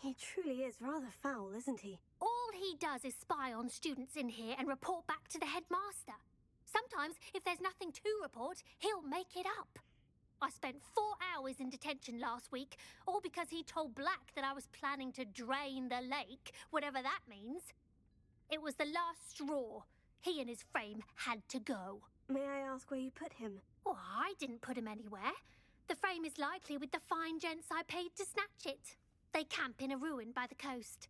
He truly is rather foul, isn't he? All he does is spy on students in here and report back to the headmaster. Sometimes, if there's nothing to report, he'll make it up. I spent 4 hours in detention last week, all because he told Black that I was planning to drain the lake, whatever that means. It was the last straw. He and his frame had to go. May I ask where you put him? Oh, I didn't put him anywhere. The frame is likely with the fine gents I paid to snatch it. They camp in a ruin by the coast.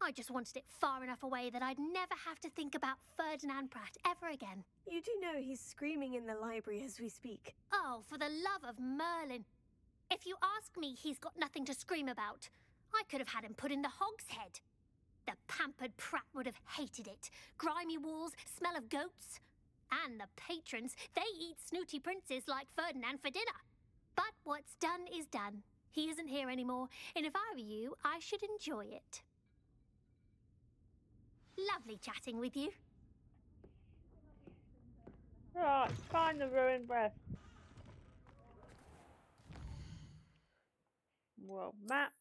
I just wanted it far enough away that I'd never have to think about Ferdinand Pratt ever again. You do know he's screaming in the library as we speak. Oh, for the love of Merlin. If you ask me, he's got nothing to scream about. I could have had him put in the Hogshead. The pampered Pratt would have hated it. Grimy walls, smell of goats. And the patrons, they eat snooty princes like Ferdinand for dinner. But what's done is done. He isn't here anymore, and if I were you, I should enjoy it. Lovely chatting with you. Right, find the ruined breath. World map.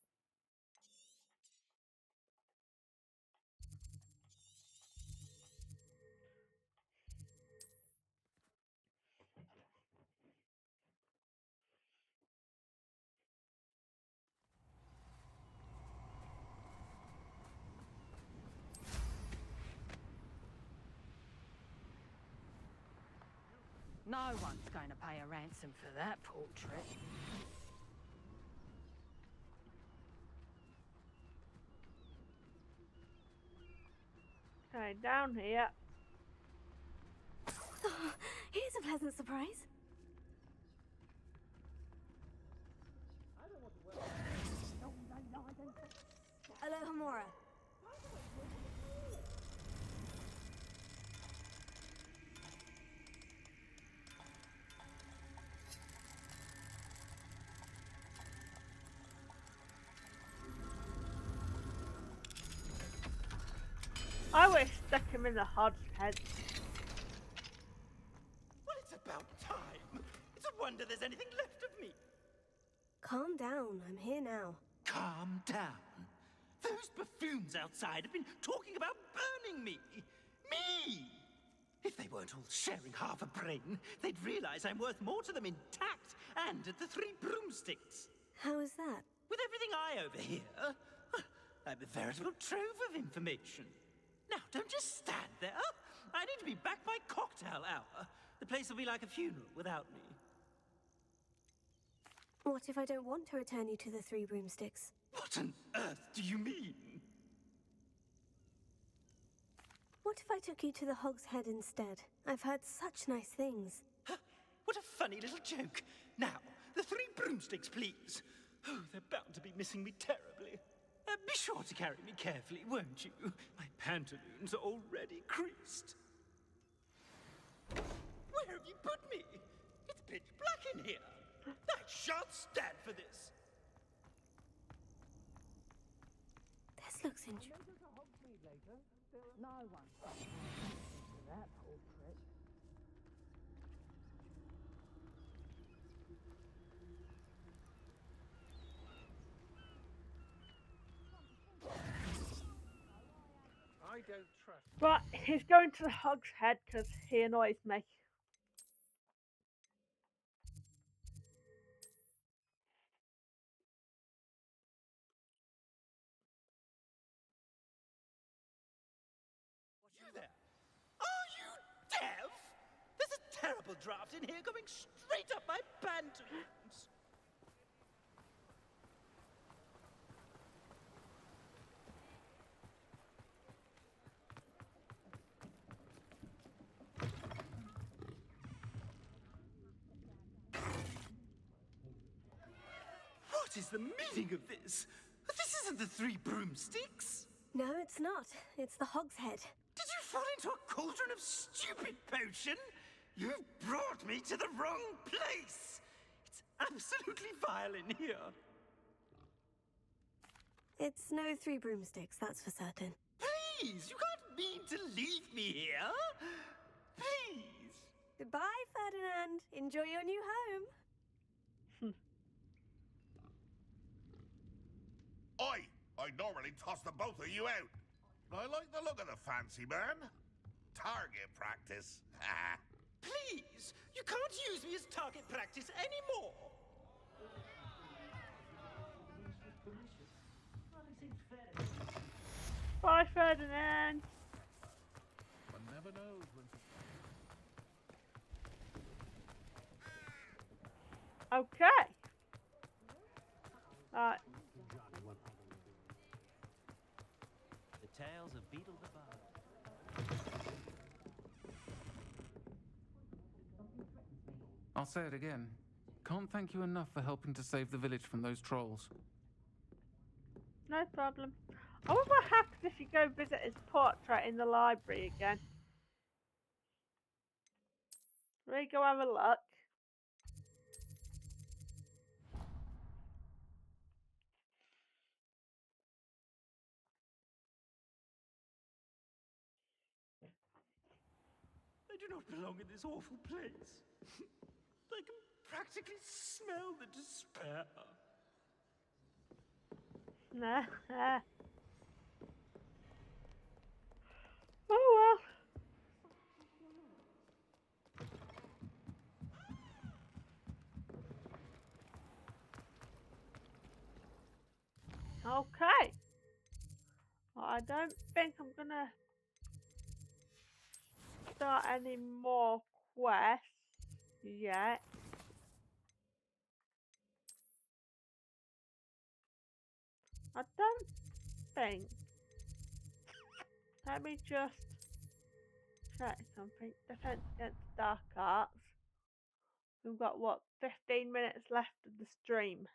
No one's going to pay a ransom for that portrait. Okay, down here. Oh, here's a pleasant surprise. Alohomora. I wish stuck him in the Hogshead. Well, it's about time. It's a wonder there's anything left of me. Calm down, I'm here now. Calm down. Those buffoons outside have been talking about burning me. Me! If they weren't all sharing half a brain, they'd realize I'm worth more to them intact and at the 3 broomsticks. How is that? With everything I overhear, I'm a veritable trove of information. Now, don't just stand there. I need to be back by cocktail hour. The place will be like a funeral without me. What if I don't want to return you to the 3 broomsticks? What on earth do you mean? What if I took you to the Hogshead instead? I've heard such nice things. What a funny little joke. Now, the 3 broomsticks, please. Oh, they're bound to be missing me terribly. Be sure to carry me carefully, won't you? My pantaloons are already creased. Where have you put me? It's pitch black in here. I shan't stand for this. This looks interesting. No one's going to pay for that portrait. don't trust. Right, he's going to the Hog's Head because he annoys me. You there? Are you deaf? There's a terrible draft in here going straight up my pantaloons. What is the meaning of this? This isn't the Three Broomsticks. No, it's not. It's the Hog's Head. Did you fall into a cauldron of stupid potion? You've brought me to the wrong place. It's absolutely vile in here. It's no Three Broomsticks, that's for certain. Please, you can't mean to leave me here. Please. Goodbye, Ferdinand. Enjoy your new home. I normally toss the both of you out. I like the look of the fancy man. Target practice. Please, you can't use me as target practice anymore. Bye, Ferdinand. One never knows when. Okay. Right. The Tales of Beetle the Bard. I'll say it again. Can't thank you enough for helping to save the village from those trolls. No problem. I wonder what happens if you go visit his portrait in the library again. There you go, have a look. I do not belong in this awful place. I can practically smell the despair. Nah. Oh well. Okay. Well, I don't think I'm gonna start any more quests yet. I don't think. Let me just check something. Defense against dark arts. We've got what, 15 minutes left of the stream.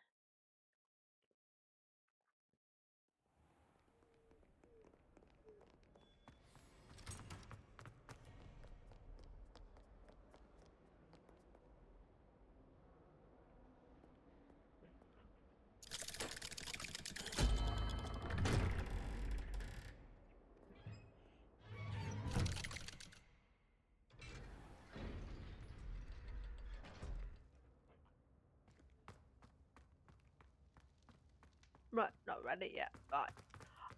Right, not ready yet. Right.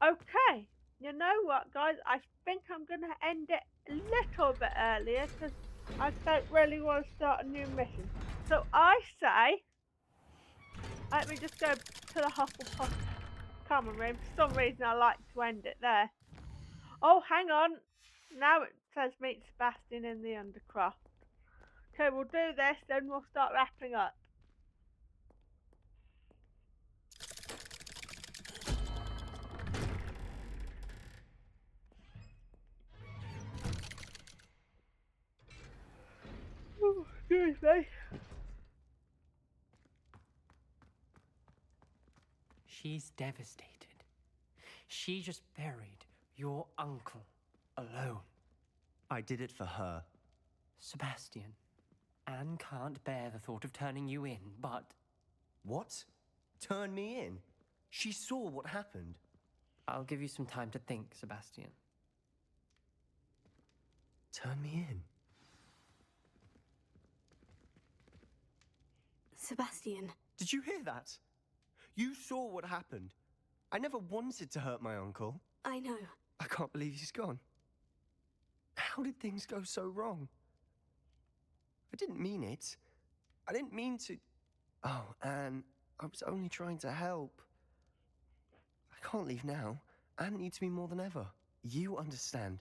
Okay. You know what, guys? I think I'm going to end it a little bit earlier because I don't really want to start a new mission. So I say, let me just go to the Hufflepuff common room. For some reason, I like to end it there. Oh, hang on. Now it says meet Sebastian in the Undercroft. Okay, we'll do this, then we'll start wrapping up. Oh, excuse me. She's devastated. She just buried your uncle alone. I did it for her. Sebastian, Anne can't bear the thought of turning you in, but... What? Turn me in? She saw what happened. I'll give you some time to think, Sebastian. Turn me in? Sebastian. Did you hear that? You saw what happened. I never wanted to hurt my uncle. I know. I can't believe he's gone. How did things go so wrong? I didn't mean it. I didn't mean to... Oh, Anne, I was only trying to help. I can't leave now. Anne needs me more than ever. You understand.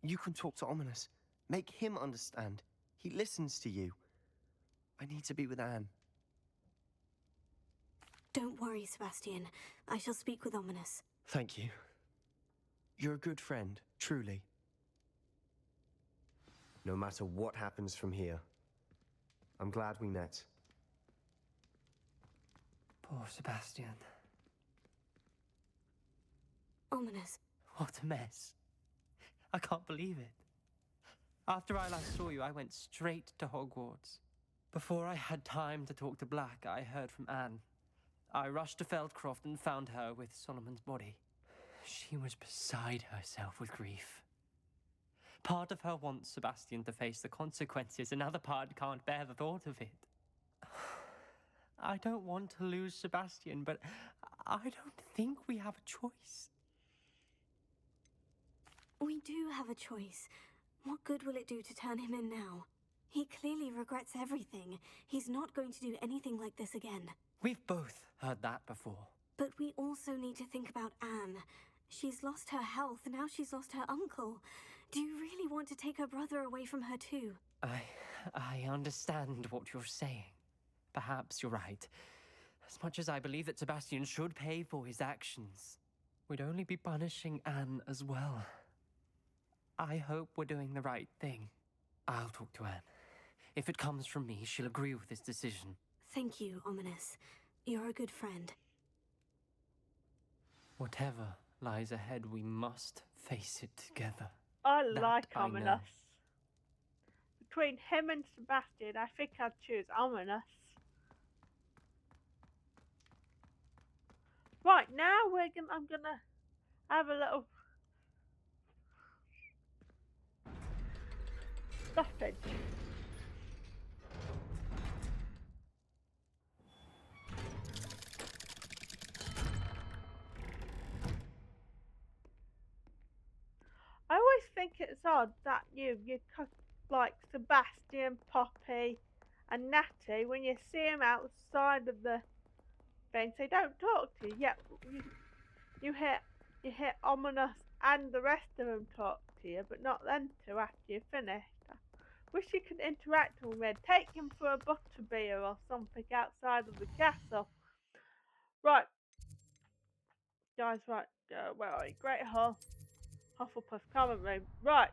You can talk to Ominous. Make him understand. He listens to you. I need to be with Anne. Don't worry, Sebastian. I shall speak with Ominous. Thank you. You're a good friend, truly. No matter what happens from here, I'm glad we met. Poor Sebastian. Ominous. What a mess. I can't believe it. After I last saw you, I went straight to Hogwarts. Before I had time to talk to Black, I heard from Anne. I rushed to Feldcroft and found her with Solomon's body. She was beside herself with grief. Part of her wants Sebastian to face the consequences, another part can't bear the thought of it. I don't want to lose Sebastian, but I don't think we have a choice. We do have a choice. What good will it do to turn him in now? He clearly regrets everything. He's not going to do anything like this again. We've both heard that before. But we also need to think about Anne. She's lost her health, now she's lost her uncle. Do you really want to take her brother away from her too? I understand what you're saying. Perhaps you're right. As much as I believe that Sebastian should pay for his actions, we'd only be punishing Anne as well. I hope we're doing the right thing. I'll talk to Anne. If it comes from me, she'll agree with this decision. Thank you, Ominous. You're a good friend. Whatever lies ahead, we must face it together. I That like I know. Ominous. Between him and Sebastian, I think I'd choose Ominous. Right, now I'm gonna have a little stoppage. I always think it's odd that you like Sebastian, Poppy, and Natty, when you see them outside of the thing, they don't talk to you. Yet you hear Ominous and the rest of them talk to you, but not them two after you're finished. I wish you could interact with them. Take him for a butterbeer or something outside of the castle. Right, guys. Right, where are you? Great Hall, Hufflepuff Common Room. Right.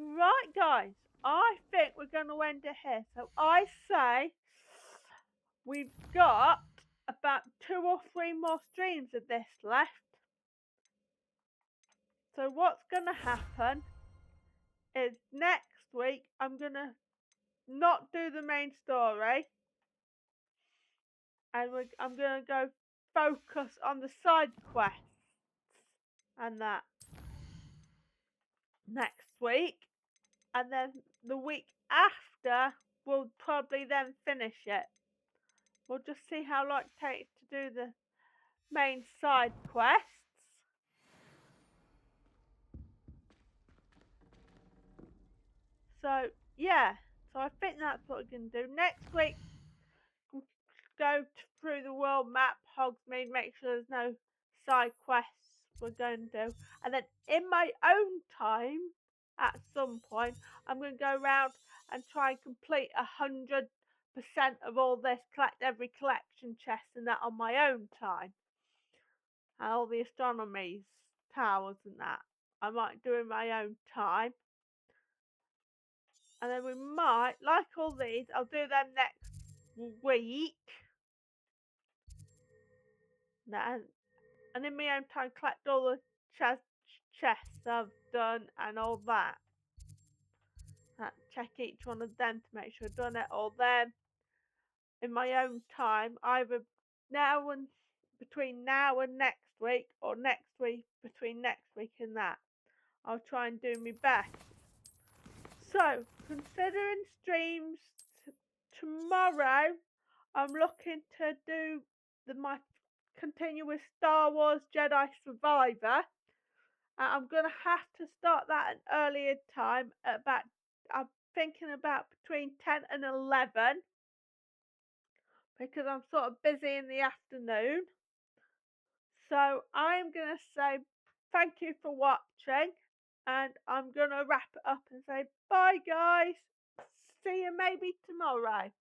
Right, guys, I think we're going to end it here. So I say we've got about 2 or 3 more streams of this left. So what's going to happen is next week I'm going to not do the main story. And I'm going to go focus on the side quests and that next week. And then the week after, we'll probably then finish it. We'll just see how long it takes to do the main side quests. So, yeah. So I think that's what we're going to do. Next week, we'll go through the world map, Hogsmeade, make sure there's no side quests we're going to do. And then in my own time, at some point, I'm going to go around and try and complete 100% of all this, collect every collection chest and that on my own time. And all the astronomies, towers and that. I might do in my own time. And then we might, like all these, I'll do them next week. And in my own time, collect all the chests I've done and all that. Check each one of them to make sure I've done it, or them in my own time, either now and between now and next week, or next week between next week and that. I'll try and do my best. So, considering streams tomorrow I'm looking to do my continuous Star Wars Jedi Survivor. I'm gonna have to start that at an earlier time, at about, I'm thinking about between 10 and 11, because I'm sort of busy in the afternoon. So I'm gonna say thank you for watching, and I'm gonna wrap it up and say bye guys. See you maybe tomorrow.